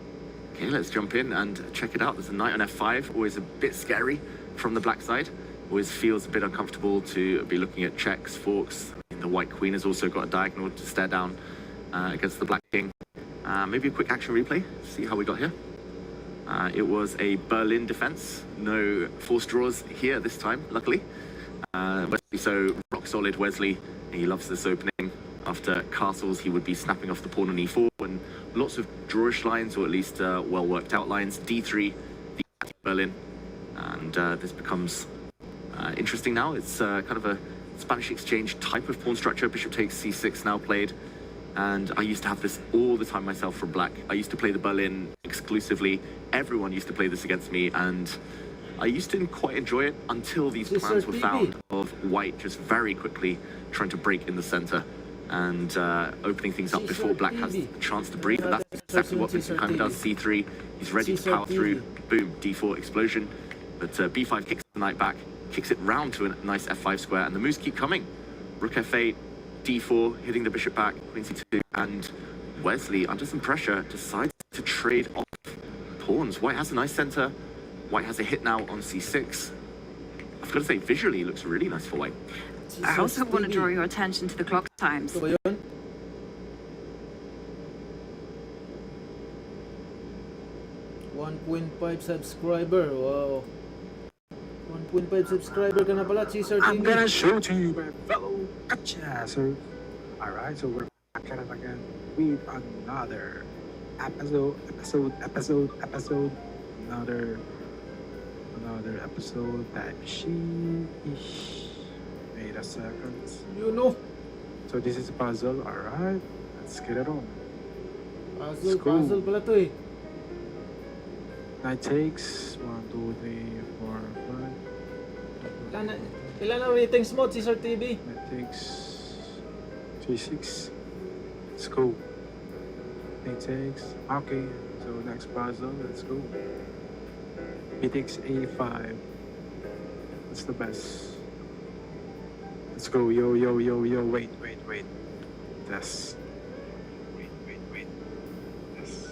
okay, let's jump in and check it out. There's a knight on f5, always a bit scary from the black side. Always feels a bit uncomfortable to be looking at checks, forks. The white queen has also got a diagonal to stare down against the black king. Maybe a quick action replay, see how we got here. It was a Berlin defense. No forced draws here this time, luckily. Wesley, so rock solid Wesley. He loves this opening. After castles, he would be snapping off the pawn on e4, and lots of drawish lines, or at least well worked out lines. d3, the Berlin, and this becomes interesting now. It's kind of a Spanish exchange type of pawn structure. Bishop takes c6 now played, and I used to have this all the time myself from black. I used to play the Berlin exclusively. Everyone used to play this against me, and I used to quite enjoy it until these plans were found of white just very quickly trying to break in the center and opening things up before black has a chance to breathe. And that's exactly what Vincent Keymer does. c3, he's ready to power through. Boom, d4 explosion. But b5 kicks the knight back, kicks it round to a nice f5 square, and the moves keep coming. Rook f8, d4, hitting the bishop back, queen c2, and Wesley, under some pressure, decides to trade off pawns. White has a nice center. White has a hit now on c6. I've got to say, visually, it looks really nice for white. I also want to draw your attention to the clock times. Ito ba yun? 1.5 subscriber. Wow. 1.5 subscriber ka na pala, Caesar I'm TV. gonna show to you, my fellow Kachasers. Alright, so we're back at it again with another episode. Another episode that wait a second. You know. So this is a puzzle, alright. Let's get it on. Puzzle, Let's go. puzzle pala to eh. Knight takes 1, 2, 3, 4, 5. Ilan ang ratings mo, Caesar TV? Knight takes 3, 6. Let's go. Knight takes. Okay, so next puzzle, let's go. He takes a5. That's the best. Let's go. Yo. Wait. This. Wait. This.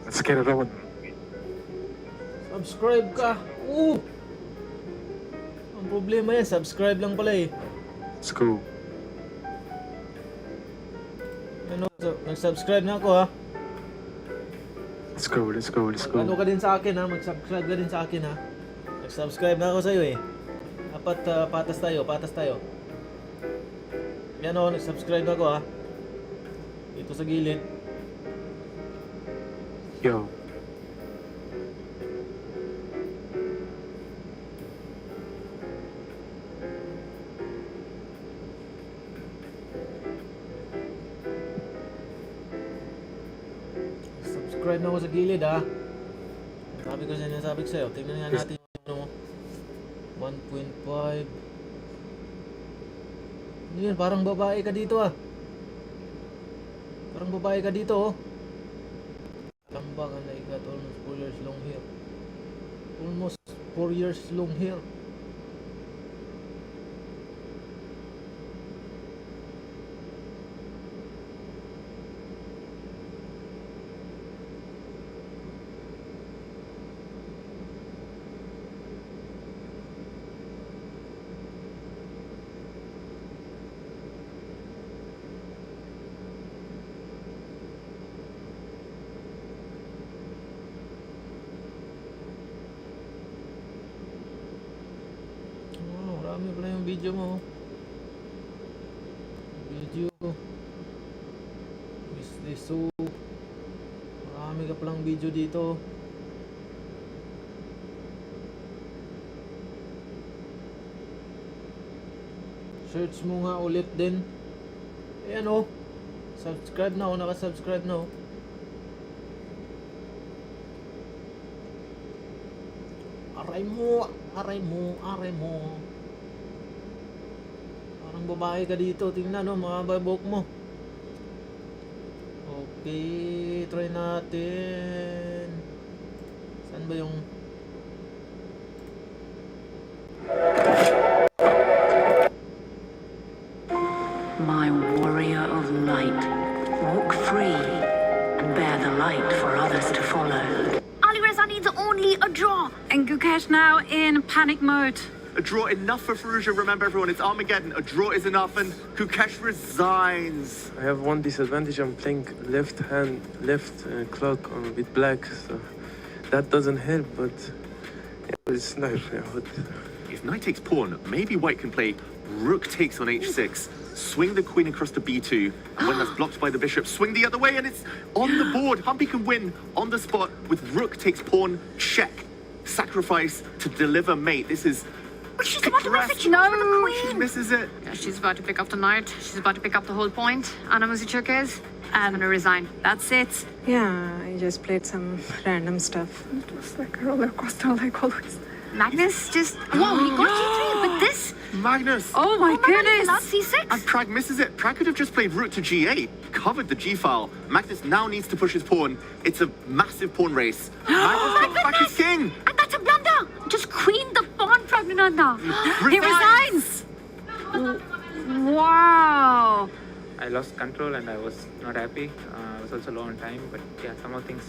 Let's get it on. Subscribe ka. Oo! Ang problema yan, subscribe lang pala eh. Let's go. Ano, so, nag-subscribe na ako ha. Let's go, let's go, let's go. Ano ka din sa akin ha, mag-subscribe ka din sa akin ha. Nag-subscribe na ako sa'yo eh. Dapat patas tayo. Yan o, nag-subscribe na ako ha. Dito sa gilid. Yo. Subscribe na ako sa gilid ha. Sabi ko sa'yo. Tingnan nga natin yung ano mo. 1.5. Ano yun? Parang babae ka dito ah. Parang babae ka dito oh. Lambakan na ikat almost 4 years long hair. Almost 4 years long hair. Marami pala yung video mo. Video. So marami ka palang video dito. Search mo nga ulit din. Ayan oh. Subscribe na oh. Naka-subscribe na oh. Aray mo. Parang babae ka dito. Tingnan no, mga babok mo. Okay, try natin. Saan ba yung... My warrior of light, walk free and bear the light for others to follow. Ali Reza needs only a draw. And Gukesh now in panic mode. A draw enough for Fallujah. Remember, everyone, it's Armageddon. A draw is enough, and Gukesh resigns. I have one disadvantage. I'm playing left clock with black, so that doesn't help. But yeah, it's nice. Yeah, but... If knight takes pawn, maybe white can play rook takes on h6, swing the queen across to b2, and when that's blocked by the bishop, swing the other way, and it's on the board. Humpy can win on the spot with rook takes pawn, check, sacrifice to deliver mate. This is... She's about to miss it. She She misses it. Yeah, she's about to pick up the knight. She's about to pick up the whole point. Anna Muzichuk is. And gonna resign. That's it. Yeah, I just played some random stuff. It was like a roller coaster, like always. Magnus just... Whoa, he got g3, but this... Magnus. Oh my goodness. Last c6. And Prag misses it. Prag could have just played rook to g8, covered the g-file. Magnus now needs to push his pawn. It's a massive pawn race. Magnus got back his king. And that's a blunder. Just queen the pawn, Pragnananda. He resigns. Wow. I lost control and I was not happy. I was also low on time, but yeah, somehow things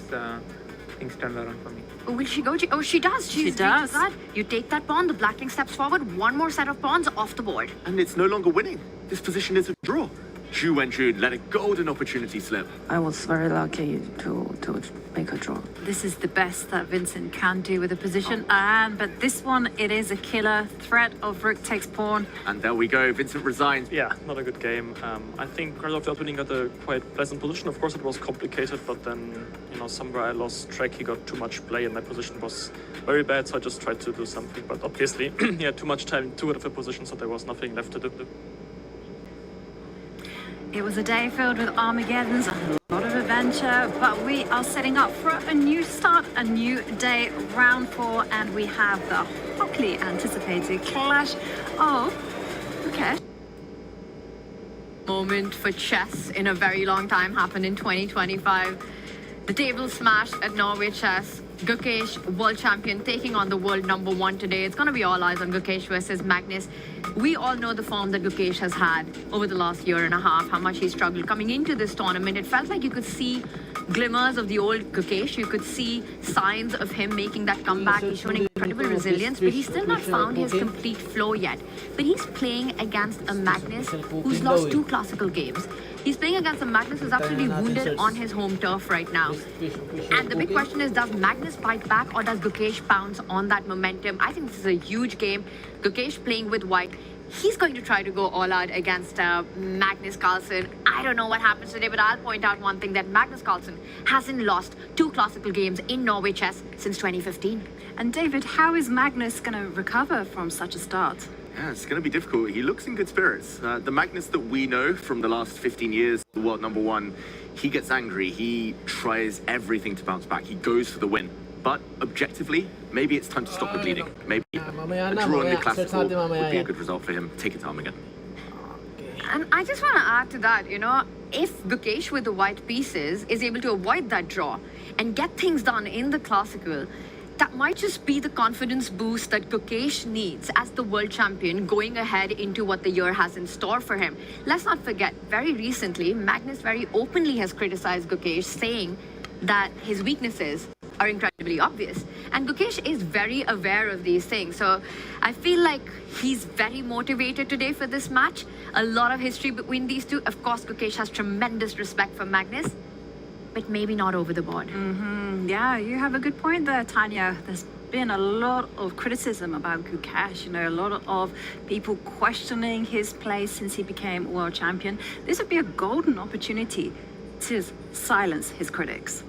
turned around for me. Will she go? Oh, she does. She does. That. You take that pawn, the black king steps forward, one more set of pawns off the board. And it's no longer winning. This position is a draw. Zhu Wenjun let a golden opportunity slip. I was very lucky to make a draw. This is the best that Vincent can do with the position. But this one, it is a killer threat of rook takes pawn. And there we go. Vincent resigns. Yeah, not a good game. I think Krasov was winning at a quite pleasant position. Of course, it was complicated, but then, you know, somewhere I lost track. He got too much play, and my position was very bad, so I just tried to do something. But obviously, he had too much time, too out of a position, so there was nothing left to do. It was a day filled with Armageddons, a lot of adventure, but we are setting up for a new start, a new day, round 4, and we have the hotly anticipated clash of Gukesh. Moment for chess in a very long time happened in 2025. The table smash at Norway Chess. Gukesh, world champion, taking on the world #1 today. It's going to be all eyes on Gukesh versus Magnus. We all know the form that Gukesh has had over the last year and a half, how much he struggled. Coming into this tournament, it felt like you could see glimmers of the old Gukesh. You could see signs of him making that comeback. He's shown incredible resilience, but he's still not found his complete flow yet. But he's playing against a Magnus who's lost 2 classical games. He's playing against a Magnus who's absolutely wounded on his home turf right now. And the big question is, does Magnus fight back or does Gukesh pounce on that momentum? I think this is a huge game. Gukesh playing with white. He's going to try to go all out against Magnus Carlsen. I don't know what happens today, but I'll point out one thing, that Magnus Carlsen hasn't lost 2 classical games in Norway chess since 2015. And David, how is Magnus going to recover from such a start? Yeah, it's going to be difficult. He looks in good spirits. The Magnus that we know from the last 15 years, the world #1, he gets angry. He tries everything to bounce back. He goes for the win. But objectively, maybe it's time to stop the bleeding. Maybe a draw in the classical would be a good result for him. Take it to Armageddon. And I just want to add to that, you know, if Gukesh with the white pieces is able to avoid that draw and get things done in the classical, that might just be the confidence boost that Gukesh needs as the world champion going ahead into what the year has in store for him. Let's not forget, very recently, Magnus very openly has criticized Gukesh, saying that his weaknesses are incredibly obvious. And Gukesh is very aware of these things. So I feel like he's very motivated today for this match. A lot of history between these two. Of course, Gukesh has tremendous respect for Magnus, but maybe not over the board. Yeah, you have a good point there, Tanya. There's been a lot of criticism about Gukesh, you know, a lot of people questioning his place since he became world champion. This would be a golden opportunity to silence his critics.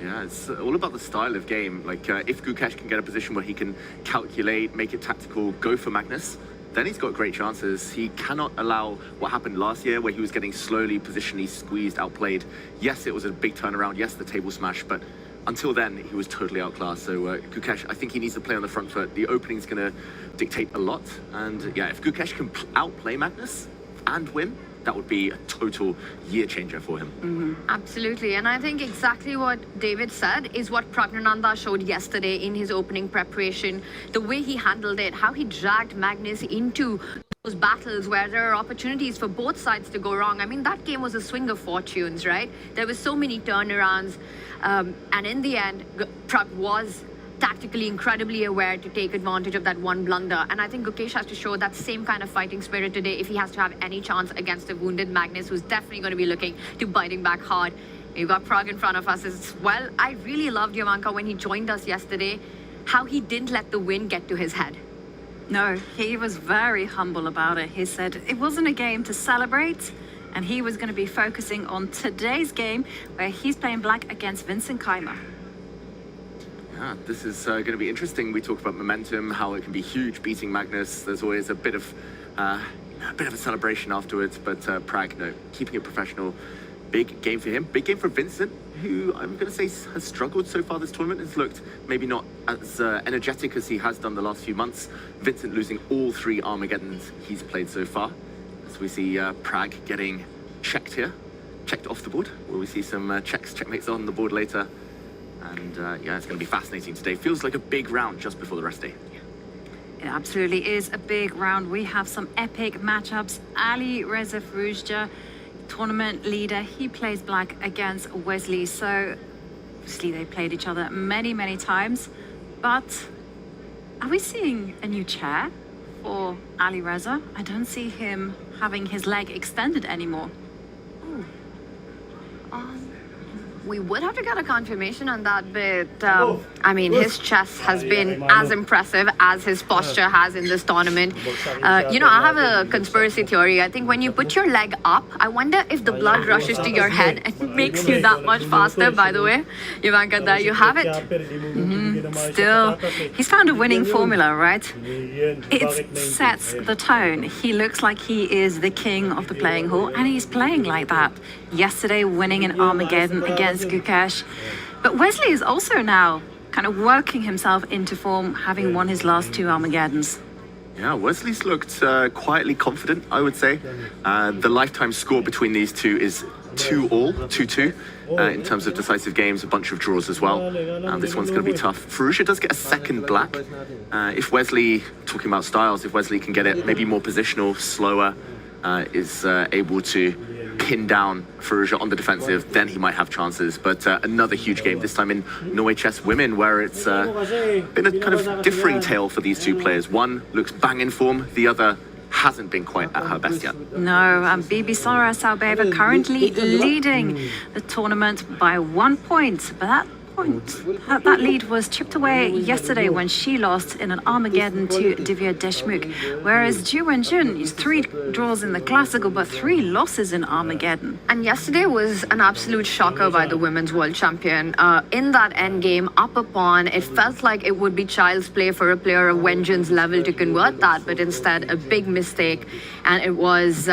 Yeah, it's all about the style of game. Like, if Gukesh can get a position where he can calculate, make it tactical, go for Magnus, then he's got great chances. He cannot allow what happened last year, where he was getting slowly, positionally squeezed, outplayed. Yes, it was a big turnaround. Yes, the table smash, but until then, he was totally outclassed. So Gukesh, I think he needs to play on the front foot. The opening's going to dictate a lot. And yeah, if Gukesh can outplay Magnus and win, that would be a total year changer for him. Absolutely, and I think exactly what David said is what Praggnanandhaa showed yesterday in his opening preparation. The way he handled it, how he dragged Magnus into those battles where there are opportunities for both sides to go wrong. I mean, that game was a swing of fortunes, right? There were so many turnarounds, and in the end, Pragg was tactically incredibly aware to take advantage of that one blunder. And I think Gukesh has to show that same kind of fighting spirit today if he has to have any chance against a wounded Magnus, who's definitely going to be looking to biting back hard. You've got Pragg in front of us as well. I really loved Jovanka when he joined us yesterday, how he didn't let the win get to his head. No, he was very humble about it. He said it wasn't a game to celebrate, and he was going to be focusing on today's game, where he's playing black against Vincent Keymer. Yeah, this is going to be interesting. We talk about momentum, how it can be huge beating Magnus. There's always a bit of a celebration afterwards, but Pragg, no, keeping it professional. Big game for him. Big game for Vincent, who I'm going to say has struggled so far this tournament. Has looked maybe not as energetic as he has done the last few months. Vincent losing all 3 Armageddons he's played so far. As we see Pragg getting checked here, checked off the board. Will we see some checkmates on the board later? And yeah, it's going to be fascinating today. Feels like a big round just before the rest day. It absolutely is a big round. We have some epic matchups. Ali Reza Firouzja, tournament leader, he plays black against Wesley. So obviously they played each other many, many times. But are we seeing a new chair for Ali Reza? I don't see him having his leg extended anymore. We would have to get a confirmation on that, but I mean, his chess has been as impressive as his posture has in this tournament. You know, I have a conspiracy theory. I think when you put your leg up, I wonder if the blood rushes to your head and makes you that much faster. By the way, Jovanka, there you have it. Still, he's found a winning formula, right? It sets the tone. He looks like he is the king of the playing hall, and he's playing like that. Yesterday, winning in Armageddon against Gukesh. But Wesley is also now kind of working himself into form, having won his last 2 Armageddons. Yeah, Wesley's looked quietly confident, I would say. The lifetime score between these two is 2-2 in terms of decisive games, a bunch of draws as well. This one's going to be tough. Firouzja does get a second black. If Wesley, talking about styles, if Wesley can get it maybe more positional, slower, is able to pin down Firouzja on the defensive, then he might have chances. But another huge game, this time in Norway Chess Women, where it's been a kind of differing tale for these two players. One looks bang in form, the other hasn't been quite at her best yet. No, and Bibisara Saubeva currently leading the tournament by 1 point. But that lead was chipped away yesterday when she lost in an Armageddon to Divya Deshmukh. Whereas Ju Wenjun is 3 draws in the Classical, but 3 losses in Armageddon. And yesterday was an absolute shocker by the women's world champion. In that end game, up a pawn, it felt like it would be child's play for a player of Wenjun's level to convert that, but instead a big mistake. And it was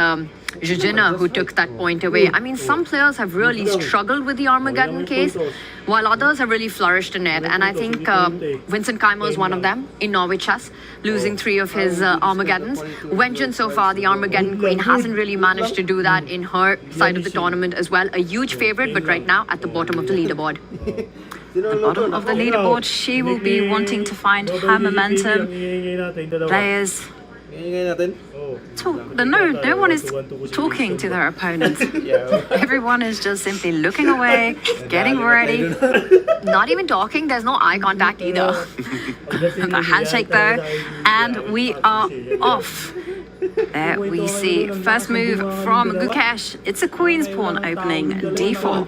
Jujina who took that point away. I mean, some players have really struggled with the Armageddon case, while others have really flourished in it. And I think Vincent Keimer is one of them in Norway Chess, losing 3 of his Armageddons. Wenjun so far, the Armageddon queen, hasn't really managed to do that in her side of the tournament as well. A huge favorite, but right now at the bottom of the leaderboard. The bottom of the leaderboard, she will be wanting to find her momentum. Players no one is talking to their opponent. Everyone is just simply looking away, getting ready. Not even talking, there's no eye contact either. A handshake though, and we are off. There we see first move from Gukesh. It's a queen's pawn opening, d4.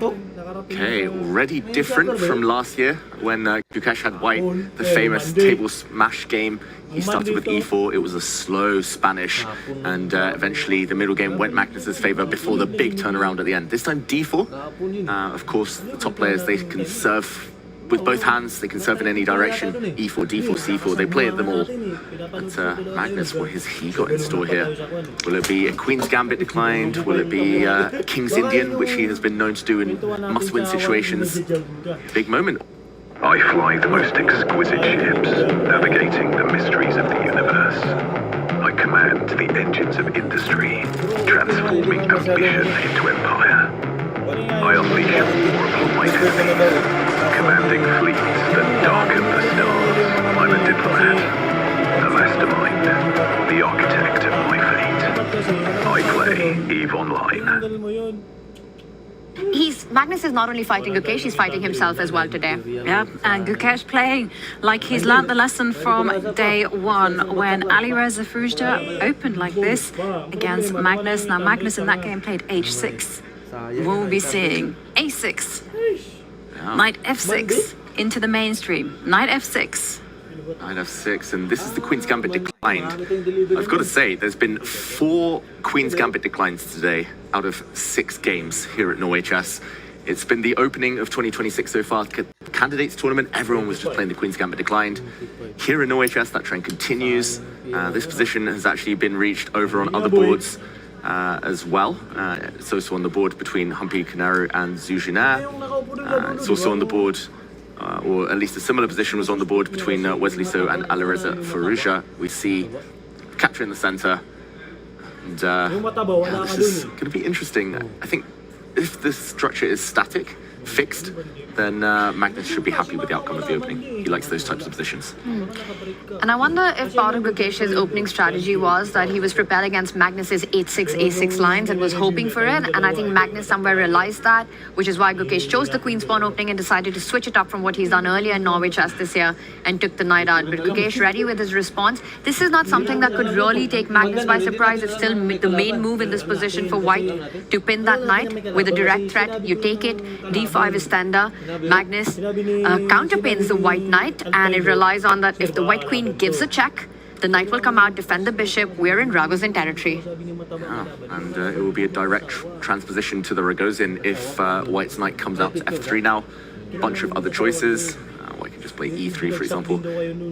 Okay, already different from last year when Gukesh had white, the famous table smash game. He started with e4, it was a slow Spanish, and eventually the middle game went Magnus's favor before the big turnaround at the end. This time d4. Of course, the top players, they can serve with both hands, they can serve in any direction. e4, d4, c4, they played them all. But Magnus, what has he got in store here? Will it be a Queen's Gambit declined? Will it be a King's Indian, which he has been known to do in must-win situations? Big moment. I fly the most exquisite ships, navigating the mysteries of the universe. I command the engines of industry, transforming ambition into empire. I unleash war upon my enemies, commanding fleets that darken the stars. I'm a diplomat, a mastermind, the architect of my fate. I play EVE Online. Magnus is not only fighting Gukesh, he's fighting himself as well today. Yeah, and Gukesh playing like he's learned the lesson from day one when Alireza Firouzja opened like this against Magnus. Now Magnus in that game played h6. We'll be seeing a6, knight f6 into the mainstream, knight f6. Knight f6, and this is the Queen's Gambit declined. I've got to say, there's been 4 Queen's Gambit declines today out of 6 games here at Norway Chess. It's been the opening of 2026 so far. Candidates tournament, everyone was just playing the Queen's Gambit declined. Here in Norway Chess, that trend continues. This position has actually been reached over on other boards as well. It's also on the board between Humpy Koneru and Zhu Jiner. It's also on the board, or at least a similar position was on the board between Wesley So and Alireza Firouzja. We see capture in the center. And this is going to be interesting. I think if this structure is static, fixed, then Magnus should be happy with the outcome of the opening. He likes those types of positions. And I wonder if part of Gukesh's opening strategy was that he was prepared against Magnus's h6, a6 lines and was hoping for it. And I think Magnus somewhere realized that, which is why Gukesh chose the queen's pawn opening and decided to switch it up from what he's done earlier in Norway Chess this year and took the knight out. But Gukesh ready with his response. This is not something that could really take Magnus by surprise. It's still the main move in this position for white to pin that knight with a direct threat. You take it, d5 is tender. Magnus counterpins the white knight, and it relies on that if the white queen gives a check, the knight will come out, defend the bishop. We're in Ragozin territory. And it will be a direct transposition to the Ragozin if white's knight comes out to f3 now. A bunch of other choices. White can just play e3, for example.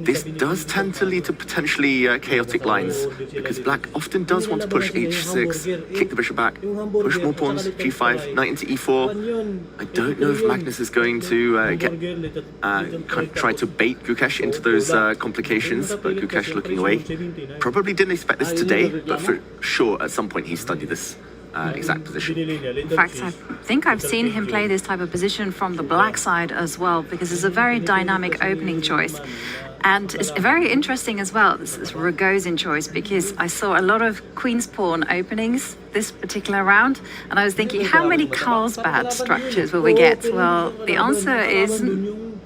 This does tend to lead to potentially chaotic lines, because black often does want to push h6, kick the bishop back, push more pawns, g5, knight into e4. I don't know if Magnus is going to try to bait Gukesh into those complications, but Gukesh looking away. Probably didn't expect this today, but for sure at some point he studied this exact position. In fact, I think I've seen him play this type of position from the black side as well, because it's a very dynamic opening choice. And it's very interesting as well, this is Rogozin choice, because I saw a lot of Queen's Pawn openings this particular round, and I was thinking, how many Carlsbad structures will we get? Well, the answer is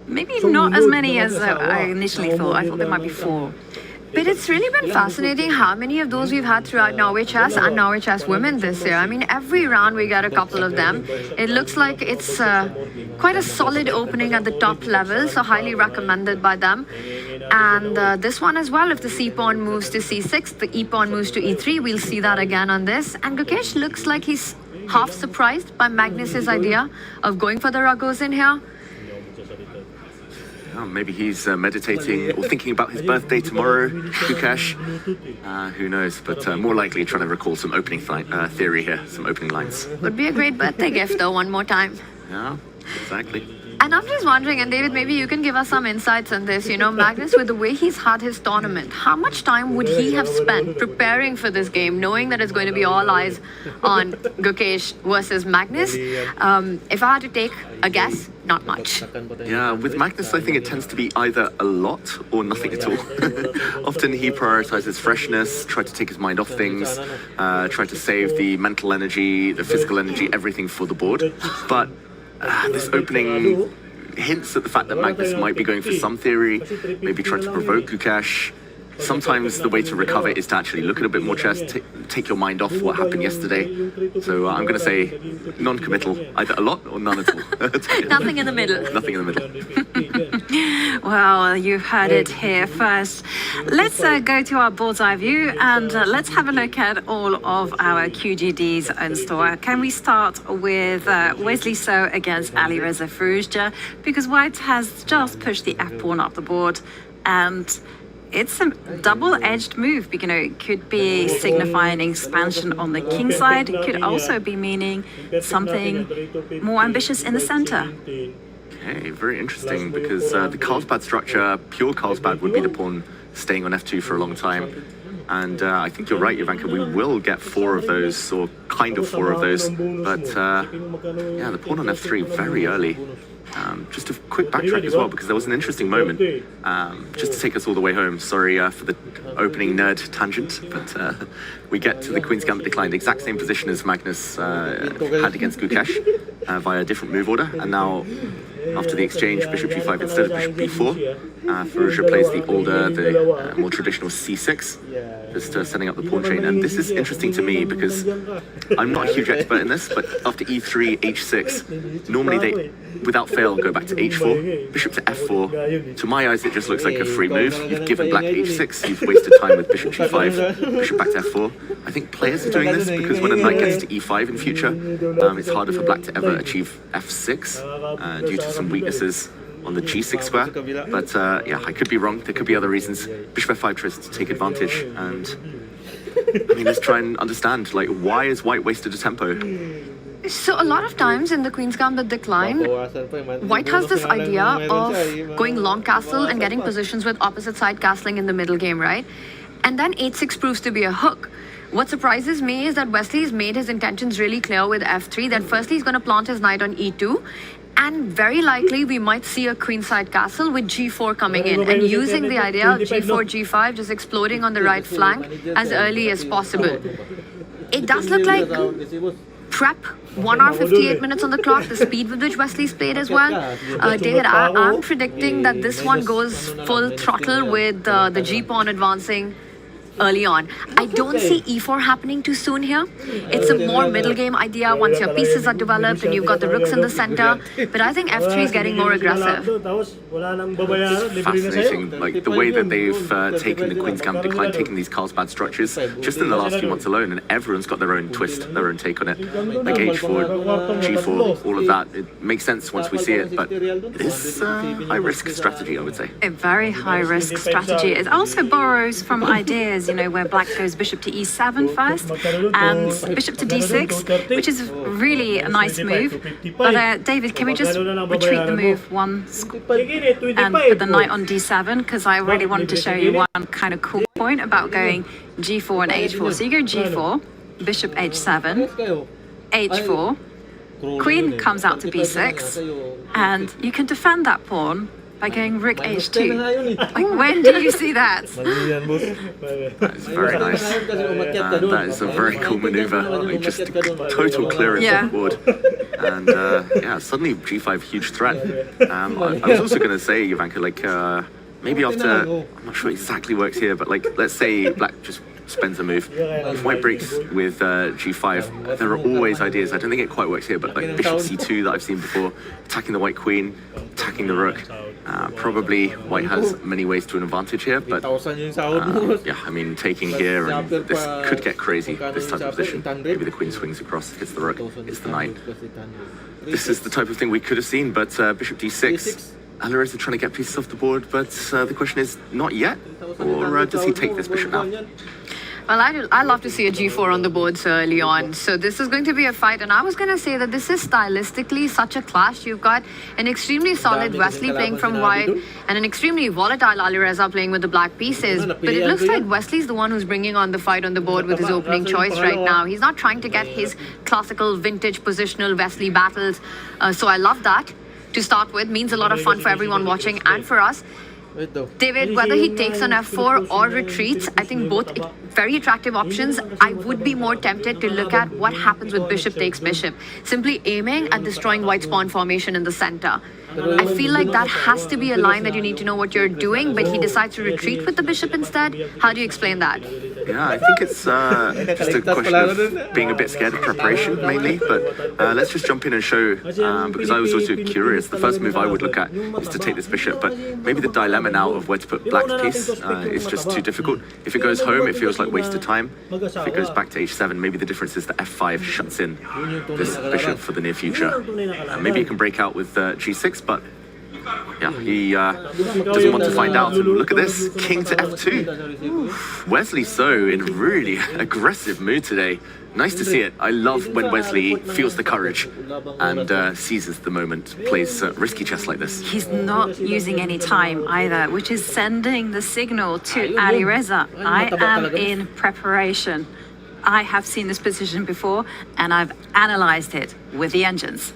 maybe not as many as I initially thought. I thought there might be 4. But it's really been fascinating how many of those we've had throughout Norway Chess and Norway Chess Women this year. I mean, every round we get a couple of them. It looks like it's quite a solid opening at the top level, so highly recommended by them. And this one as well, if the c-pawn moves to c6, the e-pawn moves to e3, we'll see that again on this. And Gukesh looks like he's half surprised by Magnus's idea of going for the Rogozin here. Oh, maybe he's meditating or thinking about his birthday tomorrow, Gukesh. Who knows? But more likely trying to recall some opening theory here, some opening lines. Would be a great birthday gift though, one more time. Yeah, exactly. And I'm just wondering, and David, maybe you can give us some insights on this. You know, Magnus, with the way he's had his tournament, how much time would he have spent preparing for this game, knowing that it's going to be all eyes on Gukesh versus Magnus? If I had to take a guess, not much. Yeah, with Magnus, I think it tends to be either a lot or nothing at all. Often he prioritizes freshness, try to take his mind off things, try to save the mental energy, the physical energy, everything for the board. But this opening hints at the fact that Magnus might be going for some theory, maybe try to provoke Gukesh. Sometimes the way to recover is to actually look at a bit more chess, take your mind off what happened yesterday. So I'm going to say non-committal, either a lot or none at all. Nothing in the middle. Nothing in the middle. Well, you've heard it here first. Let's go to our bird's eye view and let's have a look at all of our QGDs in store. Can we start with Wesley So against Alireza Firouzja, because White has just pushed the f-pawn up the board, and it's a double-edged move. You know, it could be signifying expansion on the king side. It could also be meaning something more ambitious in the center. Okay, very interesting, because the Carlsbad structure, pure Carlsbad, would be the pawn staying on f2 for a long time. And I think you're right, Jovanka, we will get 4 of those, or kind of 4 of those. But yeah, the pawn on f3 very early. Just a quick backtrack as well, because there was an interesting moment, just to take us all the way home. Sorry for the opening nerd tangent, but we get to the Queen's Gambit declined, exact same position as Magnus had against Gukesh via a different move order. And now, after the exchange, bishop g5 instead of bishop b4, Firouzja plays the older, the more traditional c6, just setting up the pawn chain. And this is interesting to me because I'm not a huge expert in this, but after e3, h6, normally they, without fail, go back to h4, bishop to f4. To my eyes, it just looks like a free move. You've given black h6, you've wasted time with bishop g5, bishop back to f4. I think players are doing this because when a knight gets to e5 in future, it's harder for black to ever achieve f6 due to some weaknesses on the g6 square. But yeah, I could be wrong. There could be other reasons. Bishop f5 tries to take advantage, and I mean, let's try and understand, like, why is White wasted a tempo? So a lot of times in the Queen's Gambit decline, White has this idea of going long castle and getting positions with opposite side castling in the middle game, right? And then h6 proves to be a hook. What surprises me is that Wesley's made his intentions really clear with f3, that firstly he's going to plant his knight on e2, and very likely we might see a queenside castle with g4 coming in, and using the idea of g4, g5 just exploding on the right flank as early as possible. It does look like prep, 1 hour 58 minutes on the clock, the speed with which Wesley's played as well. David, I'm predicting that this one goes full throttle with the g-pawn advancing early on. I don't see e4 happening too soon here. It's a more middle game idea once your pieces are developed and you've got the rooks in the center. But I think f3 is getting more aggressive. It's fascinating, like the way that they've taken the Queen's Gambit decline, taking these Carlsbad structures just in the last few months alone, and everyone's got their own twist, their own take on it. Like h4, g4, all of that. It makes sense once we see it, but it is a high-risk strategy, I would say. A very high-risk strategy. It also borrows from ideas, you know, where black goes bishop to e7 first and bishop to d6, which is really a nice move. But David, can we just retreat the move once and put the knight on d7, because I really wanted to show you one kind of cool point about going g4 and h4. So you go g4, bishop h7, h4, queen comes out to b6, and you can defend that pawn by going rook h2. yun eh. Like, when do you see that? Mali yan, boss. That's very nice. That is a very cool maneuver. Like just total clearance Yeah. of the board. And yeah, suddenly G5 huge threat. I was also going to say, Ivanka, like maybe after, I'm not sure exactly works here, but like let's say Black just spends a move. If White breaks with G5, there are always ideas. I don't think it quite works here, but like Bishop C2 that I've seen before, attacking the White Queen, attacking the Rook. Probably White has many ways to an advantage here, but yeah, I mean, taking here, and this could get crazy, this type of position. Maybe the Queen swings across, hits the Rook, hits the Knight. This is the type of thing we could have seen, but Bishop D6. Alireza trying to get pieces off the board, but the question is, not yet? Or does he take this bishop now? Well, I love to see a g4 on the board so early on. So this is going to be a fight. And I was going to say that this is stylistically such a clash. You've got an extremely solid Wesley playing from white and an extremely volatile Alireza playing with the black pieces. But it looks like Wesley's the one who's bringing on the fight on the board with his opening choice right now. He's not trying to get his classical vintage positional Wesley battles. So I love that. To start with, means a lot of fun for everyone watching and for us. David, whether he takes on f4 or retreats, I think both very attractive options. I would be more tempted to look at what happens with bishop takes bishop, simply aiming at destroying white's pawn formation in the center. I feel like that has to be a line that you need to know what you're doing, but he decides to retreat with the bishop instead. How do you explain that? Yeah, I think it's just a question of being a bit scared of preparation, mainly. But let's just jump in and show, because I was also curious. The first move I would look at is to take this bishop, but maybe the dilemma now of where to put black's piece is just too difficult. If it goes home, it feels like wasted time. If it goes back to h7, maybe the difference is that f5 shuts in this bishop for the near future. Maybe you can break out with g6, but yeah, he doesn't want to find out. And look at this, king to f2. Oof. Wesley So in really aggressive mood today. Nice to see it. I love when Wesley feels the courage and seizes the moment, plays risky chess like this. He's not using any time either, which is sending the signal to Alireza. I am in preparation. I have seen this position before and I've analyzed it with the engines.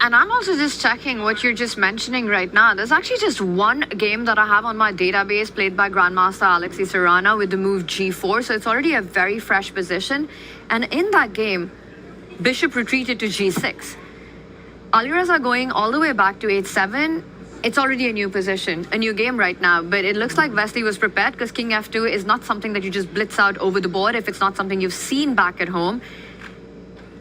And I'm also just checking what you're just mentioning right now. There's actually just one game that I have on my database played by Grandmaster Alexei Sarana with the move g4. So it's already a very fresh position. And in that game, bishop retreated to g6. Alireza going all the way back to h7. It's already a new position, a new game right now. But it looks like Wesley was prepared because king f2 is not something that you just blitz out over the board if it's not something you've seen back at home.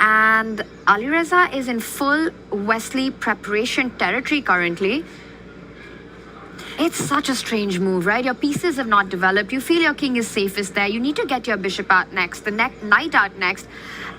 And Alireza is in full Wesley preparation territory currently. It's such a strange move, right? Your pieces have not developed. You feel your king is safest there. You need to get your bishop out next, the knight out next.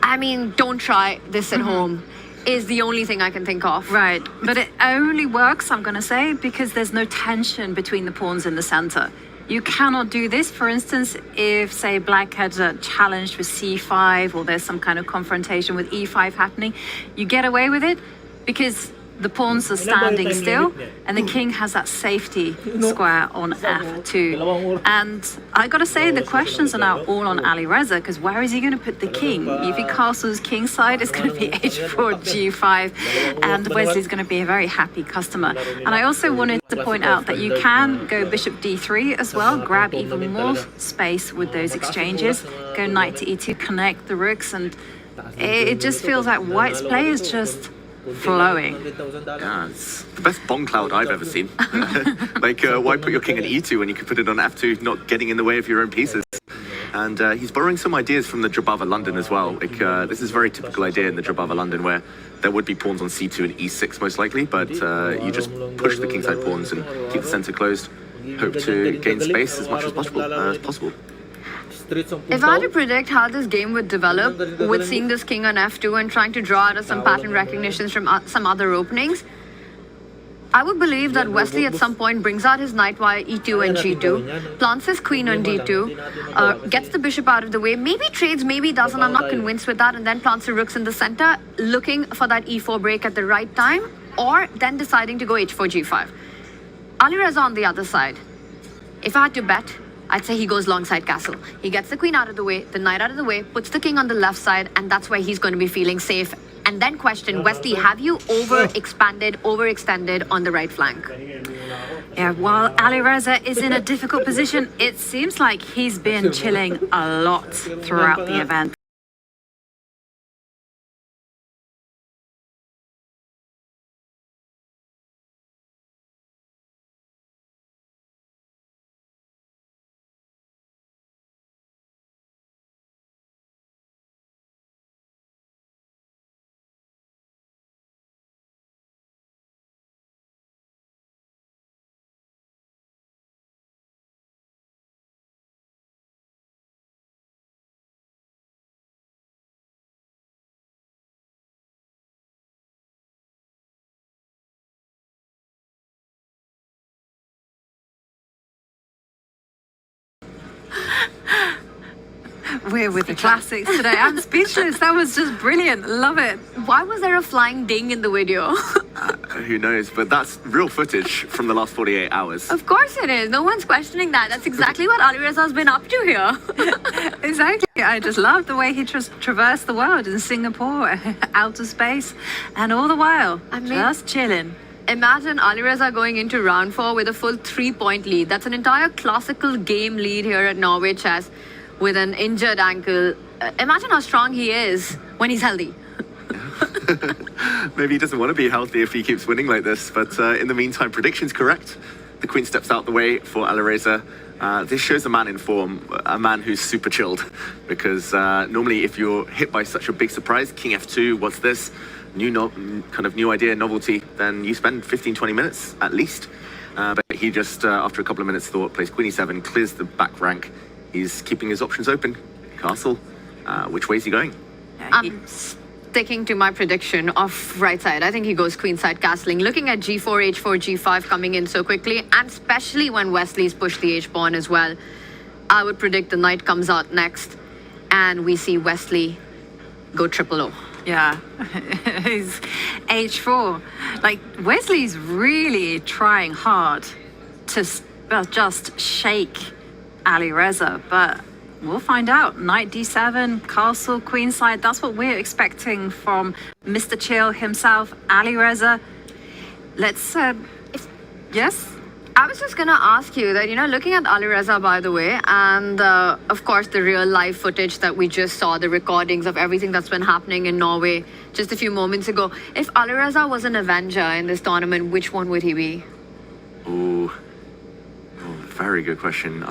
I mean, don't try this at home is the only thing I can think of. Right, but it only works, I'm going to say, because there's no tension between the pawns in the center. You cannot do this, for instance, if, say, black had a challenge with c5 or there's some kind of confrontation with e5 happening. You get away with it because the pawns are standing still and the king has that safety square on f2. And I got to say, the questions are now all on Alireza because where is he going to put the king? If he castles king side, it's going to be h4, g5, and Wesley's going to be a very happy customer. And I also wanted to point out that you can go bishop d3 as well, grab even more space with those exchanges, go knight to e2, connect the rooks, and it just feels like white's play is just flowing. Yeah, it's the best bomb cloud I've ever seen. Like, why put your king at e2 when you could put it on f2, not getting in the way of your own pieces? And he's borrowing some ideas from the Jabava London as well. Like, this is a very typical idea in the Jabava London where there would be pawns on c2 and e6 most likely, but you just push the kingside pawns and keep the center closed, hope to gain space as much as possible. If I had to predict how this game would develop with seeing this king on f2 and trying to draw out of some pattern recognitions from some other openings, I would believe that Wesley at some point brings out his knight via e2 and g2, plants his queen on d2, gets the bishop out of the way, maybe trades, maybe doesn't, I'm not convinced with that, and then plants the rooks in the center, looking for that e4 break at the right time, or then deciding to go h4, g5. Alireza on the other side. If I had to bet, I'd say he goes long side castle. He gets the queen out of the way, the knight out of the way, puts the king on the left side, and that's where he's going to be feeling safe and then question, Wesley, have you overextended on the right flank? Yeah, while Alireza is in a difficult position, it seems like he's been chilling a lot throughout the event. We're with the classics today. I'm speechless. That was just brilliant. Love it. Why was there a flying ding in the video? Who knows? But that's real footage from the last 48 hours. Of course it is. No one's questioning that. That's exactly what Alireza's been up to here. Exactly. I just love the way he traversed the world in Singapore, outer space, and all the while, just chilling. Imagine Alireza going into round 4 with a full 3-point lead. That's an entire classical game lead here at Norway Chess with an injured ankle. Imagine how strong he is when he's healthy. Maybe he doesn't want to be healthy if he keeps winning like this, but in the meantime, prediction's correct. The queen steps out the way for Alireza. This shows a man in form, a man who's super chilled, because normally if you're hit by such a big surprise, king f2, what's this? Kind of new idea, novelty, then you spend 15-20 minutes at least. But he just, after a couple of minutes thought, plays queen e7, clears the back rank. He's keeping his options open. Castle, which way is he going? I'm sticking to my prediction of right side. I think he goes queenside castling. Looking at g4, h4, g5 coming in so quickly, and especially when Wesley's pushed the h-pawn as well, I would predict the knight comes out next, and we see Wesley go triple O. Yeah, he's h4. Like, Wesley's really trying hard to just shake Alireza, but we'll find out. Knight d7, castle, queenside. That's what we're expecting from Mr. Chill himself, Alireza. Let's, yes? I was just gonna ask you that, looking at Alireza, by the way, and of course the real live footage that we just saw, the recordings of everything that's been happening in Norway just a few moments ago. If Alireza was an Avenger in this tournament, which one would he be? Ooh, very good question.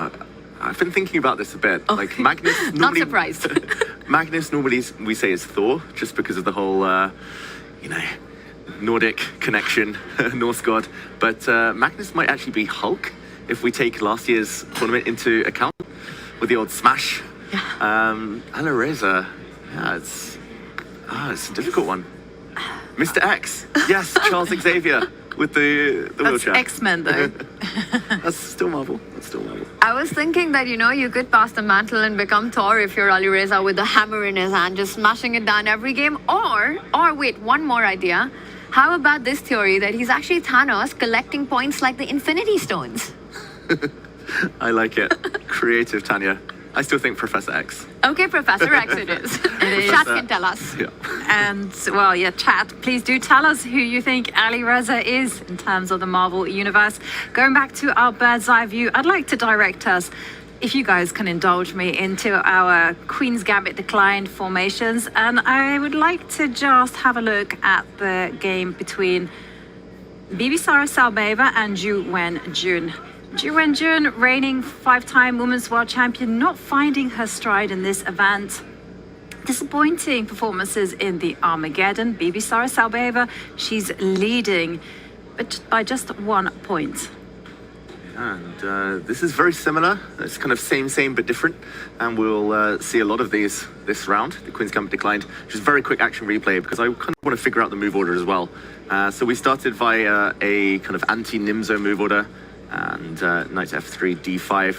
I've been thinking about this a bit. Oh. Like Magnus, normally, not surprised. Magnus normally we say is Thor, just because of the whole, Nordic connection, Norse god. But Magnus might actually be Hulk if we take last year's tournament into account with the old smash. Alireza, yeah, it's a difficult one. Mr. X, yes, Charles Xavier with the wheelchair. That's X-Men though. That's still Marvel. I was thinking that, you could pass the mantle and become Thor if you're Alireza with the hammer in his hand, just smashing it down every game. Or wait, one more idea. How about this theory that he's actually Thanos collecting points like the Infinity Stones? I like it. Creative, Tanya. I still think Professor X. Okay, Professor X it is. Chat can tell us. Yeah. And, well, yeah, chat, please do tell us who you think Alireza is in terms of the Marvel Universe. Going back to our bird's eye view, I'd like to direct us, if you guys can indulge me, into our Queen's Gambit declined formations. And I would like to just have a look at the game between Bibisara Salbeva and Ju Wen-jun. Ju Wen-jun, reigning 5-time Women's World Champion, not finding her stride in this event. Disappointing performances in the Armageddon. Bibisara Salbeva, she's leading, but by just 1 point. And this is very similar. It's kind of same but different. And we'll see a lot of these this round. The Queen's Gambit declined. Just very quick action replay because I kind of want to figure out the move order as well. So we started via a kind of anti-Nimzo move order. And knight f3, d5.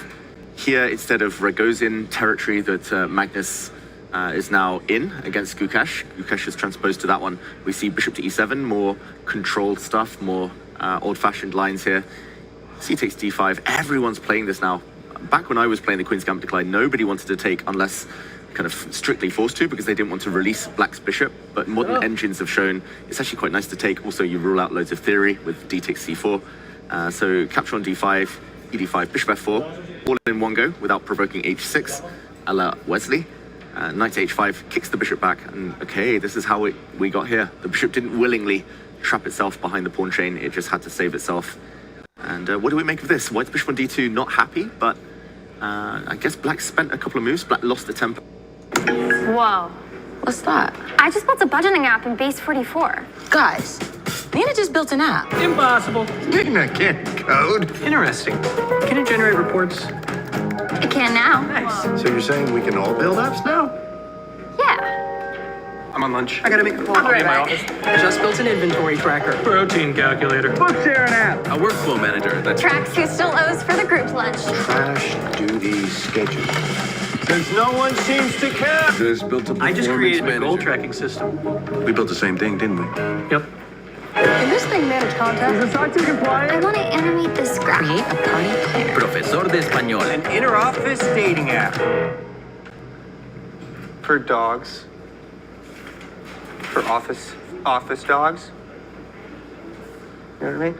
Here, instead of Ragozin territory that Magnus is now in against Gukash. Gukash is transposed to that one. We see bishop to e7, more controlled stuff, more old-fashioned lines here. C takes d5. Everyone's playing this now. Back when I was playing the Queen's Gambit decline, nobody wanted to take unless kind of strictly forced to because they didn't want to release black's bishop, but modern engines have shown it's actually quite nice to take. Also, you rule out loads of theory with d takes c4. So capture on d5, ed5, bishop f4, all in one go without provoking h6, a la Wesley. Knight to h5 kicks the bishop back, and okay, this is how we got here. The bishop didn't willingly trap itself behind the pawn chain, it just had to save itself. And what do we make of this? White's bishop on d2, not happy, but I guess black spent a couple of moves. Black lost the tempo. Whoa. What's that? I just built a budgeting app in Base 44. Guys, Nina just built an app. Impossible. Nina can't code. Interesting. Can it generate reports? It can now. Nice. So you're saying we can all build apps now? Yeah. I'm on lunch. I gotta make a call. I'll be in my office. Just built an inventory tracker. Protein calculator. Book share an app. A workflow manager that Tracks who still owes for the group lunch. Crash duty schedule. Since no one seems to care. Just built a I just created a manager. goal tracking system. We built the same thing, didn't we? Yep. Can this thing manage contact? Is the SOC compliant? I want to animate this graph. Create a party player. Profesor de Español. An inter-office dating app. For dogs. For office dogs. You know what I mean?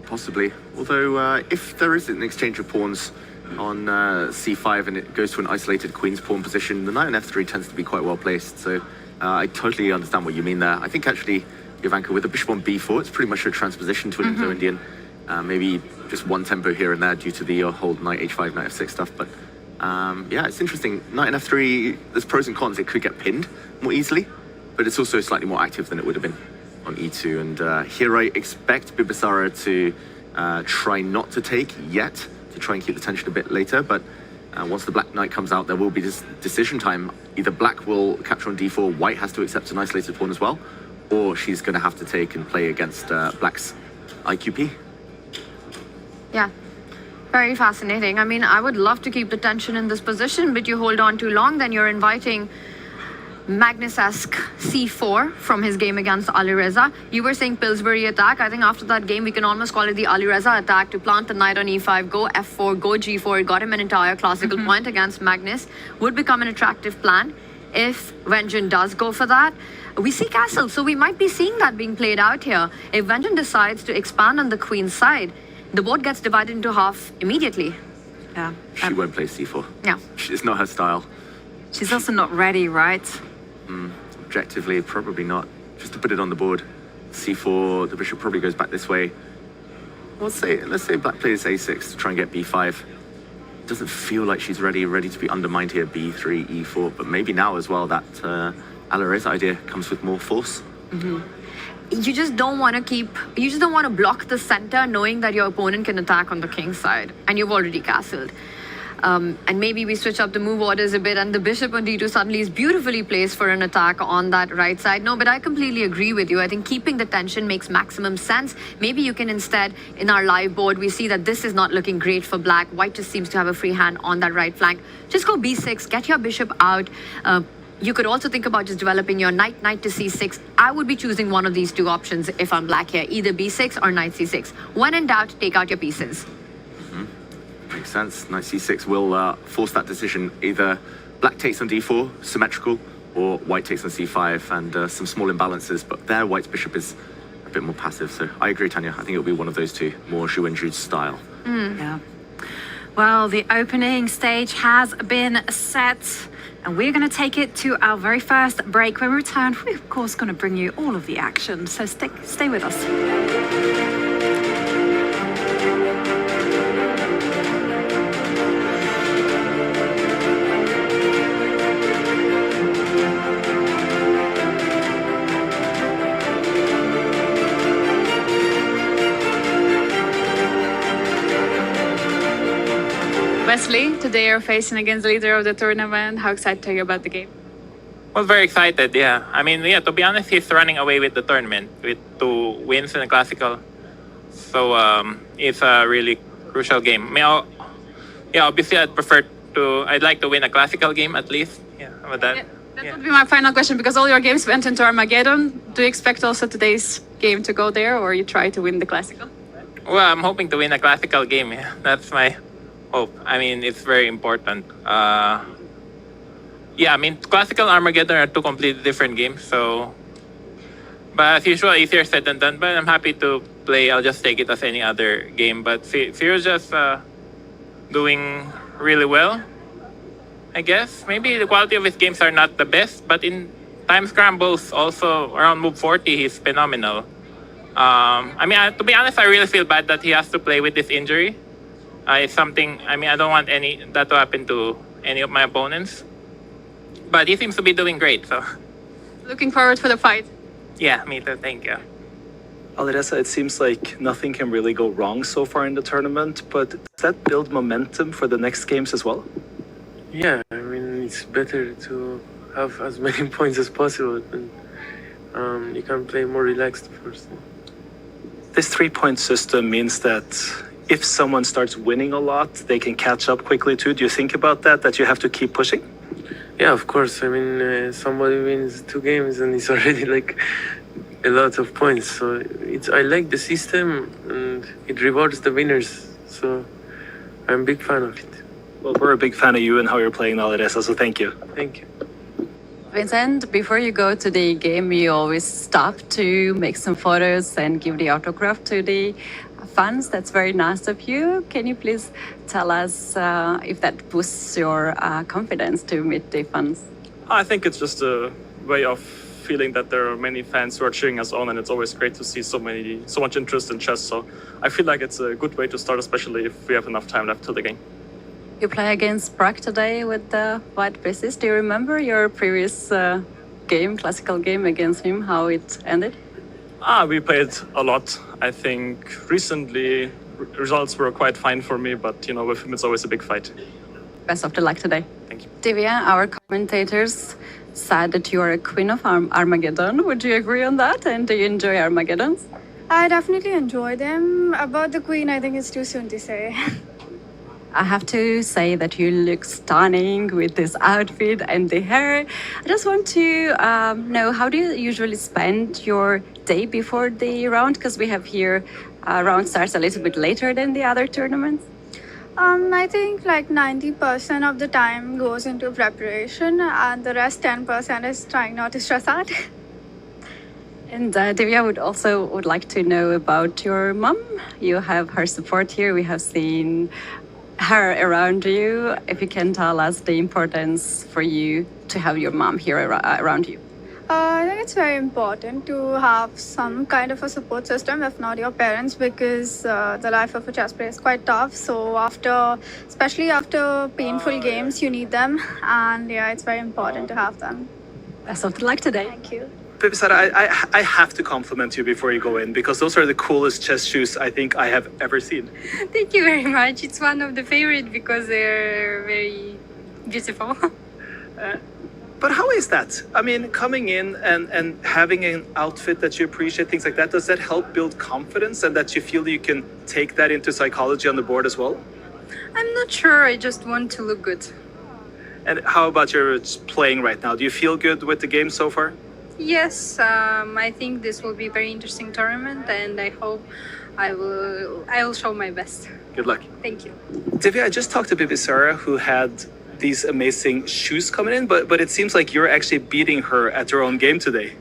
Possibly. Although, if there is an exchange of pawns on c5 and it goes to an isolated queen's pawn position, the knight on f3 tends to be quite well placed. So I totally understand what you mean there. I think actually, Ivanka, with the bishop on b4, it's pretty much a transposition to an Indo-Indian. Maybe just one tempo here and there due to the whole knight h5, knight f6 stuff. But yeah, it's interesting. Knight on f3, there's pros and cons. It could get pinned more easily, but it's also slightly more active than it would have been on e2. And here I expect Bibisara to try not to take yet, to try and keep the tension a bit later. But once the black knight comes out, there will be this decision time. Either black will capture on d4, white has to accept an isolated pawn as well, or she's going to have to take and play against black's IQP. Yeah. Very fascinating. I mean, I would love to keep the tension in this position, but you hold on too long, then you're inviting Magnus-esque c4 from his game against Alireza. You were saying Pillsbury attack. I think after that game, we can almost call it the Alireza attack to plant the knight on e5, go f4, go g4. It got him an entire classical point against Magnus. Would become an attractive plan if Wenjun does go for that. We see castle, so we might be seeing that being played out here. If Wenjun decides to expand on the queen's side, the board gets divided into half immediately. Yeah. She won't play c4. Yeah. It's not her style. She's also not ready, right? Objectively, probably not. Just to put it on the board, c4, the bishop probably goes back this way. Let's say black plays a6 to try and get b5. Doesn't feel like she's ready to be undermined here, b3, e4, but maybe now as well that Alireza idea comes with more force. You just don't want to block the center knowing that your opponent can attack on the king's side, and you've already castled. And maybe we switch up the move orders a bit, and the bishop on d2 suddenly is beautifully placed for an attack on that right side. No, but I completely agree with you. I think keeping the tension makes maximum sense. Maybe you can instead, in our live board, we see that this is not looking great for black. White just seems to have a free hand on that right flank. Just go b6, get your bishop out. You could also think about just developing your knight to c6. I would be choosing one of these two options if I'm black here, either b6 or knight c6. When in doubt, take out your pieces. Makes sense. Knight c6 will force that decision. Either black takes on d4, symmetrical, or white takes on c5, and some small imbalances. But there, white's bishop is a bit more passive. So I agree, Tanya. I think it'll be one of those two, more Zhu and Zhu's style. Yeah. Well, the opening stage has been set, and we're going to take it to our very first break. When we return, we're of course going to bring you all of the action. So stay with us. Leslie, today you're facing against the leader of the tournament. How excited are you about the game? Well, very excited, yeah. I mean, yeah, to be honest, he's running away with the tournament with 2 wins in the Classical. So it's a really crucial game. I mean, yeah, obviously I'd like to win a Classical game at least. Yeah, but that would be my final question, because all your games went into Armageddon. Do you expect also today's game to go there, or you try to win the Classical? Well, I'm hoping to win a Classical game. Yeah. That's my hope. I mean, it's very important. Yeah, I mean, Classical and Armageddon are 2 completely different games. So, but as usual, easier said than done. But I'm happy to play. I'll just take it as any other game. But Fear's just doing really well, I guess. Maybe the quality of his games are not the best, but in time scrambles, also around move 40, he's phenomenal. I mean, to be honest, I really feel bad that he has to play with this injury. It's something, I mean, I don't want that to happen to any of my opponents. But he seems to be doing great, so. Looking forward for the fight. Yeah, me too, thank you. Alireza, it seems like nothing can really go wrong so far in the tournament, but does that build momentum for the next games as well? Yeah, I mean, it's better to have as many points as possible, and you can play more relaxed first. This 3-point system means that if someone starts winning a lot, they can catch up quickly too. Do you think about that you have to keep pushing? Yeah, of course. I mean, somebody wins 2 games and it's already like a lot of points. So I like the system and it rewards the winners. So I'm a big fan of it. Well, we're a big fan of you and how you're playing Alireza, so thank you. Thank you. Vincent, before you go to the game, you always stop to make some photos and give the autograph to the fans. That's very nice of you. Can you please tell us if that boosts your confidence to meet the fans? I think it's just a way of feeling that there are many fans who are cheering us on, and it's always great to see so much interest in chess. So I feel like it's a good way to start, especially if we have enough time left till the game. You play against Prag today with the white pieces. Do you remember your previous classical game against him, how it ended? We played a lot. I think recently results were quite fine for me, but with him it's always a big fight. Best of the luck today. Thank you. Divya, our commentators said that you are a queen of Armageddon. Would you agree on that? And do you enjoy Armageddons? I definitely enjoy them. About the queen, I think it's too soon to say. I have to say that you look stunning with this outfit and the hair. I just want to know, how do you usually spend your day before the round? Because we have here round starts a little bit later than the other tournaments. I think like 90% of the time goes into preparation and the rest 10% is trying not to stress out. And Divya would like to know about your mom. You have her support here. We have seen her around you. If you can tell us the importance for you to have your mom here around you. I think it's very important to have some kind of a support system, if not your parents, because the life of a chess player is quite tough. So especially after painful games, you need them. And yeah, it's very important to have them. Best of luck today. Thank you. Pippisara, I have to compliment you before you go in, because those are the coolest chess shoes I think I have ever seen. Thank you very much. It's one of the favorite because they're very beautiful. But how is that? I mean, coming in and having an outfit that you appreciate, things like that, does that help build confidence and that you feel you can take that into psychology on the board as well? I'm not sure. I just want to look good. And how about your playing right now? Do you feel good with the game so far? Yes, I think this will be a very interesting tournament, and I hope I will show my best. Good luck. Thank you. Divya, I just talked to Pippisara, who had these amazing shoes coming in, but it seems like you're actually beating her at her own game today.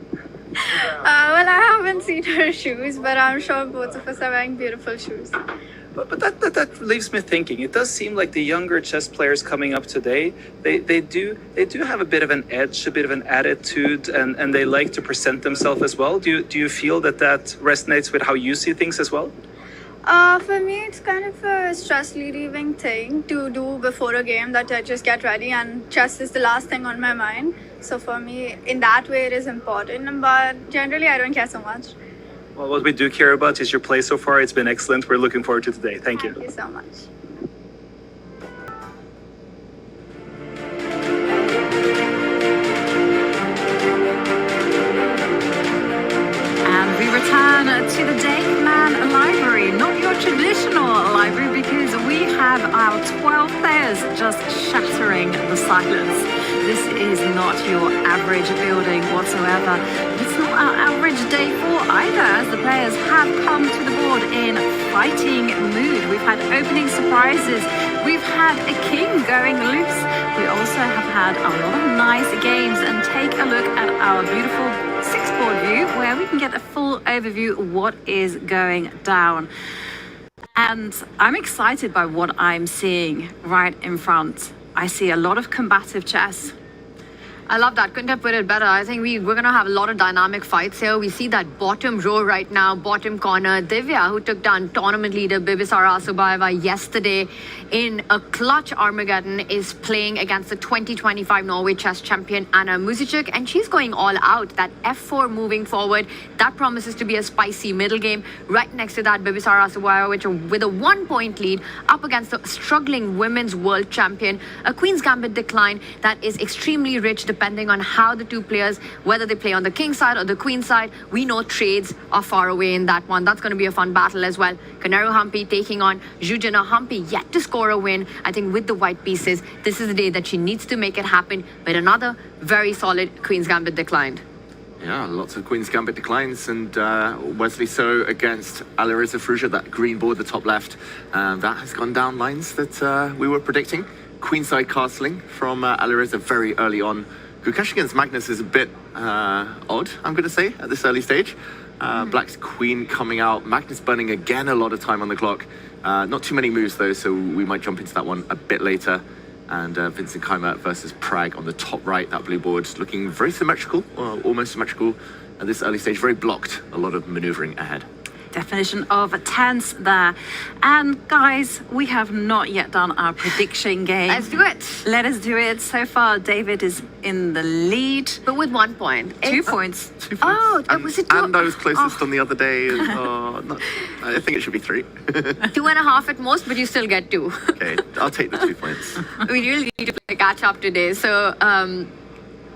Well, I haven't seen her shoes, but I'm sure both of us are wearing beautiful shoes. But that leaves me thinking. It does seem like the younger chess players coming up today, they do have a bit of an edge, a bit of an attitude, and they like to present themselves as well. Do you feel that resonates with how you see things as well? For me, it's kind of a stress relieving thing to do before a game, that I just get ready, and chess is the last thing on my mind. So for me, in that way, it is important, but generally I don't care so much. Well, what we do care about is your play so far. It's been excellent. We're looking forward to today. Thank you. Thank you so much. to the Dakeman library, not your traditional library, because we have our 12 players just shattering the silence. This is not your average building whatsoever. It's not our average day 4 either, as the players have come to the board in fighting mood. We've had opening surprises. We've had a king going loose. We also have had a lot of nice games, and take a look at our beautiful 6-board view where we can get a full overview of what is going down. And I'm excited by what I'm seeing right in front. I see a lot of combative chess. I love that. Couldn't have put it better. I think we're going to have a lot of dynamic fights here. We see that bottom row right now, bottom corner. Divya, who took down tournament leader Bibisara Asubayeva yesterday in a clutch Armageddon, is playing against the 2025 Norway chess champion Anna Muzichuk, and she's going all out. That f4 moving forward, that promises to be a spicy middle game. Right next to that, Bibisara Asubayeva, which with a 1-point lead up against the struggling women's world champion. A Queen's Gambit decline that is extremely rich, depending on how the two players, whether they play on the king side or the queen side. We know trades are far away in that one. That's going to be a fun battle as well. Koneru Humpy taking on Zhuzhina Humpy, yet to score a win. I think with the white pieces, this is the day that she needs to make it happen. But another very solid Queen's Gambit declined. Yeah, lots of Queen's Gambit declines, and Wesley So against Alireza Firouzja, that green board, the top left, that has gone down lines that we were predicting. Queenside castling from Alireza very early on. Gukesh against Magnus is a bit odd, I'm going to say, at this early stage. Black's queen coming out. Magnus burning again a lot of time on the clock. Not too many moves, though, so we might jump into that one a bit later. And Vincent Keimer versus Pragg on the top right, that blue board, looking very symmetrical, or almost symmetrical at this early stage. Very blocked, a lot of maneuvering ahead. Definition of tense there. And guys, we have not yet done our prediction game. Let's do it. Let us do it. So far, David is in the lead. But with 1 point. 2 points. 2 points. Oh, was it 2? And I was closest on the other day. I think it should be 3. 2.5 at most, but you still get 2. Okay, I'll take the 2 points. We really need to play catch up today. So,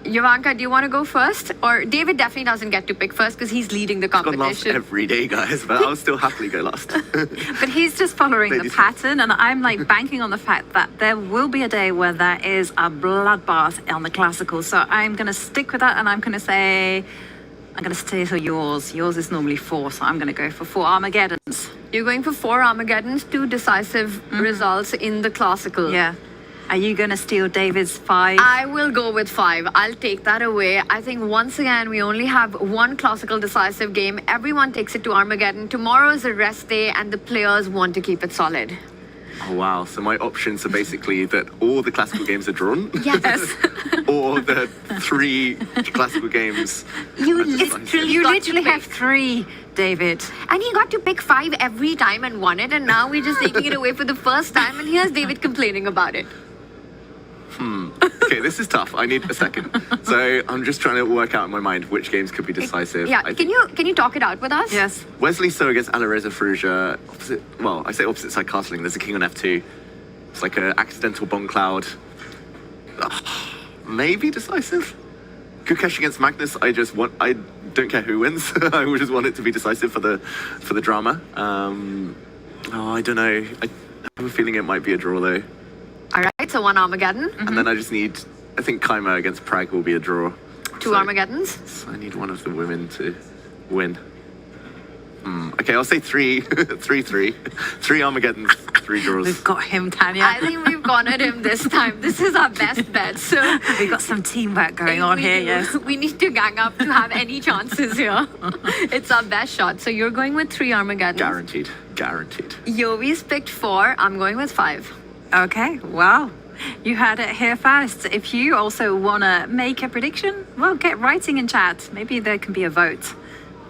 Jovanka, do you want to go first? Or David definitely doesn't get to pick first because he's leading the I've gone last competition. every day, guys, but I'll still happily go last. But he's just following the pattern, and I'm like banking on the fact that there will be a day where there is a bloodbath on the classical. So I'm going to stick with that, and I'm going to say for yours. Yours is normally 4, so I'm going to go for 4 Armageddons. You're going for 4 Armageddons, 2 decisive results in the classical. Yeah. Are you going to steal David's 5? I will go with 5. I'll take that away. I think once again, we only have 1 classical decisive game. Everyone takes it to Armageddon. Tomorrow is a rest day, and the players want to keep it solid. Oh, wow. So my options are basically that all the classical games are drawn. Yes. Or the 3 classical games. You literally have 3, David. And he got to pick 5 every time and won it. And now we're just taking it away for the first time. And here's David complaining about it. Okay, this is tough. I need a second. So I'm just trying to work out in my mind which games could be decisive. Yeah, can you talk it out with us? Yes. Wesley So against Alireza Firouzja. I say opposite side castling. There's a king on f2. It's like an accidental bomb cloud. Maybe decisive. Gukesh against Magnus. I don't care who wins. I would just want it to be decisive for the drama. I don't know. I have a feeling it might be a draw though. All right, so 1 Armageddon. And then I think Keimer against Pragg will be a draw. 2 Armageddons. So I need one of the women to win. Okay, I'll say 3. 3 Armageddons, 3 draws. We've got him, Tanya. I think we've cornered him this time. This is our best bet. So we've got some teamwork going on here, yes. We need to gang up to have any chances here. It's our best shot. So you're going with 3 Armageddons. Guaranteed. Yovi's picked 4. I'm going with 5. Okay, well, you heard it here first. If you also want to make a prediction, well, get writing in chat. Maybe there can be a vote.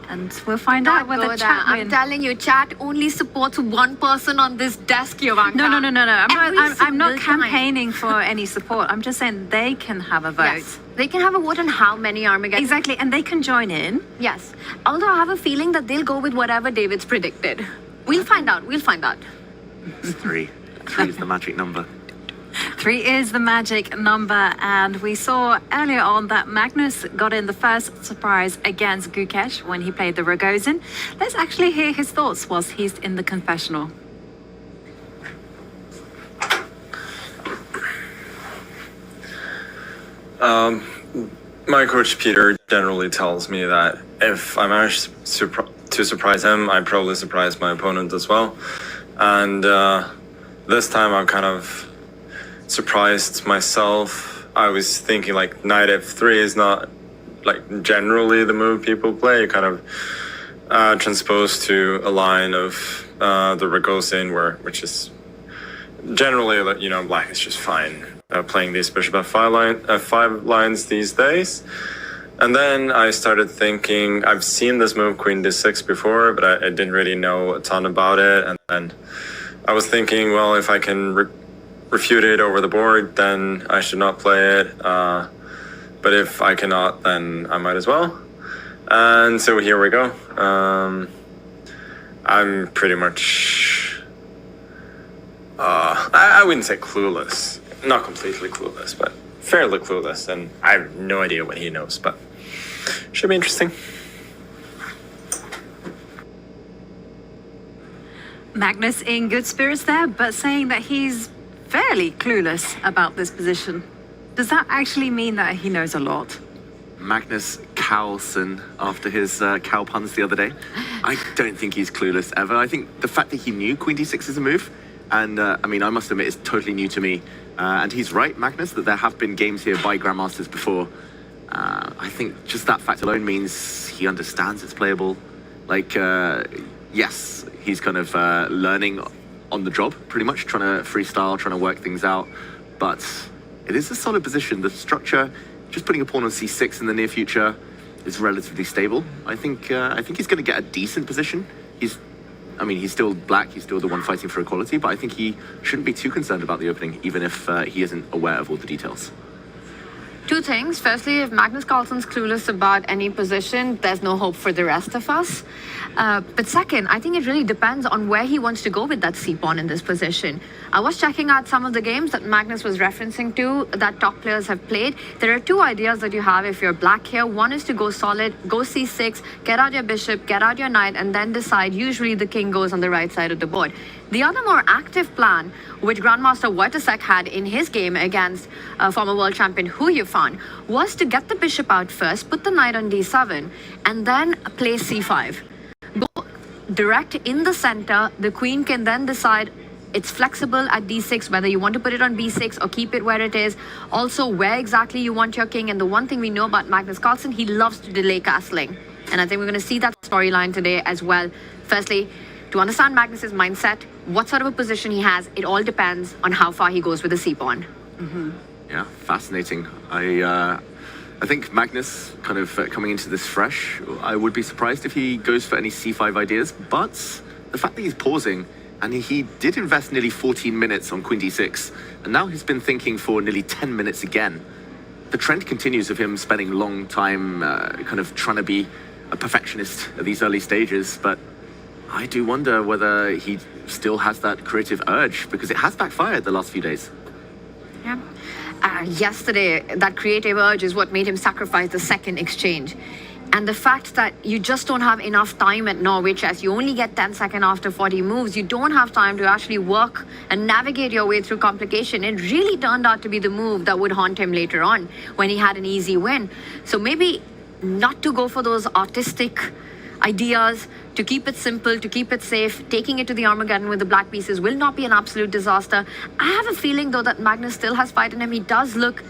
And we'll find out whether chat win. I'm telling you, chat only supports 1 person on this desk, Jovanka. No. I'm not campaigning for any support. I'm just saying they can have a vote. Yes. They can have a vote on how many Armageddons. Exactly, and they can join in. Yes. Although I have a feeling that they'll go with whatever David's predicted. We'll find out. It's 3. 3 is the magic number. 3 is the magic number, and we saw earlier on that Magnus got in the first surprise against Gukesh when he played the Rogozin. Let's actually hear his thoughts whilst he's in the confessional. My coach Peter generally tells me that if I manage to surprise him, I probably surprise my opponent as well. And this time I'm kind of surprised myself. I was thinking like knight f3 is not like generally the move people play. Kind of transposed to a line of the Rogozin, which is generally, you know, black is just fine playing these bishop f5 lines these days. And then I started thinking, I've seen this move queen d6 before, but I didn't really know a ton about it. And then I was thinking, well, if I can refute it over the board, then I should not play it. But if I cannot, then I might as well. And so here we go. I'm pretty much, I wouldn't say clueless. Not completely clueless, but fairly clueless. And I have no idea what he knows, but should be interesting. Magnus in good spirits there, but saying that he's fairly clueless about this position. Does that actually mean that he knows a lot? Magnus Carlsen after his cow puns the other day. I don't think he's clueless ever. I think the fact that he knew queen d6 is a move, and I mean, I must admit, it's totally new to me. And he's right, Magnus, that there have been games here by Grandmasters before. I think just that fact alone means he understands it's playable. Like, yes, he's kind of learning on the job, pretty much, trying to freestyle, trying to work things out. But it is a solid position. The structure, just putting a pawn on c6 in the near future, is relatively stable. I think he's going to get a decent position. He's still black, he's still the one fighting for equality, but I think he shouldn't be too concerned about the opening, even if he isn't aware of all the details. Two things. Firstly, if Magnus Carlsen's clueless about any position, there's no hope for the rest of us. But second, I think it really depends on where he wants to go with that c-pawn in this position. I was checking out some of the games that Magnus was referencing to that top players have played. There are two ideas that you have if you're black here. One is to go solid, go c6, get out your bishop, get out your knight, and then decide. Usually the king goes on the right side of the board. The other more active plan, which Grandmaster Wojtaszek had in his game against former world champion Hu Yifan, was to get the bishop out first, put the knight on d7, and then play c5. Go direct in the center. The queen can then decide. It's flexible at d6, whether you want to put it on b6 or keep it where it is. Also, where exactly you want your king. And the one thing we know about Magnus Carlsen, he loves to delay castling. And I think we're going to see that storyline today as well. Firstly, to understand Magnus's mindset, what sort of a position he has, it all depends on how far he goes with the c-pawn. Yeah, fascinating. I think Magnus, kind of coming into this fresh, I would be surprised if he goes for any c5 ideas, but the fact that he's pausing, and he did invest nearly 14 minutes on queen d6, and now he's been thinking for nearly 10 minutes again. The trend continues of him spending long time kind of trying to be a perfectionist at these early stages, but I do wonder whether he still has that creative urge, because it has backfired the last few days. Yeah. Yesterday, that creative urge is what made him sacrifice the second exchange. And the fact that you just don't have enough time at Norway chess, you only get 10 seconds after 40 moves, you don't have time to actually work and navigate your way through complication. It really turned out to be the move that would haunt him later on when he had an easy win. So maybe not to go for those artistic ideas, to keep it simple, to keep it safe, taking it to the Armageddon with the black pieces will not be an absolute disaster. I have a feeling, though, that Magnus still has fight in him. He does look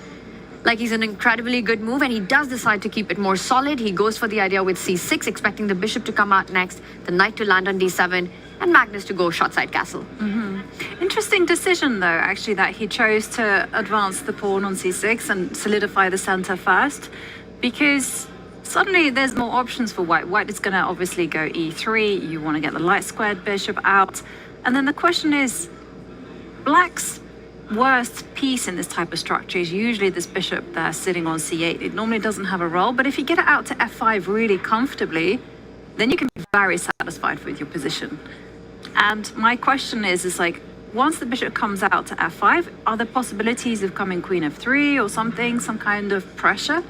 like he's an incredibly good move, and he does decide to keep it more solid. He goes for the idea with c6, expecting the bishop to come out next, the knight to land on d7, and Magnus to go short side castle. Interesting decision, though, actually, that he chose to advance the pawn on c6 and solidify the center first, because suddenly there's more options for white. White is going to obviously go e3. You want to get the light squared bishop out. And then the question is, black's worst piece in this type of structure is usually this bishop there sitting on c8. It normally doesn't have a role, but if you get it out to f5 really comfortably, then you can be very satisfied with your position. And my question is like, once the bishop comes out to f5, are there possibilities of coming queen f3 or something, some kind of pressure?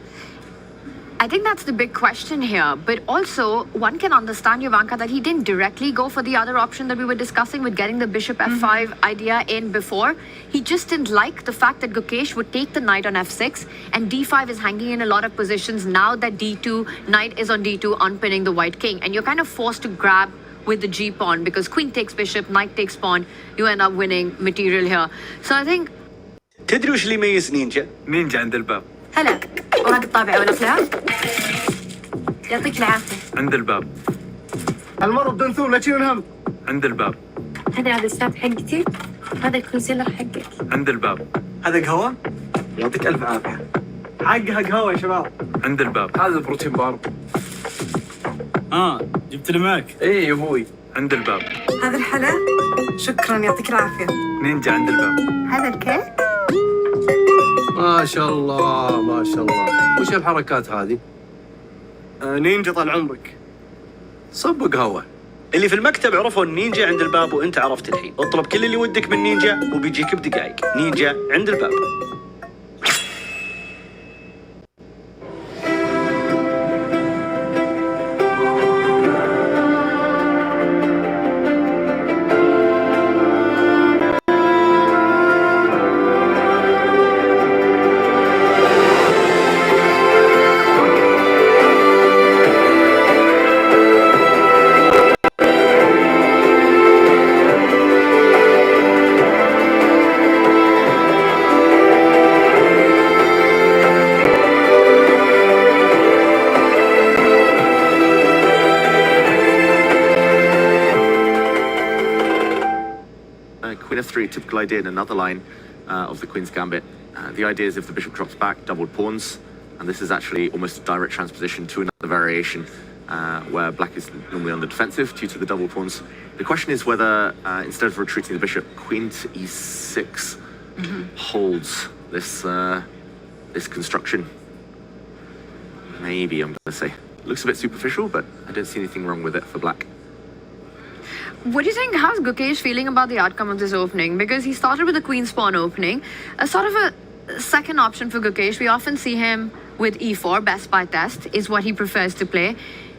I think that's the big question here. But also, one can understand, Jovanka, that he didn't directly go for the other option that we were discussing with getting the bishop f5 idea in before. He just didn't like the fact that Gukesh would take the knight on f6, and d5 is hanging in a lot of positions now that d2, knight is on d2, unpinning the white king. And you're kind of forced to grab with the g pawn because queen takes bishop, knight takes pawn. You end up winning material here. So I think... تدري وش اللي يميز نينجا؟ نينجا عند الباب. هلا وراك الطابع ولا فلان؟ يعطيك العافية. عند الباب. المرض دنثور لا تشيل هم. عند الباب. هذا الستاب حقتي، هذا الكونسيلر حقك. عند الباب. هذا قهوة؟ يعطيك ألف عافية. حقها قهوة يا شباب. عند الباب. هذا بروتين بار. جبت اللي معك؟ إيه يا أبوي. عند الباب. هذا الحلا؟ شكرا يعطيك العافية. نينجا عند الباب. هذا الكيك؟ ما شاء الله ما شاء الله. وش الحركات هذه؟ نينجا طال عمرك. صب قهوة. اللي في المكتب عرفوا النينجا عند الباب وانت عرفت الحين. اطلب كل اللي ودك من نينجا وبيجيك بدقائق. نينجا عند الباب. Queen f3, typical idea in another line of the Queen's Gambit. The idea is if the bishop drops back, doubled pawns, and this is actually almost a direct transposition to another variation where black is normally on the defensive due to the double pawns. The question is whether, instead of retreating the bishop, queen to e6 holds this this construction. Maybe, I'm going to say. Looks a bit superficial, but I don't see anything wrong with it for black. What do you think? How's Gukesh feeling about the outcome of this opening? Because he started with the queen's pawn opening. A sort of a second option for Gukesh. We often see him with e4, best by test, is what he prefers to play.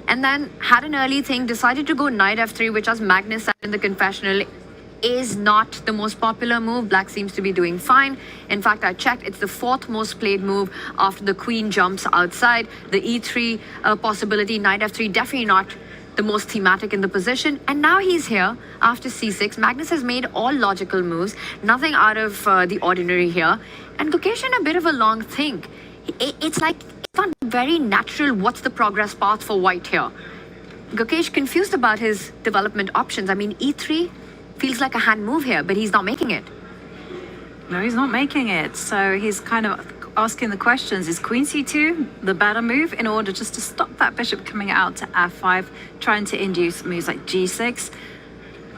And then had an early thing, decided to go knight f3, which as Magnus said in the confessional, is not the most popular move. Black seems to be doing fine. In fact, I checked, it's the fourth most played move after the queen jumps outside. The e3 possibility, knight f3, definitely not the most thematic in the position. And now he's here after c6. Magnus has made all logical moves, nothing out of the ordinary here. And Gukesh in a bit of a long think. It's like, it's not very natural. What's the progress path for white here? Gukesh confused about his development options. I mean, e3 feels like a hand move here, but he's not making it. No, he's not making it. So he's kind of asking the questions. Is queen c2 the better move in order just to stop that bishop coming out to f5, trying to induce moves like g6?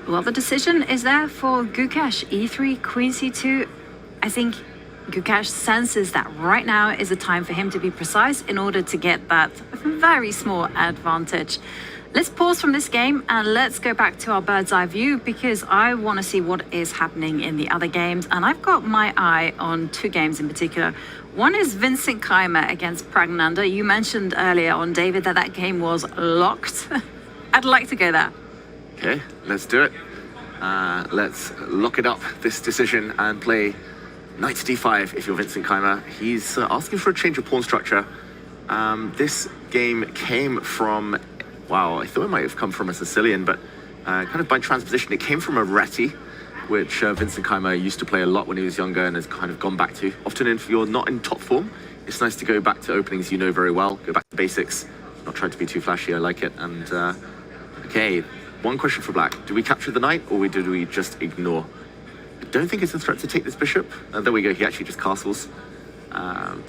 Well, the decision is there for Gukesh. e3, queen c2. I think Gukesh senses that right now is a time for him to be precise in order to get that very small advantage. Let's pause from this game and let's go back to our bird's eye view, because I want to see what is happening in the other games. And I've got my eye on two games in particular. One is Vincent Keymer against Praggnanandhaa. You mentioned earlier on, David, that that game was locked. I'd like to go there. Okay, let's do it. Let's lock it up, this decision, and play knight to d5 if you're Vincent Keymer. He's asking for a change of pawn structure. This game came from... Wow, I thought it might have come from a Sicilian, but kind of by transposition, it came from a Reti, which Vincent Keymer used to play a lot when he was younger and has kind of gone back to. Often if you're not in top form, it's nice to go back to openings you know very well, go back to basics, not try to be too flashy, I like it. And okay, one question for black. Do we capture the knight or do we just ignore? I don't think it's a threat to take this bishop. There we go, he actually just castles.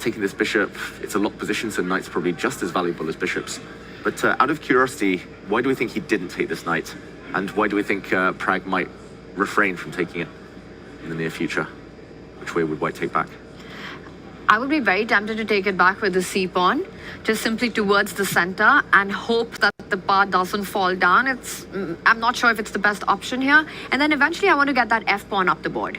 Taking this bishop, it's a locked position, so knight's probably just as valuable as bishops. But out of curiosity, why do we think he didn't take this knight? And why do we think Pragg might refrain from taking it in the near future? Which way would white take back? I would be very tempted to take it back with the c-pawn, just simply towards the center, and hope that that the bar doesn't fall down. I'm not sure if it's the best option here. And then eventually I want to get that f-pawn up the board.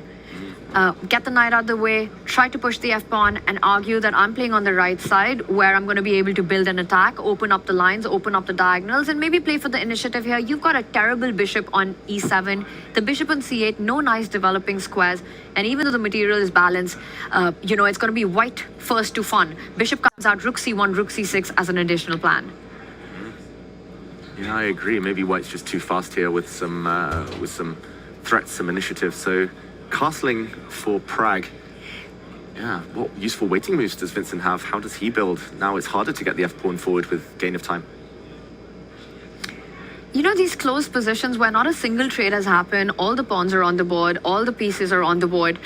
Get the knight out of the way, try to push the f-pawn and argue that I'm playing on the right side where I'm going to be able to build an attack, open up the lines, open up the diagonals, and maybe play for the initiative here. You've got a terrible bishop on e7, the bishop on c8, no nice developing squares, and even though the material is balanced, it's going to be white first to fun. Bishop comes out, rook c1, rook c6 as an additional plan. Yeah, I agree. Maybe white's just too fast here with some threats, some initiative. So castling for Pragg. Yeah, what useful waiting moves does Vincent have? How does he build? Now it's harder to get the f-pawn forward with gain of time. These closed positions where not a single trade has happened, all the pawns are on the board, all the pieces are on the board.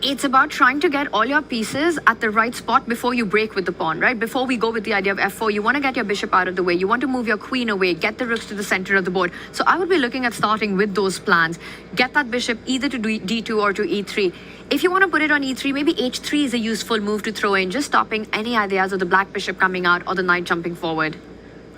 It's about trying to get all your pieces at the right spot before you break with the pawn, right? Before we go with the idea of f4, you want to get your bishop out of the way. You want to move your queen away, get the rooks to the center of the board. So I would be looking at starting with those plans. Get that bishop either to d2 or to e3. If you want to put it on e3, maybe h3 is a useful move to throw in, just stopping any ideas of the black bishop coming out or the knight jumping forward.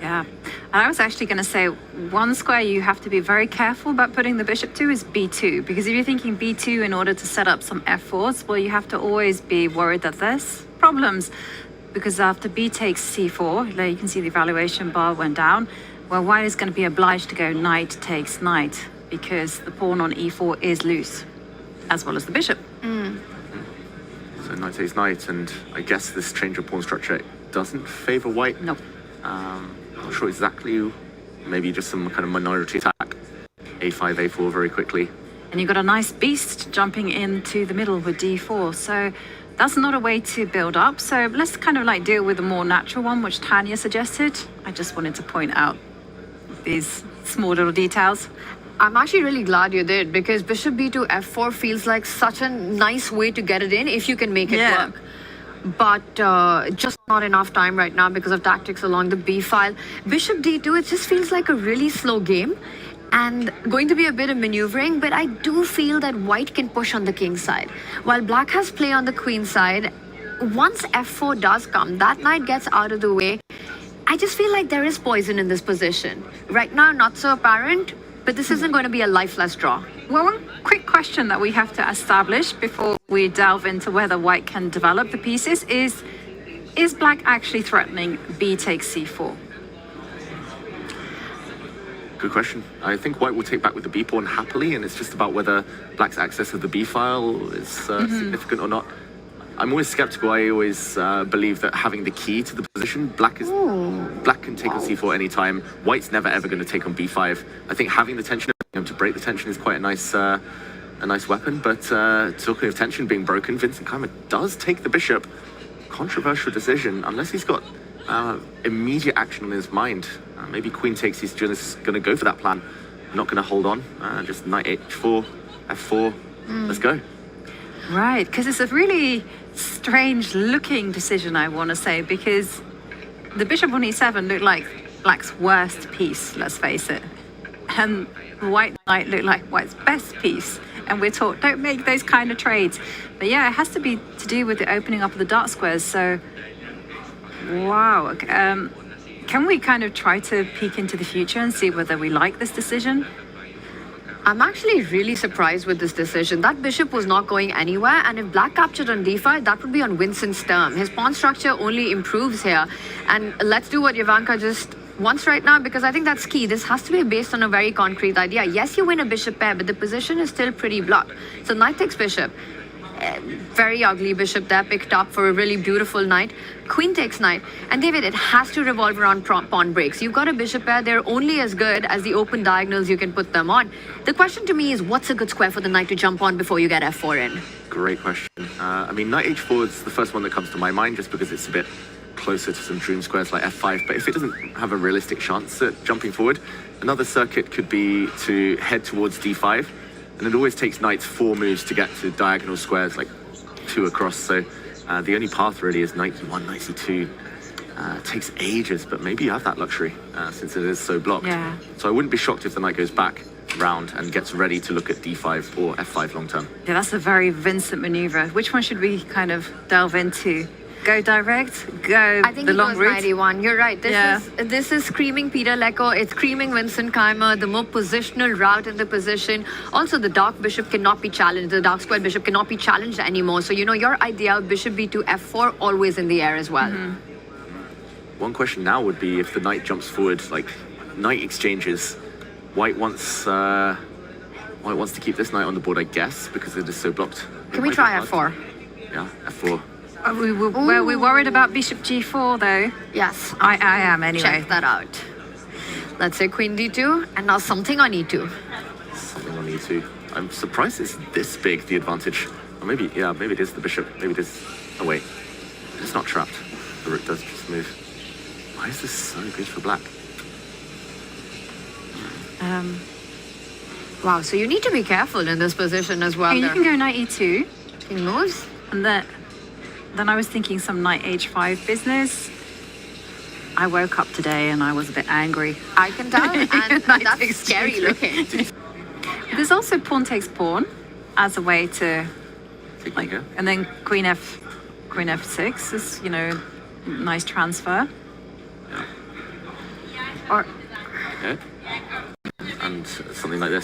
Yeah, and I was actually going to say one square you have to be very careful about putting the bishop to is b2, because if you're thinking b2 in order to set up some f4s, well, you have to always be worried that there's problems, because after b takes c4, there you can see the evaluation bar went down, well, white is going to be obliged to go knight takes knight, because the pawn on e4 is loose, as well as the bishop. So knight takes knight, and I guess this change of pawn structure doesn't favor white. No. Not sure exactly, maybe just some kind of minority attack. a5, a4 very quickly. And you've got a nice beast jumping into the middle with d4. So that's not a way to build up. So let's kind of like deal with a more natural one, which Tanya suggested. I just wanted to point out these small little details. I'm actually really glad you did, because bishop b2 f4 feels like such a nice way to get it in if you can make it work. But just not enough time right now because of tactics along the b file. Bishop d2, it just feels like a really slow game and going to be a bit of maneuvering, but I do feel that white can push on the king side. While black has play on the queen side, once f4 does come, that knight gets out of the way. I just feel like there is poison in this position. Right now, not so apparent, but this isn't going to be a lifeless draw. Well, one quick question that we have to establish before we delve into whether white can develop the pieces is black actually threatening b takes c4? Good question. I think white will take back with the b pawn happily, and it's just about whether black's access of the b file is significant or not. I'm always skeptical. I always believe that having the key to the position, black can take on c4 anytime. White's never ever going to take on b5. I think having the tension to break the tension is quite a nice weapon. But talking of tension being broken, Vincent Keymer does take the bishop. Controversial decision, unless he's got immediate action on his mind. Maybe queen takes, he's just going to go for that plan. Not going to hold on. Just knight h4, f4. Let's go. Right, because it's a really strange looking decision, I want to say, because the bishop on e7 looked like black's worst piece, let's face it. And white knight looked like white's best piece. And we're taught, don't make those kind of trades. But yeah, it has to be to do with the opening up of the dark squares. So, wow. Can we kind of try to peek into the future and see whether we like this decision? I'm actually really surprised with this decision. That bishop was not going anywhere, and if black captured on d5, that would be on Vincent's term. His pawn structure only improves here. And let's do what Jovanka just wants right now, because I think that's key. This has to be based on a very concrete idea. Yes, you win a bishop pair, but the position is still pretty blocked. So knight takes bishop. Very ugly bishop there, picked up for a really beautiful knight. Queen takes knight. And David, it has to revolve around pawn breaks. You've got a bishop pair. They're only as good as the open diagonals you can put them on. The question to me is, what's a good square for the knight to jump on before you get f4 in? Great question. I mean, knight h4 is the first one that comes to my mind, just because it's a bit closer to some dream squares like f5. But if it doesn't have a realistic chance at jumping forward, another circuit could be to head towards d5. And it always takes knights 4 moves to get to diagonal squares, like 2 across. So the only path really is knight e1, knight e2. It takes ages, but maybe you have that luxury since it is so blocked. Yeah. So I wouldn't be shocked if the knight goes back round and gets ready to look at d5 or f5 long term. Yeah, that's a very Vincent maneuver. Which one should we kind of delve into? go direct, go I think the he long goes route. 91. You're right. This is screaming Peter Lecco. It's screaming Vincent Keimer. The more positional route in the position. Also, the dark bishop cannot be challenged. The dark square bishop cannot be challenged anymore. So, you know, your idea of bishop b2, f4 always in the air as well. One question now would be if the knight jumps forward, like knight exchanges, white wants to keep this knight on the board, I guess, because it is so blocked. Can we try f4? Yeah, f4. Were we worried about bishop g4 though? Yes. I am anyway. Check that out. Let's say queen d2, and now something on e2. Something on e2. I'm surprised it's this big, the advantage. Or maybe, yeah, maybe it is the bishop. Maybe it is. Oh wait, it's not trapped. The rook does just move. Why is this so good for black? Wow, so you need to be careful in this position as well. You there. can go knight e2. He moves. And then I was thinking some knight h5 business. I woke up today and I was a bit angry. I can tell, and that's scary looking. There's also pawn takes pawn as a way to, like, yeah. and then queen f6 is, you know, nice transfer. Or Yeah. And something like this.